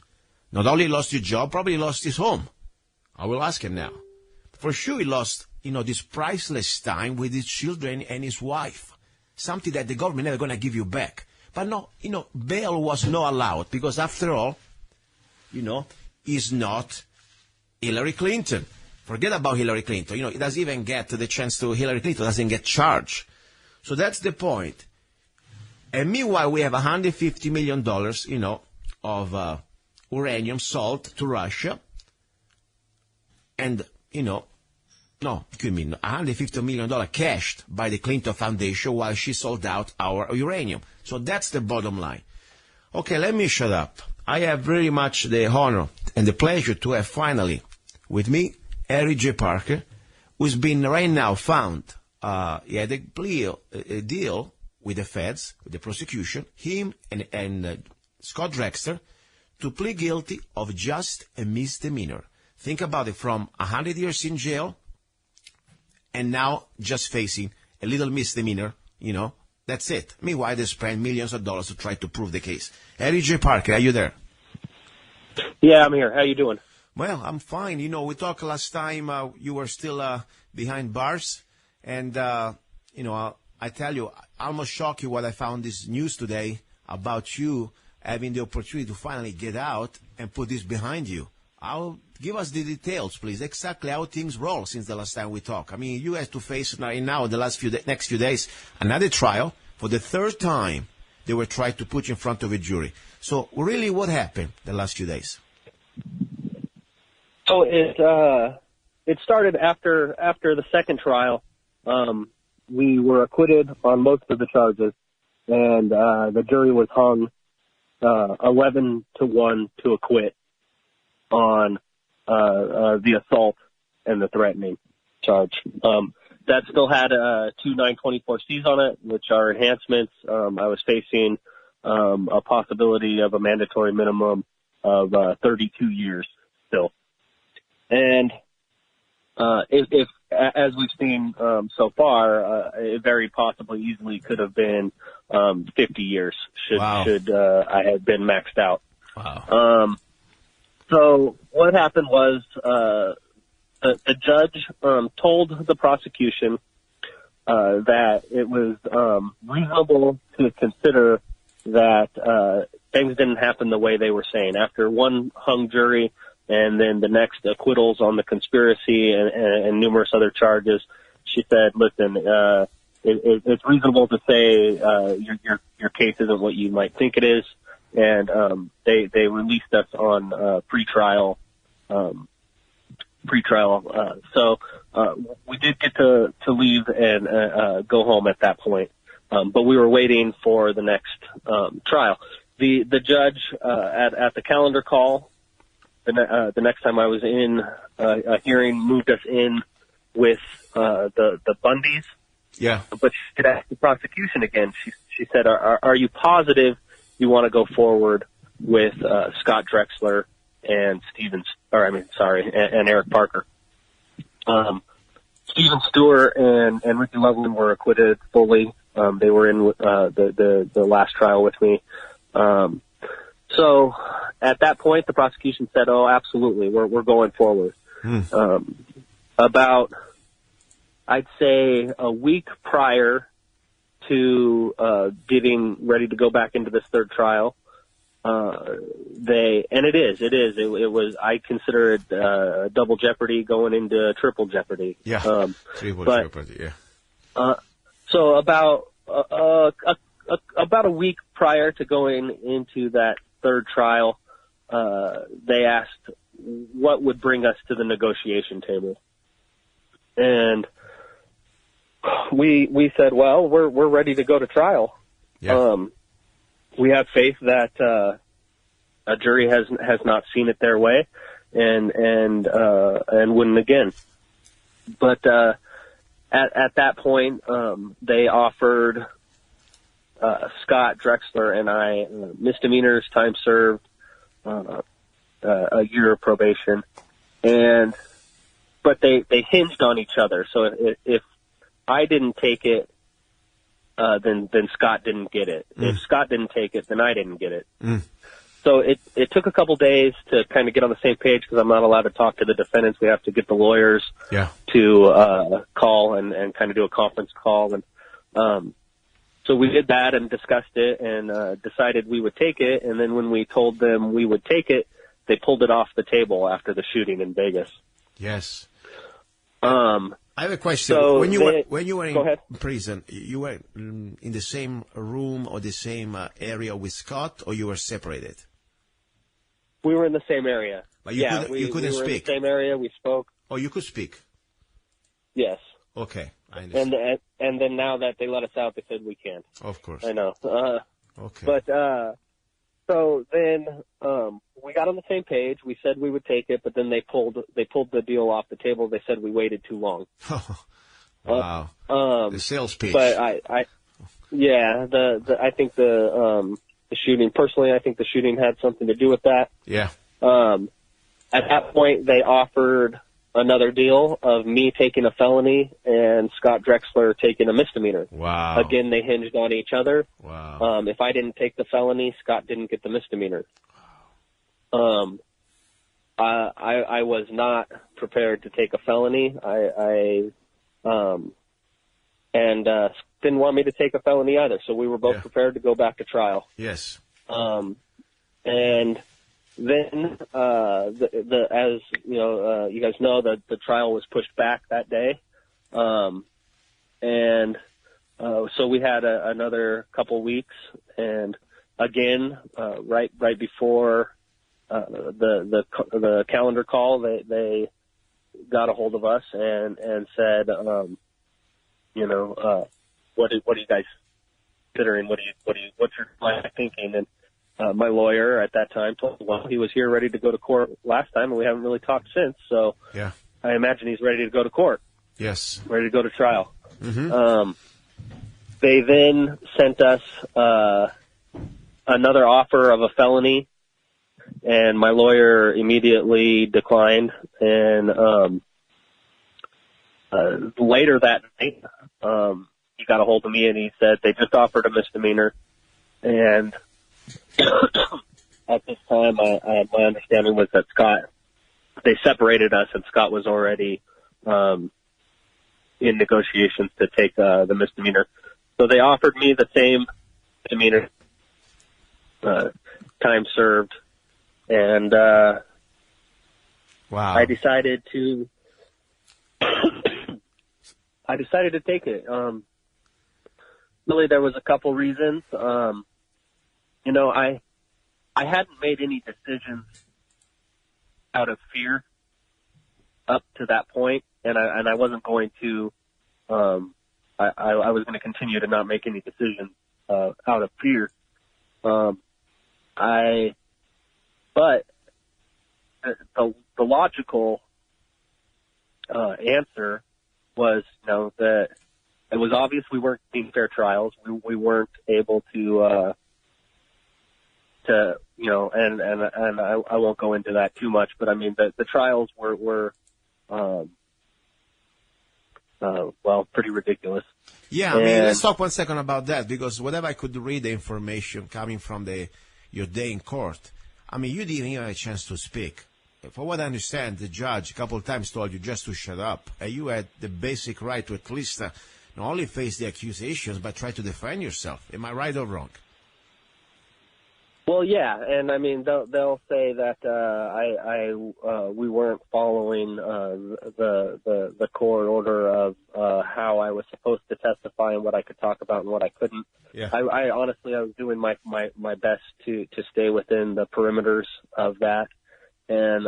Not only lost his job, probably lost his home. I will ask him now. For sure he lost, this priceless time with his children and his wife. Something that the government never going to give you back. But no, bail was not allowed because after all, he's not Hillary Clinton. Forget about Hillary Clinton. He doesn't even get the chance to, Hillary Clinton doesn't get charged. So that's the point. And meanwhile, we have $150 million, of uranium sold to Russia. And, $150 million cashed by the Clinton Foundation while she sold out our uranium. So that's the bottom line. Okay, let me shut up. I have very much the honor and the pleasure to have finally with me Harry J. Parker, who's been right now found. He had a deal with the feds, with the prosecution, him and Scott Drexler, to plead guilty of just a misdemeanor. Think about it, from 100 years in jail, and now just facing a little misdemeanor, that's it. Meanwhile, they spend millions of dollars to try to prove the case. Harry J. Parker, are you there? Yeah, I'm here. How you doing? Well, I'm fine. We talked last time, you were still behind bars, and, I tell you, I almost shocked you what I found this news today about you having the opportunity to finally get out and put this behind you. Give us the details, please, exactly how things roll since the last time we talked. I mean, you have to face now in the next few days another trial. For the third time, they were trying to put you in front of a jury. So really, what happened the last few days? So it started after the second trial. We were acquitted on most of the charges, and the jury was hung 11-1 to acquit on the assault and the threatening charge. That still had 2 924Cs on it, which are enhancements. I was facing a possibility of a mandatory minimum of 32 years still. And if as we've seen so far, it very possibly easily could have been 50 years should I have been maxed out. Wow. So what happened was the judge told the prosecution that it was reasonable to consider that things didn't happen the way they were saying. After one hung jury, and then the next acquittals on the conspiracy and numerous other charges, she said, listen, it's reasonable to say your case isn't what you might think it is, and they released us on pretrial. So we did get to leave and go home at that point, but we were waiting for the next trial. The judge at the calendar call the next time I was in a hearing moved us in with the Bundys. Yeah. But she did ask the prosecution again. She said, "Are you positive you want to go forward with Scott Drexler and and Eric Parker?" Stephen Stewart and Ricky Loveland were acquitted fully. They were in the last trial with me. So at that point, the prosecution said, "Oh, absolutely, we're going forward." About, I'd say, a week prior to getting ready to go back into this third trial, it was, I consider it double jeopardy going into triple jeopardy. Yeah, triple jeopardy, yeah. So about a week prior to going into that third trial, they asked what would bring us to the negotiation table. And we said, well, we're ready to go to trial. Yeah. We have faith that a jury has not seen it their way and wouldn't again. But at that point, they offered Scott Drexler and I misdemeanors, time served, a year of probation, but they hinged on each other. So if I didn't take it, then Scott didn't get it. If Scott didn't take it, then I didn't get it. So it took a couple days to kind of get on the same page because I'm not allowed to talk to the defendants. We have to get the lawyers to call and kind of do a conference call. And so we did that and discussed it and decided we would take it. And then when we told them we would take it, they pulled it off the table after the shooting in Vegas. Yes. I have a question. So when you were in prison, you were in the same room or the same area with Scott, or you were separated? We were in the same area. But you couldn't we were speak? in the same area. We spoke. Oh, you could speak? Yes. Okay, I understand. And then now that they let us out, they said we can't. Of course. I know. Okay. But so then we got on the same page. We said we would take it, but then they pulled the deal off the table. They said we waited too long. Wow. The sales pitch. But I think the shooting, personally, I think the shooting had something to do with that. Yeah. At that point, they offered another deal of me taking a felony and Scott Drexler taking a misdemeanor. Wow. Again, they hinged on each other. Wow. If I didn't take the felony, Scott didn't get the misdemeanor. I was not prepared to take a felony. And didn't want me to take a felony either. So we were both prepared to go back to trial. Yes. And then, as you know, you guys know that the trial was pushed back that day. So we had another couple weeks, and again, right before the calendar call, they got a hold of us and said, what are you guys considering? What's your client thinking? And my lawyer at that time told me, well, he was here ready to go to court last time, and we haven't really talked since. So yeah, I imagine he's ready to go to court. Yes, ready to go to trial. Mm-hmm. They then sent us another offer of a felony, and my lawyer immediately declined. And later that night, he got a hold of me and he said they just offered a misdemeanor. And at this time, my understanding was that they separated us, and Scott was already in negotiations to take the misdemeanor. So they offered me the same misdemeanor, time served, and Wow. I decided to take it. Really, there was a couple reasons. You know, I hadn't made any decisions out of fear up to that point, and I wasn't going to. I was going to continue to not make any decisions out of fear. But the logical answer was, you know, that it was obvious we weren't getting fair trials. We weren't able to you know, and I won't go into that too much, but I mean the trials were well, pretty ridiculous. Yeah, I mean, let's talk 1 second about that, because whenever I could read the information coming from your day in court, I mean, you didn't even have a chance to speak. For what I understand, the judge a couple of times told you just to shut up. You had the basic right to at least not only face the accusations, but try to defend yourself. Am I right or wrong? Well, yeah, and I mean they'll say that we weren't following the court order of how I was supposed to testify and what I could talk about and what I couldn't. Yeah. I honestly was doing my best to stay within the perimeters of that and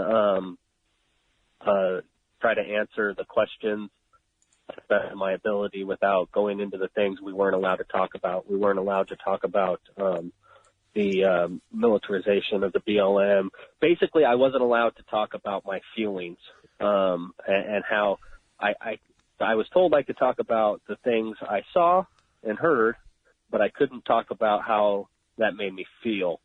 try to answer the questions to the best of my ability without going into the things we weren't allowed to talk about. We weren't allowed to talk about the militarization of the BLM. Basically, I wasn't allowed to talk about my feelings and how I was told I could talk about the things I saw and heard, but I couldn't talk about how that made me feel.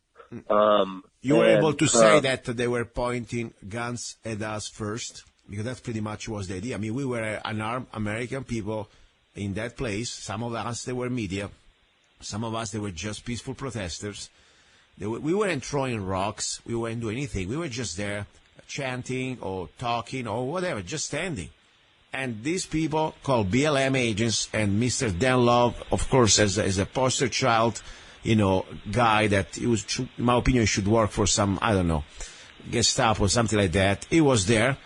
You were able to say that they were pointing guns at us first, because that's pretty much was the idea. I mean, we were unarmed American people in that place. Some of us, they were media. Some of us, they were just peaceful protesters. We weren't throwing rocks. We weren't doing anything. We were just there chanting or talking or whatever, just standing. And these people called BLM agents and Mr. Danlov, of course, as a poster child, you know, guy that he was, in my opinion, should work for some, I don't know, Gestapo or something like that. He was there.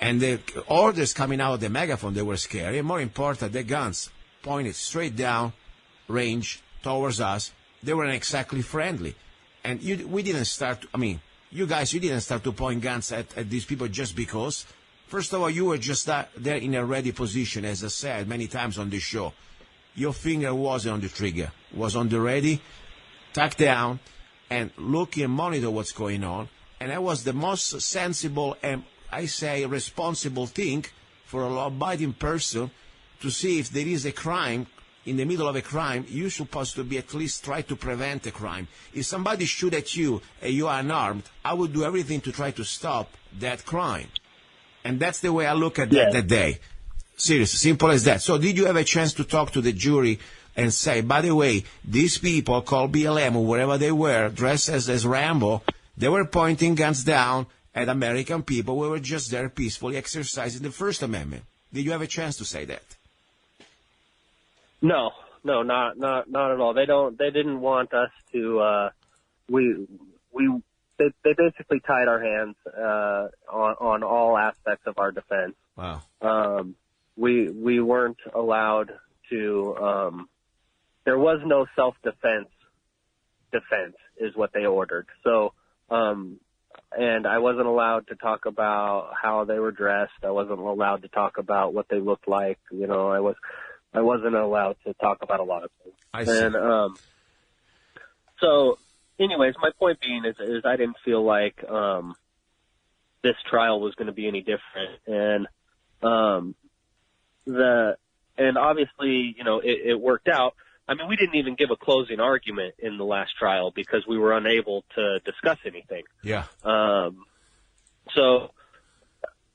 And the orders coming out of the megaphone, they were scary. And more important, the guns pointed straight down range towards us. They weren't exactly friendly. And we didn't start, I mean, you guys, you didn't start to point guns at these people just because. First of all, you were just there in a ready position, as I said many times on this show. Your finger wasn't on the trigger, was on the ready, tucked down, and look and monitor what's going on. And that was the most sensible and, I say, responsible thing for a law-abiding person to see if there is a crime. In the middle of a crime, you're supposed to be at least try to prevent a crime. If somebody shoot at you and you are unarmed, I would do everything to try to stop that crime. And that's the way I look at that day. Seriously, simple as that. So did you have a chance to talk to the jury and say, by the way, these people called BLM or wherever they were, dressed as Rambo, they were pointing guns down at American people. We were just there peacefully exercising the First Amendment. Did you have a chance to say that? No, not at all. They didn't want us to. They basically tied our hands on all aspects of our defense. Wow. We weren't allowed to. There was no self-defense. Defense is what they ordered. So, and I wasn't allowed to talk about how they were dressed. I wasn't allowed to talk about what they looked like. You know, I wasn't allowed to talk about a lot of things. I see. And so, anyways, my point being is I didn't feel like this trial was going to be any different, and and obviously, you know, it worked out. I mean, we didn't even give a closing argument in the last trial because we were unable to discuss anything. Yeah. So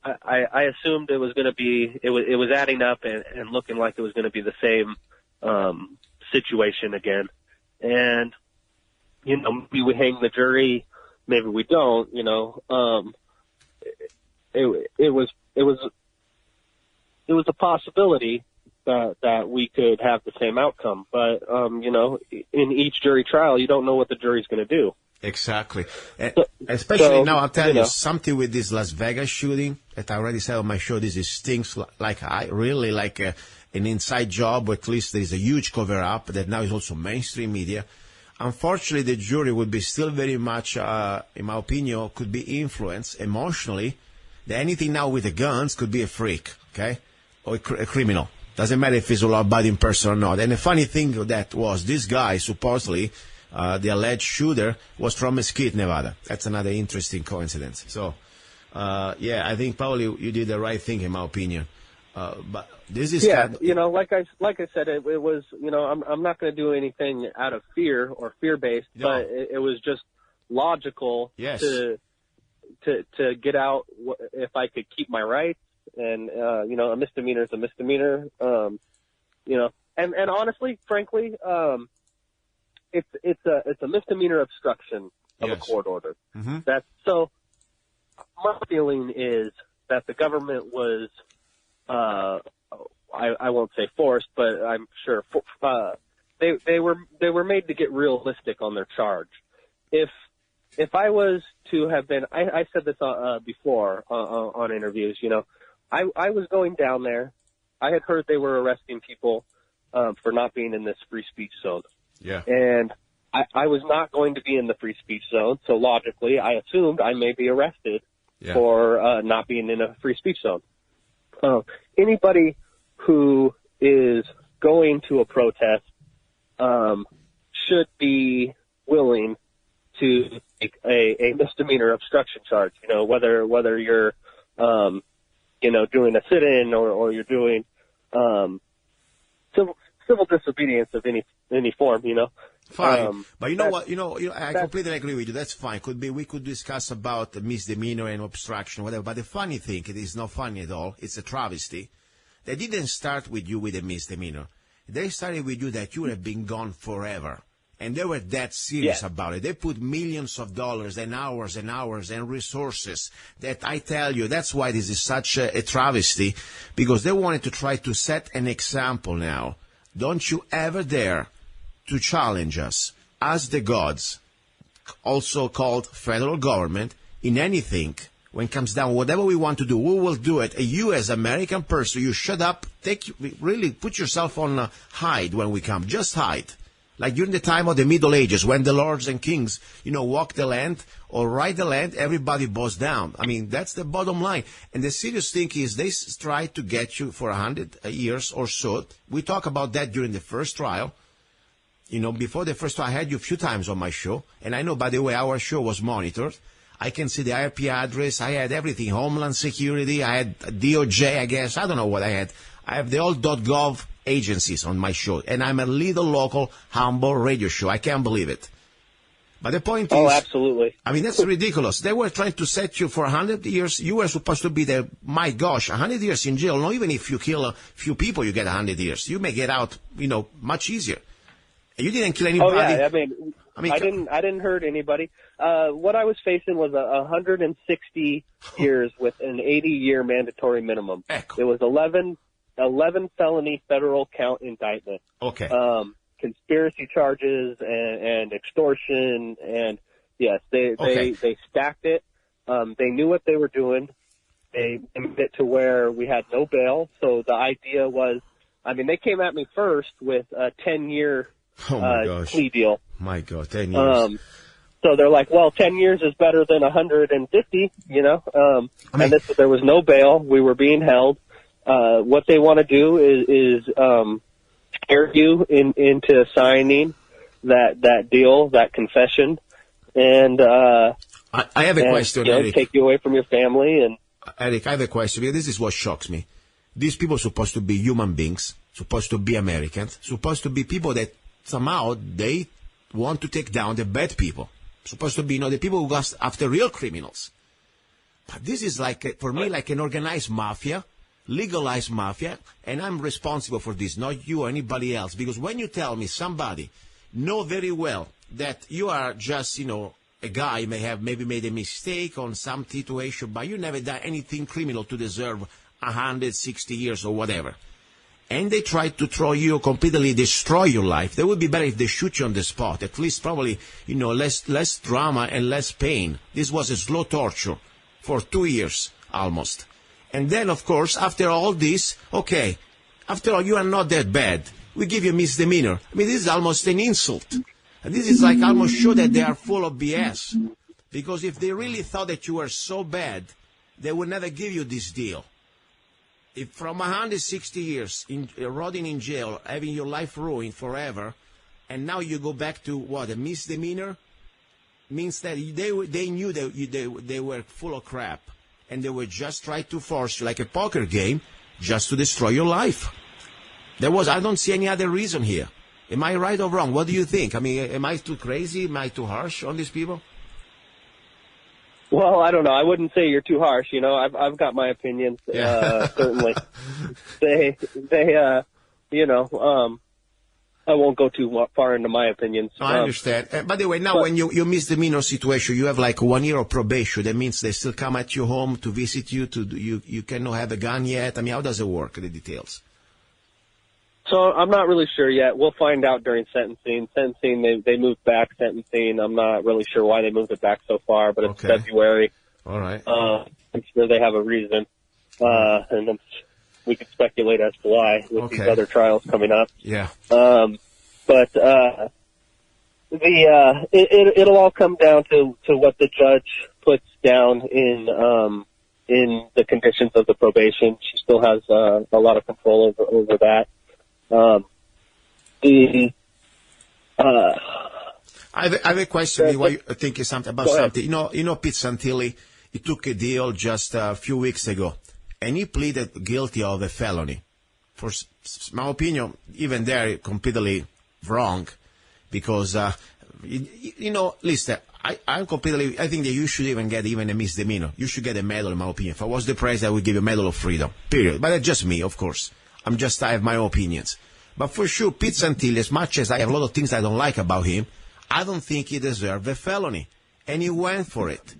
I assumed it was going to be, it was adding up and looking like it was going to be the same situation again. And, you know, maybe we hang the jury, maybe we don't, you know. It was a possibility that we could have the same outcome. But, you know, in each jury trial, you don't know what the jury's going to do. Exactly. Especially so, now, I'll tell you know. something with this Las Vegas shooting that I already said on my show. This is stinks like an inside job, or at least there is a huge cover-up that now is also mainstream media. Unfortunately, the jury would be still very much, in my opinion, could be influenced emotionally. That anything now with the guns could be a freak, okay, or a criminal. Doesn't matter if he's a law-abiding person or not. And the funny thing of that was this guy supposedly. The alleged shooter was from Mesquite, Nevada. That's another interesting coincidence. So, I think probably you did the right thing, in my opinion. But this is like I said, it was, I'm not going to do anything out of fear or fear-based, but it was just logical to get out if I could keep my rights, and a misdemeanor is a misdemeanor, and honestly, frankly. It's a misdemeanor obstruction of a court order. Mm-hmm. That's so. My feeling is that the government was, I won't say forced, but I'm sure they were made to get realistic on their charge. If I was to have been, I said this before on interviews. I was going down there. I had heard they were arresting people for not being in this free speech zone. Yeah. And I was not going to be in the free speech zone, so logically I assumed I may be arrested for not being in a free speech zone. Anybody who is going to a protest should be willing to take a misdemeanor obstruction charge, whether you're doing a sit-in or you're doing civil disobedience of any form, Fine, but you know what? I completely agree with you. That's fine. We could discuss about the misdemeanor and obstruction, whatever. But the funny thing, it is not funny at all. It's a travesty. They didn't start with you with a misdemeanor. They started with you that you would have been gone forever. And they were that serious about it. They put millions of dollars and hours and resources that I tell you, that's why this is such a travesty, because they wanted to try to set an example now. Don't you ever dare to challenge us as the gods, also called federal government, in anything. When it comes down, whatever we want to do, we will do it. And you as American person, you shut up, really put yourself on hide when we come. Just hide. Like during the time of the Middle Ages, when the lords and kings, walk the land or ride the land, everybody bows down. I mean, that's the bottom line. And the serious thing is they try to get you for 100 years or so. We talk about that during the first trial. Before the first trial, I had you a few times on my show. And I know, by the way, our show was monitored. I can see the IP address. I had everything, Homeland Security. I had DOJ, I guess. I don't know what I had. I have the old .gov agencies on my show. And I'm a little local, humble radio show. I can't believe it. But the point is... Oh, absolutely. I mean, that's ridiculous. They were trying to set you for 100 years. You were supposed to be there, my gosh, 100 years in jail. Not even if you kill a few people, you get 100 years. You may get out, much easier. You didn't kill anybody. Oh, yeah. I didn't hurt anybody. What I was facing was 160 years with an 80-year mandatory minimum. It was 11 felony federal count indictment. Okay. Conspiracy charges and extortion, and yes, they stacked it. They knew what they were doing. They made it to where we had no bail. So the idea was, they came at me first with a 10-year plea deal. My God, 10 years. So they're like, well, 10 years is better than 150, and there was no bail. We were being held. What they want to do is scare you into signing that deal, that confession, and I have a question, Eric. Take you away from your family. And Eric, I have a question. This is what shocks me. These people are supposed to be human beings, supposed to be Americans, supposed to be people that somehow they want to take down the bad people. Supposed to be, the people who go after real criminals. But this is for me, like an organized mafia, legalized mafia, and I'm responsible for this, not you or anybody else. Because when you tell me somebody know very well that you are just, a guy may have maybe made a mistake on some situation, but you never done anything criminal to deserve 160 years or whatever. and they try to throw you, completely destroy your life. That would be better if they shoot you on the spot. At least probably, less drama and less pain. This was a slow torture for 2 years almost. And then, of course, after all this, okay, after all, you are not that bad. We give you a misdemeanor. I mean, this is almost an insult. And this is like almost sure that they are full of BS. Because if they really thought that you were so bad, they would never give you this deal. If from 160 years, rotting in jail, having your life ruined forever, and now you go back to what, a misdemeanor, means that they knew that they were full of crap, and they were just trying to force you, like a poker game, just to destroy your life. I don't see any other reason here. Am I right or wrong? What do you think? I mean, am I too crazy? Am I too harsh on these people? Well, I don't know. I wouldn't say you're too harsh. I've got my opinions. Certainly, I won't go too far into my opinions. I understand. By the way, now when you misdemeanor situation, you have like 1 year of probation. That means they still come at your home to visit you. You cannot have a gun yet. I mean, how does it work? The details. So I'm not really sure yet. We'll find out during sentencing. They moved back sentencing. I'm not really sure why they moved it back so far, but it's February. All right. I'm sure they have a reason, and then we can speculate as to why with these other trials coming up. Yeah. But it'll all come down to what the judge puts down in the conditions of the probation. She still has a lot of control over that. I have a question. Why you think something about something? You know, Pete Santilli. He took a deal just a few weeks ago, and he pleaded guilty of a felony. For my opinion, even there, completely wrong, because listen, I think that you should even get a misdemeanor. You should get a medal, in my opinion. If I was the president, I would give you a medal of freedom. Period. But that's just me, of course. I have my opinions. But for sure, Pete Santilli, as much as I have a lot of things I don't like about him, I don't think he deserved a felony. And he went for it.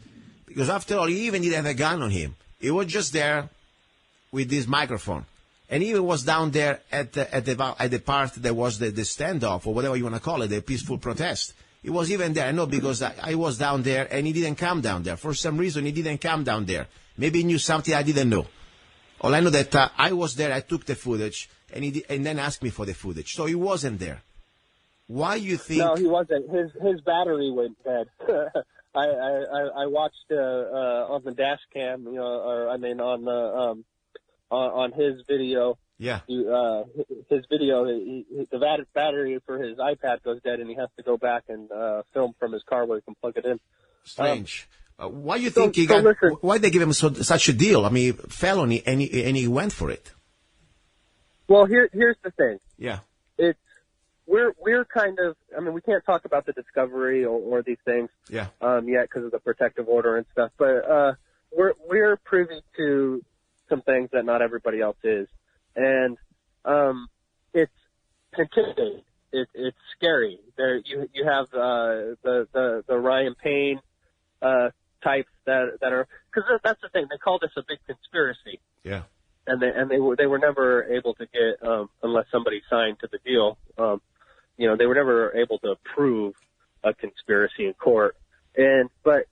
Because after all, he even didn't have a gun on him. He was just there with this microphone. And he was down there at the part that was the standoff, or whatever you want to call it, the peaceful protest. He was even there. I know, because I was down there and he didn't come down there. For some reason, he didn't come down there. Maybe he knew something I didn't know. All I know that I was there, I took the footage, and then asked me for the footage. So he wasn't there. Why you think? No, he wasn't. His battery went dead. I watched on the dash cam, on his video. Yeah. His video, the battery for his iPad goes dead, and he has to go back and film from his car where he can plug it in. Strange. Why you think why they give him such a deal? I mean, felony, and he went for it. Well, here's the thing. Yeah. We're kind of, we can't talk about the discovery or these things. Yeah. Yet because of the protective order and stuff, but we're privy to some things that not everybody else is, and it's intimidating. It's scary. There you have the Ryan Payne types that are, because that's the thing, they call this a big conspiracy. Yeah. And they were never able to get unless somebody signed to the deal. They were never able to prove a conspiracy in court. But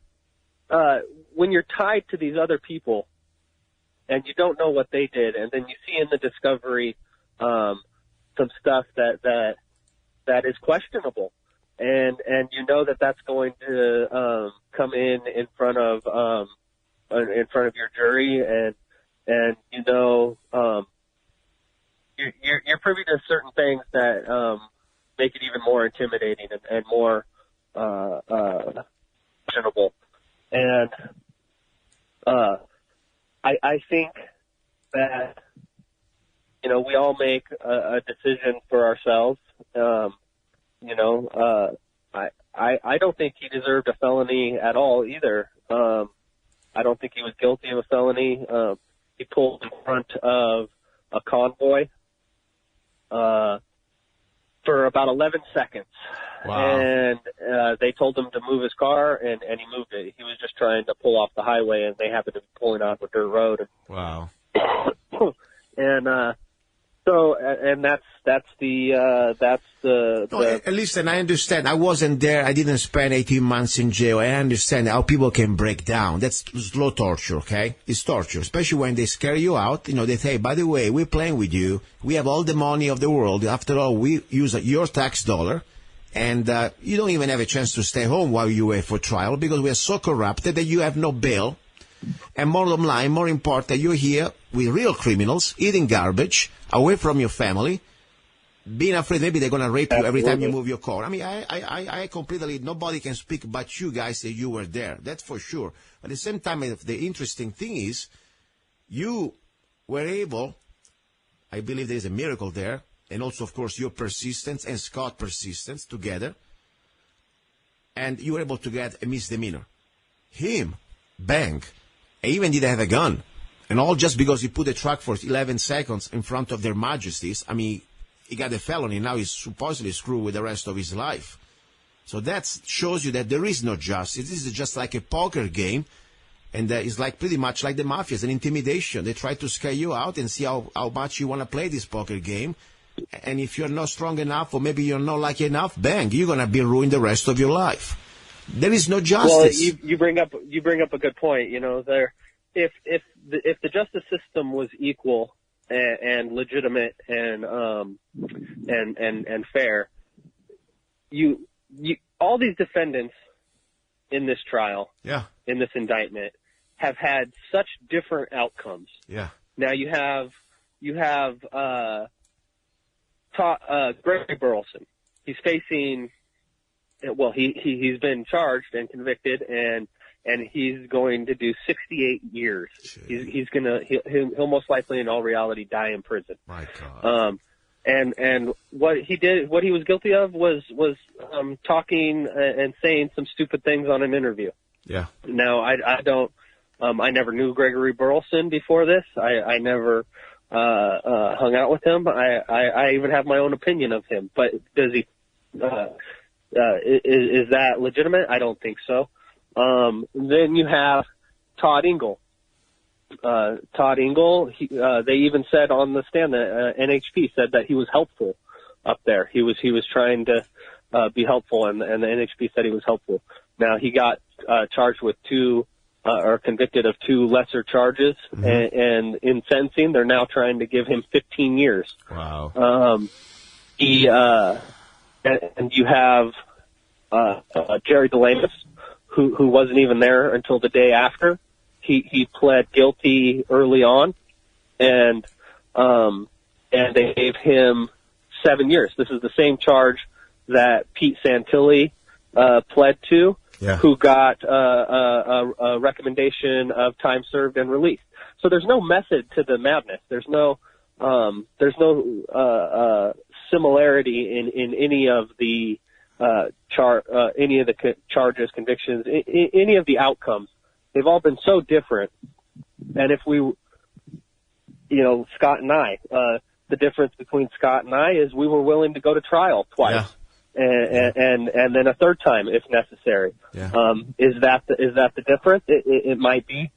when you're tied to these other people and you don't know what they did, and then you see in the discovery some stuff that is questionable, and you know that's going to come in front of your jury, and you're privy to certain things that make it even more intimidating and more questionable. And I think that we all make a decision for ourselves. I don't think he deserved a felony at all either. I don't think he was guilty of a felony. He pulled in front of a convoy for about 11 seconds. Wow. And they told him to move his car, and he moved it. He was just trying to pull off the highway, and they happened to be pulling off a dirt road. Wow. And So, and that's the. No, listen, I understand. I wasn't there. I didn't spend 18 months in jail. I understand how people can break down. That's slow torture, okay? It's torture, especially when they scare you out. You know, they say, by the way, we're playing with you. We have all the money of the world. After all, we use your tax dollar. And you don't even have a chance to stay home while you wait for trial because we are so corrupted that you have no bail. And more than line, more important, you're here with real criminals, eating garbage, away from your family, being afraid maybe they're going to rape you every time you move your car. I mean, I completely, nobody can speak but you guys that you were there. That's for sure. At the same time, the interesting thing is you were able, I believe there's a miracle there, and also, of course, your persistence and Scott's persistence together, and you were able to get a misdemeanor. Him, bang, he even didn't have a gun. And all just because he put a truck for 11 seconds in front of their majesties. I mean, he got a felony. Now he's supposedly screwed with the rest of his life. So that shows you that there is no justice. This is just like a poker game. And it's like pretty much like the mafia. It's an intimidation. They try to scare you out and see how much you want to play this poker game. And if you're not strong enough, or maybe you're not lucky enough, bang, you're going to be ruined the rest of your life. There is no justice. Well, you bring up a good point. You know, if the justice system was equal and legitimate and fair, you all these defendants in this trial, in this indictment, have had such different outcomes. Yeah. Now you have Gregory Burleson. He's facing. Well, he's been charged and convicted, and he's going to do 68 years. He'll most likely, in all reality, die in prison. My God. And what he was guilty of was talking and saying some stupid things on an interview. Yeah. Now I never knew Gregory Burleson before this. I never hung out with him. I even have my own opinion of him. But does he? Is that legitimate? I don't think so. Then you have Todd Engel. Todd Engel, they even said on the stand that NHP said that he was helpful up there. He was trying to be helpful, and the NHP said he was helpful. Now he got charged with or convicted of 2 lesser charges, and in sentencing, they're now trying to give him 15 years. Wow. And you have Jerry DeLamus, who wasn't even there until the day after. He pled guilty early on, and they gave him 7 years. This is the same charge that Pete Santilli pled to, who got a recommendation of time served and released. So there's no method to the madness. There's no similarity in any of the charges, convictions, any of the outcomes. They've all been so different. And if Scott and I, the difference between Scott and I is we were willing to go to trial twice, and then a third time if necessary. Yeah. Is that the difference? It might be.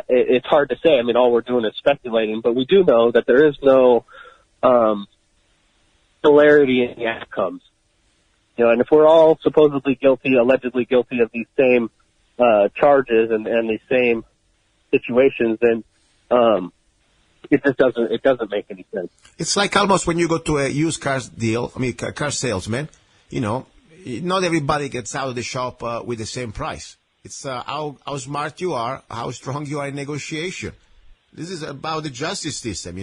It's hard to say. I mean, all we're doing is speculating, but we do know that there is no similarity in the outcomes. And if we're all supposedly allegedly guilty of these same charges and these same situations, then it just doesn't make any sense. It's like almost when you go to a used cars deal. I mean, car salesman. Not everybody gets out of the shop with the same price. It's how smart you are, how strong you are in negotiation. This is about the justice system,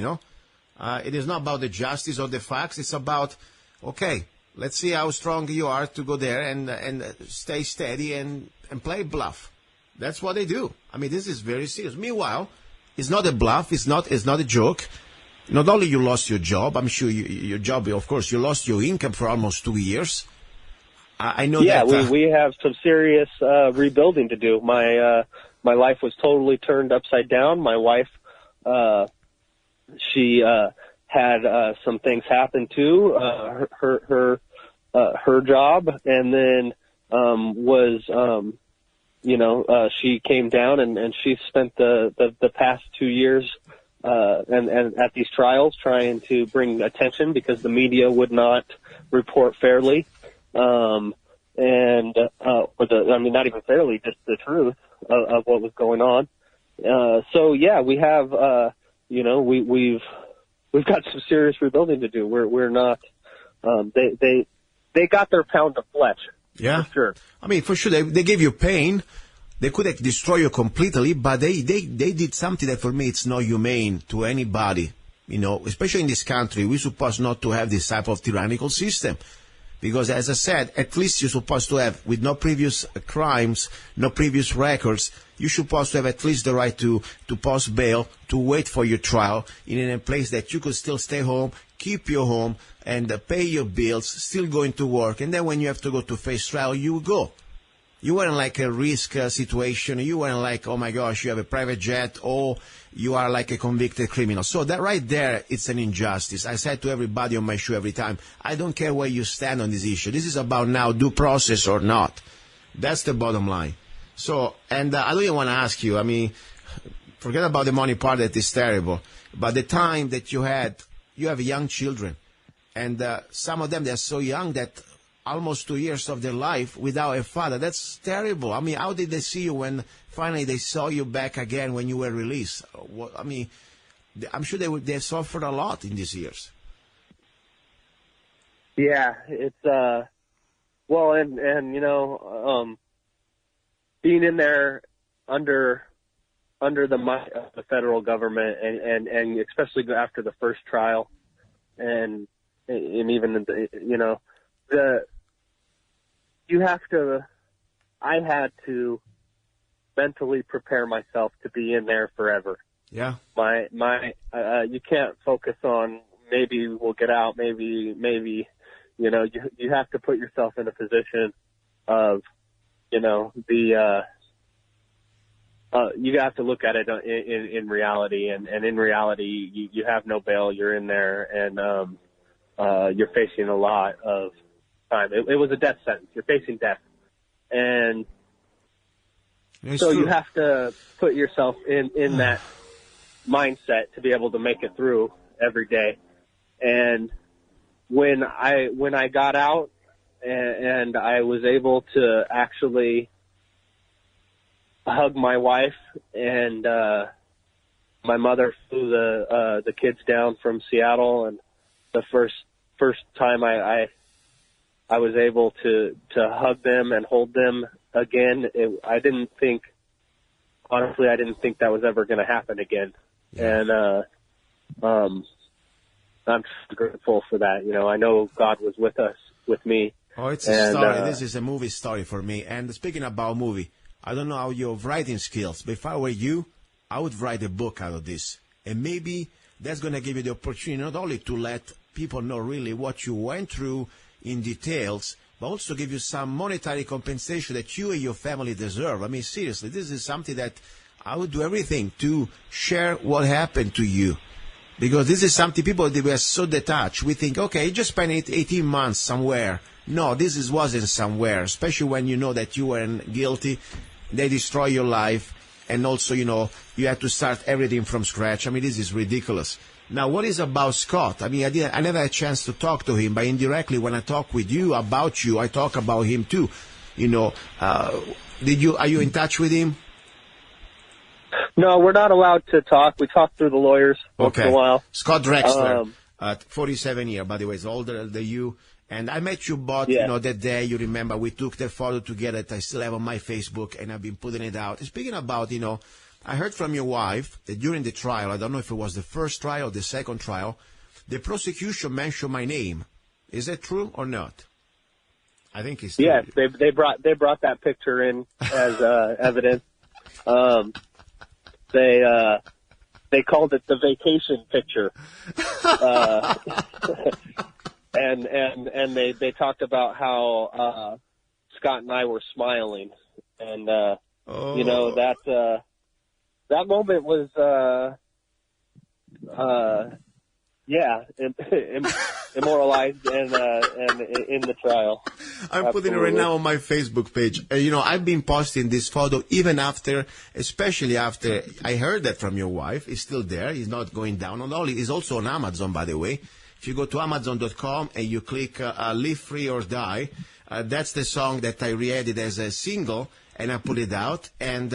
It is not about the justice or the facts. It's about, okay, let's see how strong you are to go there and stay steady and play bluff. That's what they do. I mean, this is very serious. Meanwhile, it's not a bluff. It's not a joke. Not only you lost your job, I'm sure your job, of course, you lost your income for almost 2 years. I know that. Yeah, we have some serious rebuilding to do. My life was totally turned upside down. My wife, she had some things happen too. Her job, and then she came down and she spent the past 2 years and at these trials, trying to bring attention because the media would not report fairly, not even fairly, just the truth of what was going on. We have, we've got some serious rebuilding to do. We're not, they got their pound of flesh. Yeah. For sure. I mean, for sure, they gave you pain. They could have destroyed you completely, but they did something that for me it's not humane to anybody. Especially in this country, we're supposed not to have this type of tyrannical system. Because as I said, at least you're supposed to have, with no previous crimes, no previous records, you're supposed to have at least the right to post bail, to wait for your trial in a place that you could still stay home, keep your home, and pay your bills, still going to work. And then when you have to go to face trial, you go. You weren't like a risk situation. You weren't like, oh my gosh, you have a private jet, or you are like a convicted criminal. So that right there, it's an injustice. I said to everybody on my show every time, I don't care where you stand on this issue. This is about now due process or not. That's the bottom line. So, and I don't even want to ask you, I mean, forget about the money part, that is terrible. But the time that you have young children, and some of them, they're so young that almost 2 years of their life without a father. That's terrible. I mean, how did they see you when finally they saw you back again when you were released? I'm sure they suffered a lot in these years. Yeah, it's being in there under the might of the federal government, and especially after the first trial, and even I had to mentally prepare myself to be in there forever. Yeah. You can't focus on maybe we'll get out, maybe, you have to put yourself in a position of, you have to look at it in reality, and in reality, you have no bail, you're in there, and, you're facing a lot of time. It was a death sentence. You're facing death. And so you have to put yourself in that mindset to be able to make it through every day. And when I got out and I was able to actually hug my wife, and my mother flew the kids down from Seattle, and the first time I was able to hug them and hold them again, I didn't think that was ever going to happen again. Yeah. And I'm grateful for that. I know God was with me. Oh, it's a story. This is a movie story for me. And speaking about movie, I don't know how your writing skills, but if I were you, I would write a book out of this. And maybe that's going to give you the opportunity not only to let people know really what you went through in details, but also give you some monetary compensation that you and your family deserve. I mean, seriously, this is something that I would do everything to share what happened to you. Because this is something people, they were so detached. We think, okay, you just spent 18 months somewhere. No, this wasn't somewhere, especially when you know that you weren't guilty. They destroy your life. And also, you had to start everything from scratch. I mean, this is ridiculous. Now, what is about Scott? I mean, I never had a chance to talk to him, but indirectly, when I talk with you about you, I talk about him too. Are you in touch with him? No, we're not allowed to talk. We talk through the lawyers once in a while. Scott Drexler, 47 years, by the way, is older than you. And I met you both, that day, you remember, we took the photo together that I still have on my Facebook, and I've been putting it out. Speaking about, I heard from your wife that during the trial, I don't know if it was the first trial or the second trial, the prosecution mentioned my name. Is that true or not? I think it's true. Yes, they brought that picture in as evidence. They called it the vacation picture. And they talked about how Scott and I were smiling, and that moment was immortalized and in the trial. I'm putting it right now on my Facebook page. I've been posting this photo even after, especially after I heard that from your wife. It's still there. It's not going down. It's also on Amazon, by the way. If you go to Amazon.com and you click Live Free or Die, that's the song that I re-edited as a single, and I put it out. And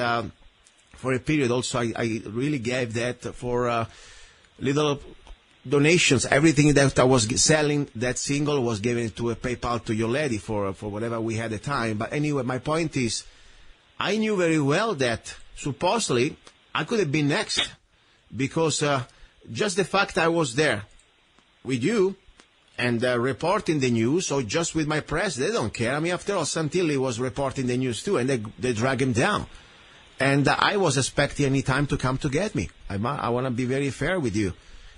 for a period also, I really gave that for little donations. Everything that I was selling, that single, was given to a PayPal to your lady for whatever we had at the time. But anyway, my point is, I knew very well that supposedly I could have been next, because just the fact I was there with you and reporting the news, or just with my press, they don't care. I mean, after all, Santilli was reporting the news too, and they drag him down. And I was expecting any time to come to get me. I want to be very fair with you.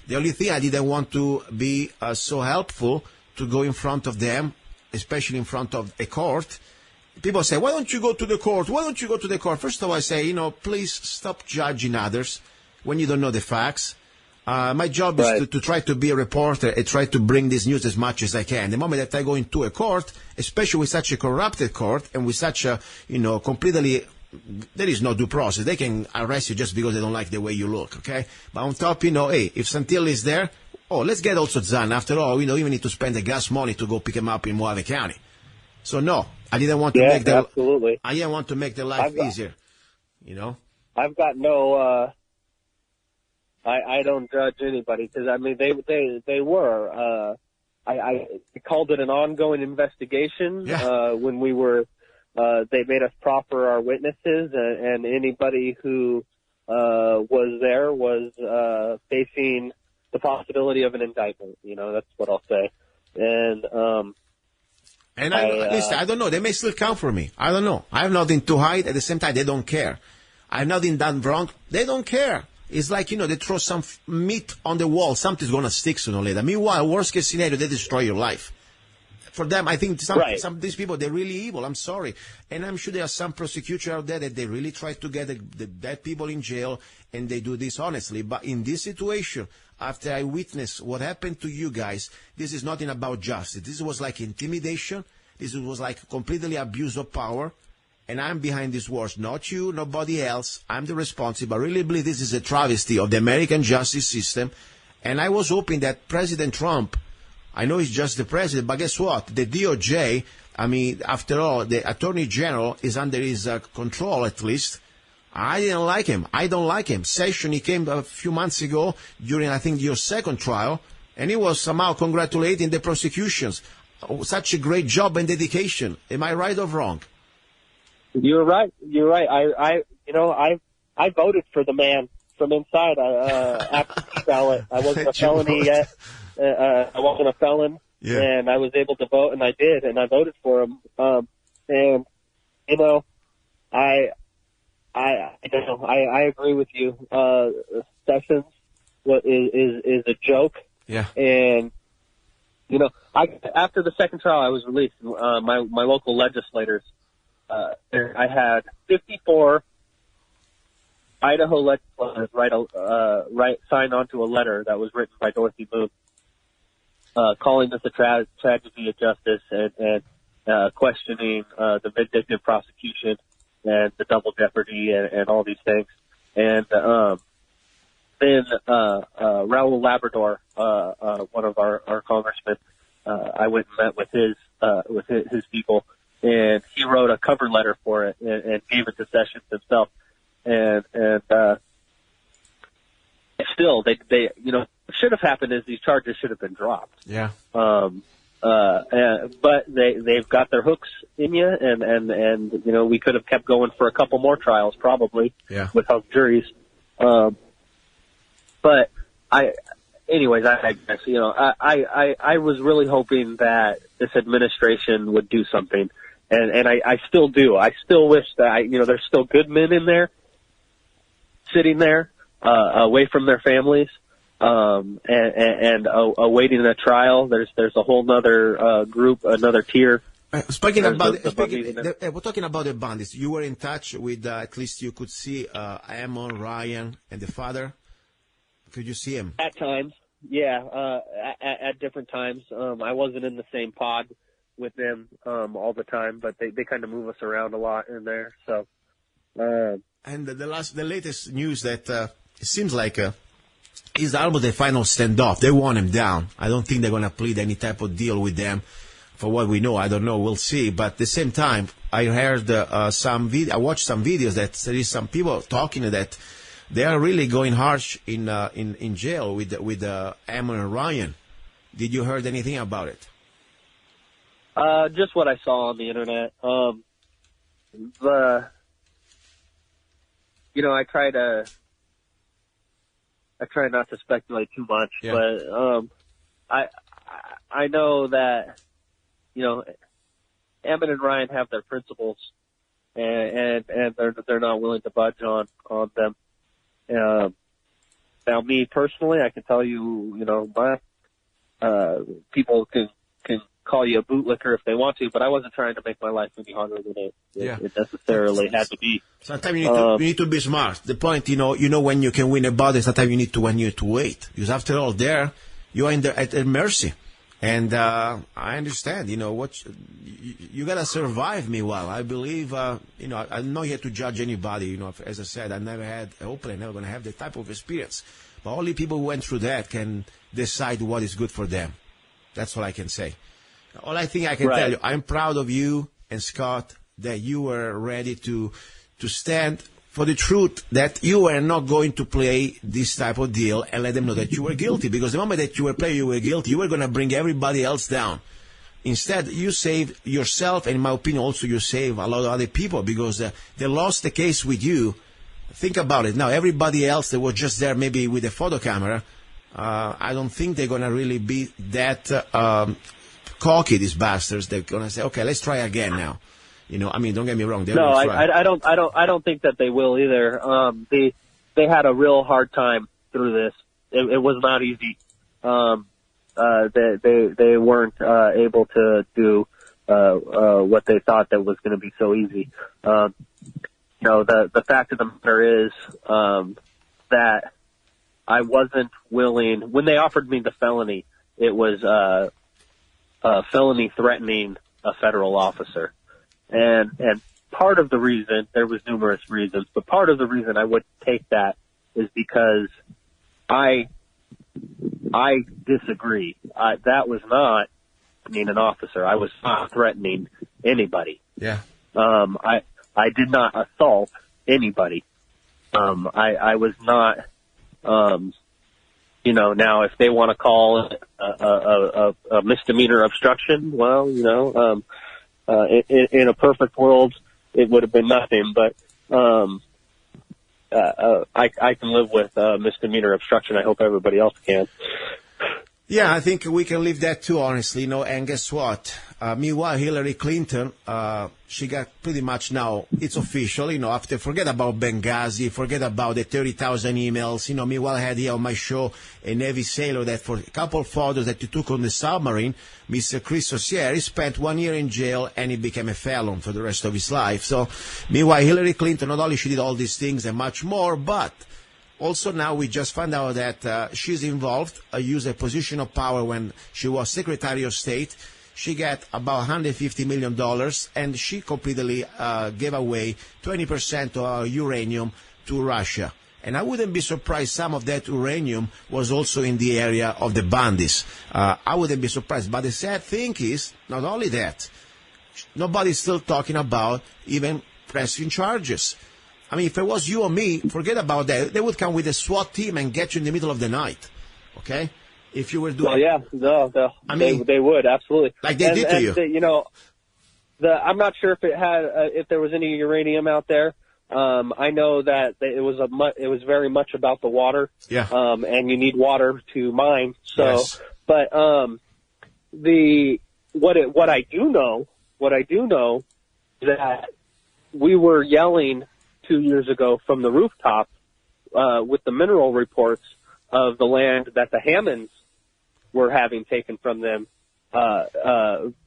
The only thing, I didn't want to be so helpful to go in front of them, especially in front of a court. People say, why don't you go to the court? Why don't you go to the court? First of all, I say, please stop judging others when you don't know the facts. My job is to try to be a reporter and try to bring this news as much as I can. The moment that I go into a court, especially with such a corrupted court and with such a, completely, there is no due process. They can arrest you just because they don't like the way you look, okay? But on top, hey, if Santilli is there, let's get also Zanna. After all, we don't even need to spend the gas money to go pick him up in Mohave County. So no, I didn't want to make absolutely. I didn't want to make the life easier, I've got no, I don't judge anybody, because I mean they were. I called it an ongoing investigation when we were. They made us proffer our witnesses, and anybody who was there was facing the possibility of an indictment. That's what I'll say. And listen, I don't know. They may still come for me. I don't know. I have nothing to hide. At the same time, they don't care. I have nothing done wrong. They don't care. It's like, they throw some meat on the wall. Something's going to stick sooner or later. Meanwhile, worst case scenario, they destroy your life. For them, I think some of these people, they're really evil. I'm sorry. And I'm sure there are some prosecutors out there that they really try to get the bad people in jail, and they do this honestly. But in this situation, after I witnessed what happened to you guys, this is nothing about justice. This was like intimidation. This was like completely abuse of power. And I'm behind these wars, not you, nobody else. I'm the responsible. I really believe this is a travesty of the American justice system. And I was hoping that President Trump, I know he's just the president, but guess what? The DOJ, I mean, after all, the Attorney General is under his control, at least. I didn't like him. I don't like him. Session, he came a few months ago during, I think, your second trial, and he was somehow congratulating the prosecutions. Oh, such a great job and dedication. Am I right or wrong? You're right. You're right. I voted for the man from inside after the ballot. I wasn't a felony yet. I wasn't a felon, and I was able to vote, and I did, and I voted for him. And I agree with you. Sessions is a joke. Yeah. And after the second trial, I was released. My local legislators. I had 54 Idaho legislators sign onto a letter that was written by Dorothy Moon, calling this a tragedy of justice and questioning the vindictive prosecution and the double jeopardy and all these things. And then Raul Labrador, one of our congressmen, I went and met with his people. And he wrote a cover letter for it and gave it to Sessions himself. And still, they what should have happened is these charges should have been dropped. Yeah. But they've got their hooks in you, and we could have kept going for a couple more trials probably. Yeah. With hung juries. But I guess I was really hoping that this administration would do something. And I still do. I still wish that there's still good men in there, sitting there, away from their families, and awaiting a trial. There's a whole nother group, another tier. We're talking about the Bundys. You were in touch with at least you could see Ammon, Ryan, and the father. Could you see him? At times. at different times. I wasn't in the same pod with them all the time, but they kind of move us around a lot in there. So, and the latest news that it seems like is almost the final standoff. They want him down. I don't think they're going to plead any type of deal with them. For what we know, I don't know. We'll see. But at the same time, I heard I watched some videos that there is some people talking that they are really going harsh in jail with Ammon and Ryan. Did you heard anything about it? Just what I saw on the internet. I try not to speculate too much, but I know that, Ammon and Ryan have their principles, and they're not willing to budge on them. Now, me personally, I can tell you, my people can call you a bootlicker if they want to, but I wasn't trying to make my life any harder than it necessarily had to be. Sometimes you need to be smart. The point, when you can win a battle, sometimes you need to wait. Because after all, you are at their mercy. And I understand, you got to survive meanwhile. I believe, I'm not here to judge anybody. As I said, I'm never going to have that type of experience. But only people who went through that can decide what is good for them. That's all I can say. All I think I can tell you, I'm proud of you and Scott that you were ready to stand for the truth, that you were not going to play this type of deal and let them know that you were guilty. Because the moment that you were playing, you were guilty, you were going to bring everybody else down. Instead, you saved yourself, and in my opinion, also you saved a lot of other people because they lost the case with you. Think about it. Now, everybody else that was just there maybe with a photo camera, I don't think they're going to really be that cocky, these bastards. They're going to say, okay, let's try again now. Don't get me wrong. No, I don't think that they will either. They had a real hard time through this. It was not easy. They weren't able to do what they thought that was going to be so easy. The fact of the matter is that I wasn't willing when they offered me the felony. It was felony threatening a federal officer. And part of the reason, there was numerous reasons, but part of the reason I would take that is because I disagree. That was not being an officer. I was not threatening anybody. Yeah. I did not assault anybody. I was not, now if they want to call it a misdemeanor obstruction, well, in a perfect world, it would have been nothing, but I can live with misdemeanor obstruction. I hope everybody else can. Yeah, I think we can leave that too, honestly. And guess what? Meanwhile, Hillary Clinton, she got pretty much now, it's official, after, forget about Benghazi, forget about the 30,000 emails. Meanwhile, I had here on my show a Navy sailor that for a couple of photos that he took on the submarine, Mr. Chris Osier, he spent 1 year in jail and he became a felon for the rest of his life. So, meanwhile, Hillary Clinton, not only she did all these things and much more, but also now we just found out that she's involved, used a position of power when she was Secretary of State. She got about $150 million, and she completely gave away 20% of our uranium to Russia. And I wouldn't be surprised some of that uranium was also in the area of the Bundys. I wouldn't be surprised. But the sad thing is, not only that, nobody's still talking about even pressing charges. I mean, if it was you or me, forget about that. They would come with a SWAT team and get you in the middle of the night, okay? If you were doing... Well, yeah, no, I mean, they would, absolutely. Like they did to you. I'm not sure if it had, if there was any uranium out there. I know that it was very much about the water. Yeah. And you need water to mine. So, yes. But what I do know is that we were yelling 2 years ago from the rooftop with the mineral reports of the land that the Hammonds were having taken from them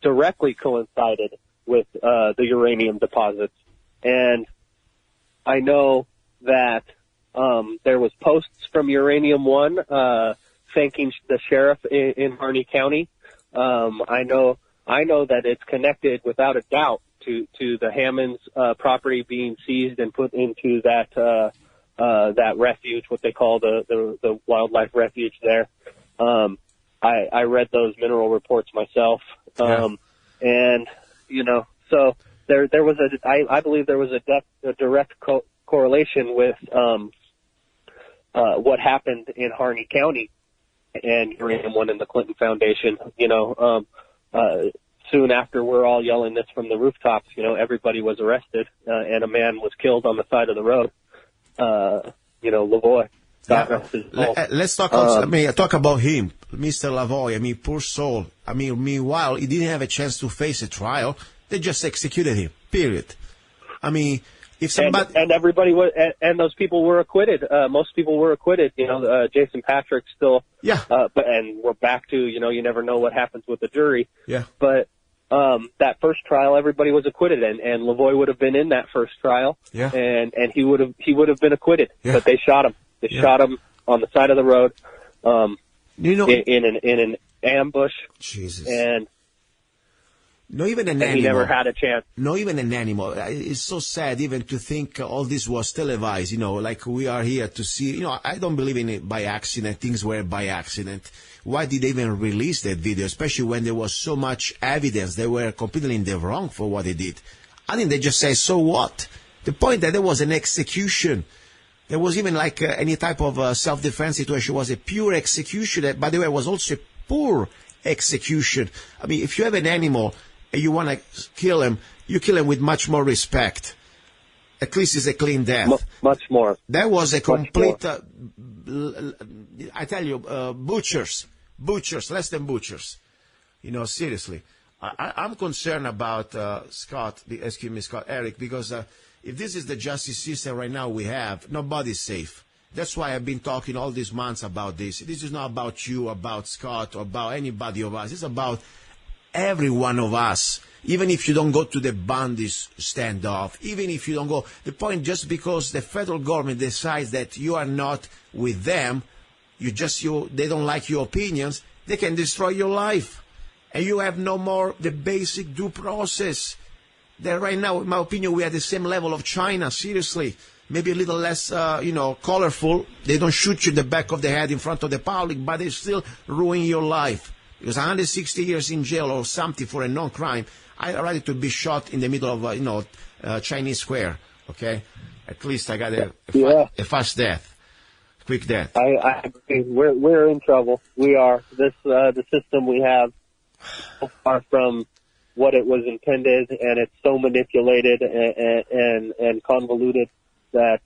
directly coincided with the uranium deposits. And I know that there was posts from Uranium One thanking the sheriff in Harney County. I know that it's connected without a doubt to the Hammonds property being seized and put into that refuge, what they call the wildlife refuge there. I read those mineral reports myself. And, so there was I believe there was a direct correlation with, what happened in Harney County and uranium one in the Clinton Foundation. Soon after we're all yelling this from the rooftops, everybody was arrested, and a man was killed on the side of the road. Lavoie. Let's talk. Talk about him, Mr. Lavoie. Poor soul. Meanwhile, he didn't have a chance to face a trial. They just executed him. Period. If somebody and everybody was, and those people were acquitted. Most people were acquitted. Jason Patrick still. Yeah. And we're back to you never know what happens with the jury. Yeah. But that first trial, everybody was acquitted, and Lavoie would have been in that first trial. Yeah. And he would have been acquitted. Yeah. But they shot him. They shot him on the side of the road. In an ambush. Jesus. And not even an animal. He never had a chance. Not even an animal. It's so sad even to think all this was televised, like we are here to see. I don't believe in it by accident. Things were by accident. Why did they even release that video, especially when there was so much evidence? They were completely in the wrong for what they did. I think they just say, so what? The point that there was an execution. There was even like any type of self-defense situation. It was a pure execution. That, by the way, was also a poor execution. If you have an animal and you want to kill him, you kill him with much more respect. At least it's a clean death. Much more. That was a complete, I tell you, butchers, less than butchers. Seriously. I'm concerned about Eric, because if this is the justice system right now we have, nobody's safe. That's why I've been talking all these months about this. This is not about you, about Scott, or about anybody of us. It's about every one of us. Even if you don't go to the Bundy standoff, even if you don't go, the point, just because the federal government decides that you are not with them, they don't like your opinions, they can destroy your life. And you have no more the basic due process. That right now, in my opinion, we are at the same level of China, seriously. Maybe a little less, colorful. They don't shoot you in the back of the head in front of the public, but they still ruin your life. Because 160 years in jail or something for a non-crime, I'd rather to be shot in the middle of, Chinese Square, okay? At least I got a fast death, quick death. I agree. We're in trouble. We are. The system we have so far from what it was intended, and it's so manipulated and convoluted that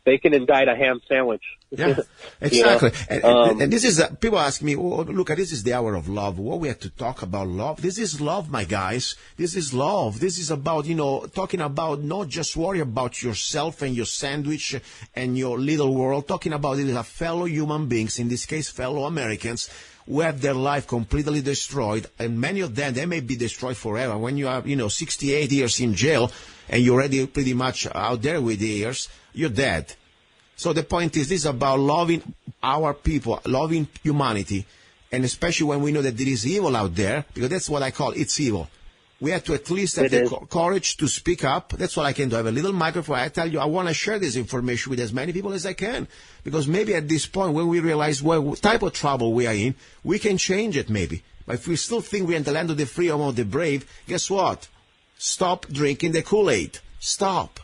they can indict a ham sandwich. Yeah, exactly. And this is, people ask me, look, this is the hour of love. What we have to talk about love. This is love, my guys. This is love. This is about, talking about not just worry about yourself and your sandwich and your little world. Talking about it as fellow human beings, in this case, fellow Americans, who have their life completely destroyed. And many of them, they may be destroyed forever. When you are, 68 years in jail and you're already pretty much out there with the years, you're dead. So the point is, this is about loving our people, loving humanity, and especially when we know that there is evil out there, because that's what I call it's evil. We have to at least have the courage to speak up. That's what I can do. I have a little microphone. I tell you, I want to share this information with as many people as I can, because maybe at this point, when we realize what type of trouble we are in, we can change it maybe. But if we still think we're in the land of the free or of the brave, guess what? Stop drinking the Kool-Aid. Stop.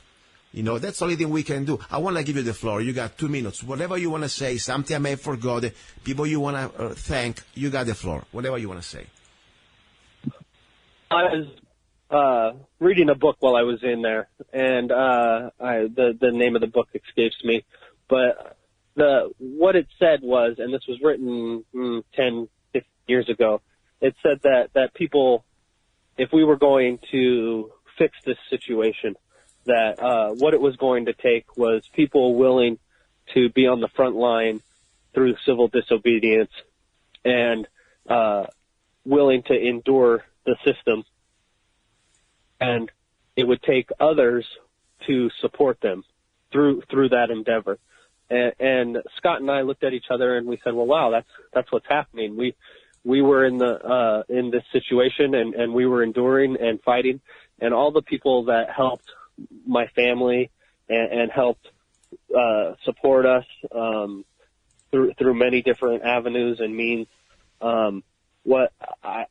That's the only thing we can do. I want to give you the floor. You got 2 minutes. Whatever you want to say, something I may have forgotten, people you want to thank, you got the floor. Whatever you want to say. I was reading a book while I was in there, and the name of the book escapes me. But what it said was, and this was written 10, 15 years ago, it said that people, if we were going to fix this situation, that what it was going to take was people willing to be on the front line through civil disobedience and willing to endure the system. And it would take others to support them through that endeavor. And Scott and I looked at each other and we said, well, wow, that's what's happening. We were in this situation and we were enduring and fighting, and all the people that helped my family and helped support us through many different avenues and means. What I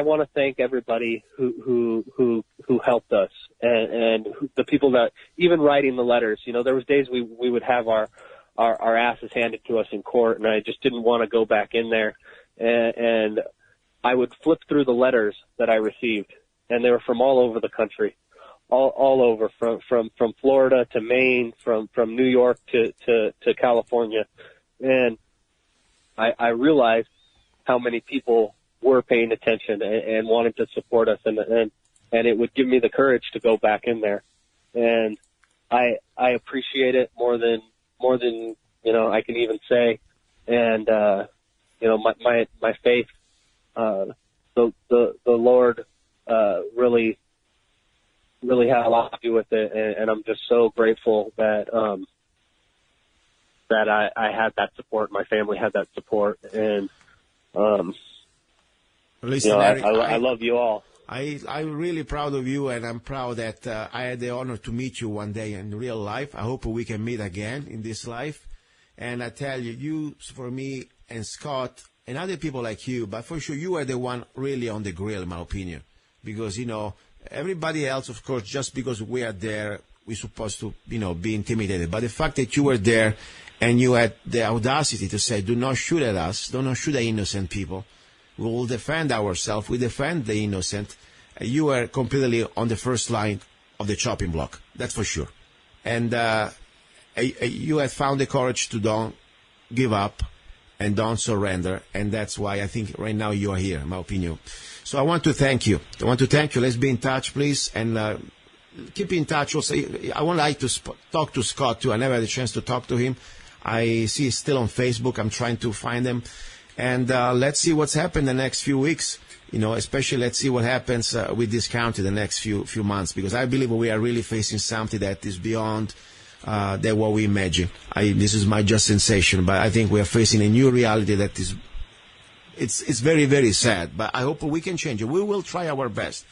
want to thank everybody who helped us and the people that even writing the letters. You know, there was days we would have our asses handed to us in court, and I just didn't want to go back in there. And I would flip through the letters that I received, and they were from all over the country, all over, from Florida to Maine, from New York to California. And I realized how many people were paying attention and wanted to support us, and it would give me the courage to go back in there. And I appreciate it more than I can even say. And my faith, the Lord really had a lot to do with it, and I'm just so grateful that I had that support. My family had that support, and Listen, Eric, I love you all. I'm really proud of you, and I'm proud that I had the honor to meet you one day in real life. I hope we can meet again in this life. And I tell you, for me and Scott and other people like you, but for sure you are the one really on the grill, in my opinion. Because, everybody else, of course, just because we are there, we're supposed to, be intimidated. But the fact that you were there and you had the audacity to say, do not shoot at us, do not shoot at innocent people. We will defend ourselves. We defend the innocent. You were completely on the first line of the chopping block. That's for sure. And you had found the courage to don't give up and don't surrender. And that's why I think right now you are here, in my opinion. So I want to thank you. Let's be in touch, please. And keep in touch. Also, I would like to talk to Scott, too. I never had a chance to talk to him. I see he's still on Facebook. I'm trying to find him. And let's see what's happened the next few weeks, especially let's see what happens with this county the next few months, because I believe we are really facing something that is beyond what we imagine. This is my just sensation, but I think we are facing a new reality that is, it's very, very sad, but I hope we can change it. We will try our best.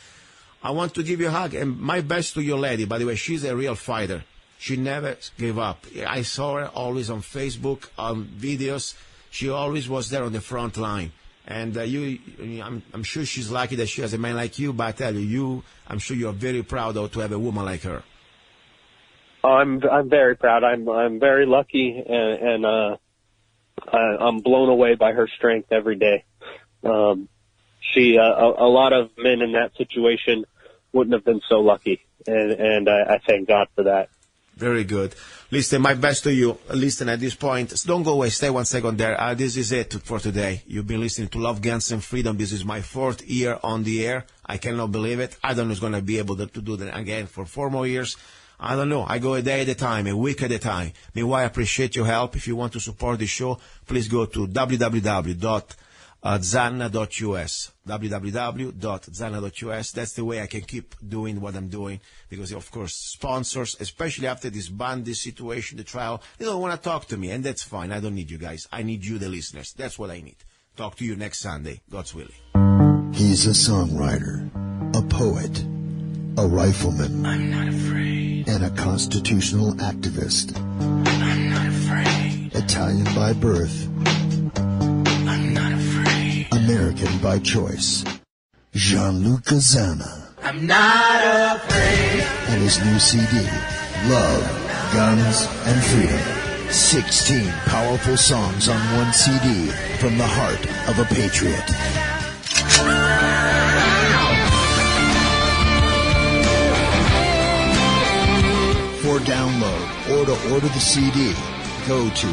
I want to give you a hug, and my best to your lady. By the way, she's a real fighter. She never gave up. I saw her always on Facebook, on videos. She always was there on the front line. And I'm sure she's lucky that she has a man like you, but I tell you, I'm sure you're very proud to have a woman like her. Oh, I'm very proud. I'm very lucky, and I'm blown away by her strength every day. A lot of men in that situation wouldn't have been so lucky, and I thank God for that. Very good. Listen, my best to you. Listen, at this point, don't go away. Stay 1 second there. This is it for today. You've been listening to Love, Guns, and Freedom. This is my 4th year on the air. I cannot believe it. I don't know if I'm going to be able to do that again for 4 more years. I don't know. I go a day at a time, a week at a time. Meanwhile, I appreciate your help. If you want to support the show, please go to www.zanna.us. www.zanna.us. That's the way I can keep doing what I'm doing, because, of course, sponsors, especially after this Bundy situation, the trial, they don't want to talk to me, and that's fine. I don't need you guys. I need you, the listeners. That's what I need. Talk to you next Sunday, God's willing. He's a songwriter, a poet, a rifleman. I'm not afraid. And a constitutional activist. I'm not afraid. Italian by birth. I'm not afraid. American by choice. Gianluca Zanna. I'm not afraid. And his new CD, Love, Guns, and Freedom. 16 powerful songs on one CD from the heart of a patriot. For download or to order the CD, go to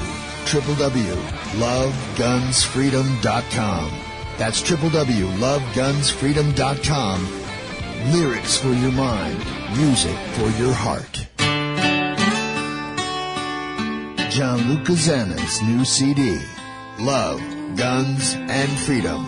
www.lovegunsfreedom.com. That's www.lovegunsfreedom.com. Lyrics for your mind, music for your heart. Gianluca Zanna's new CD, Love, Guns, and Freedom.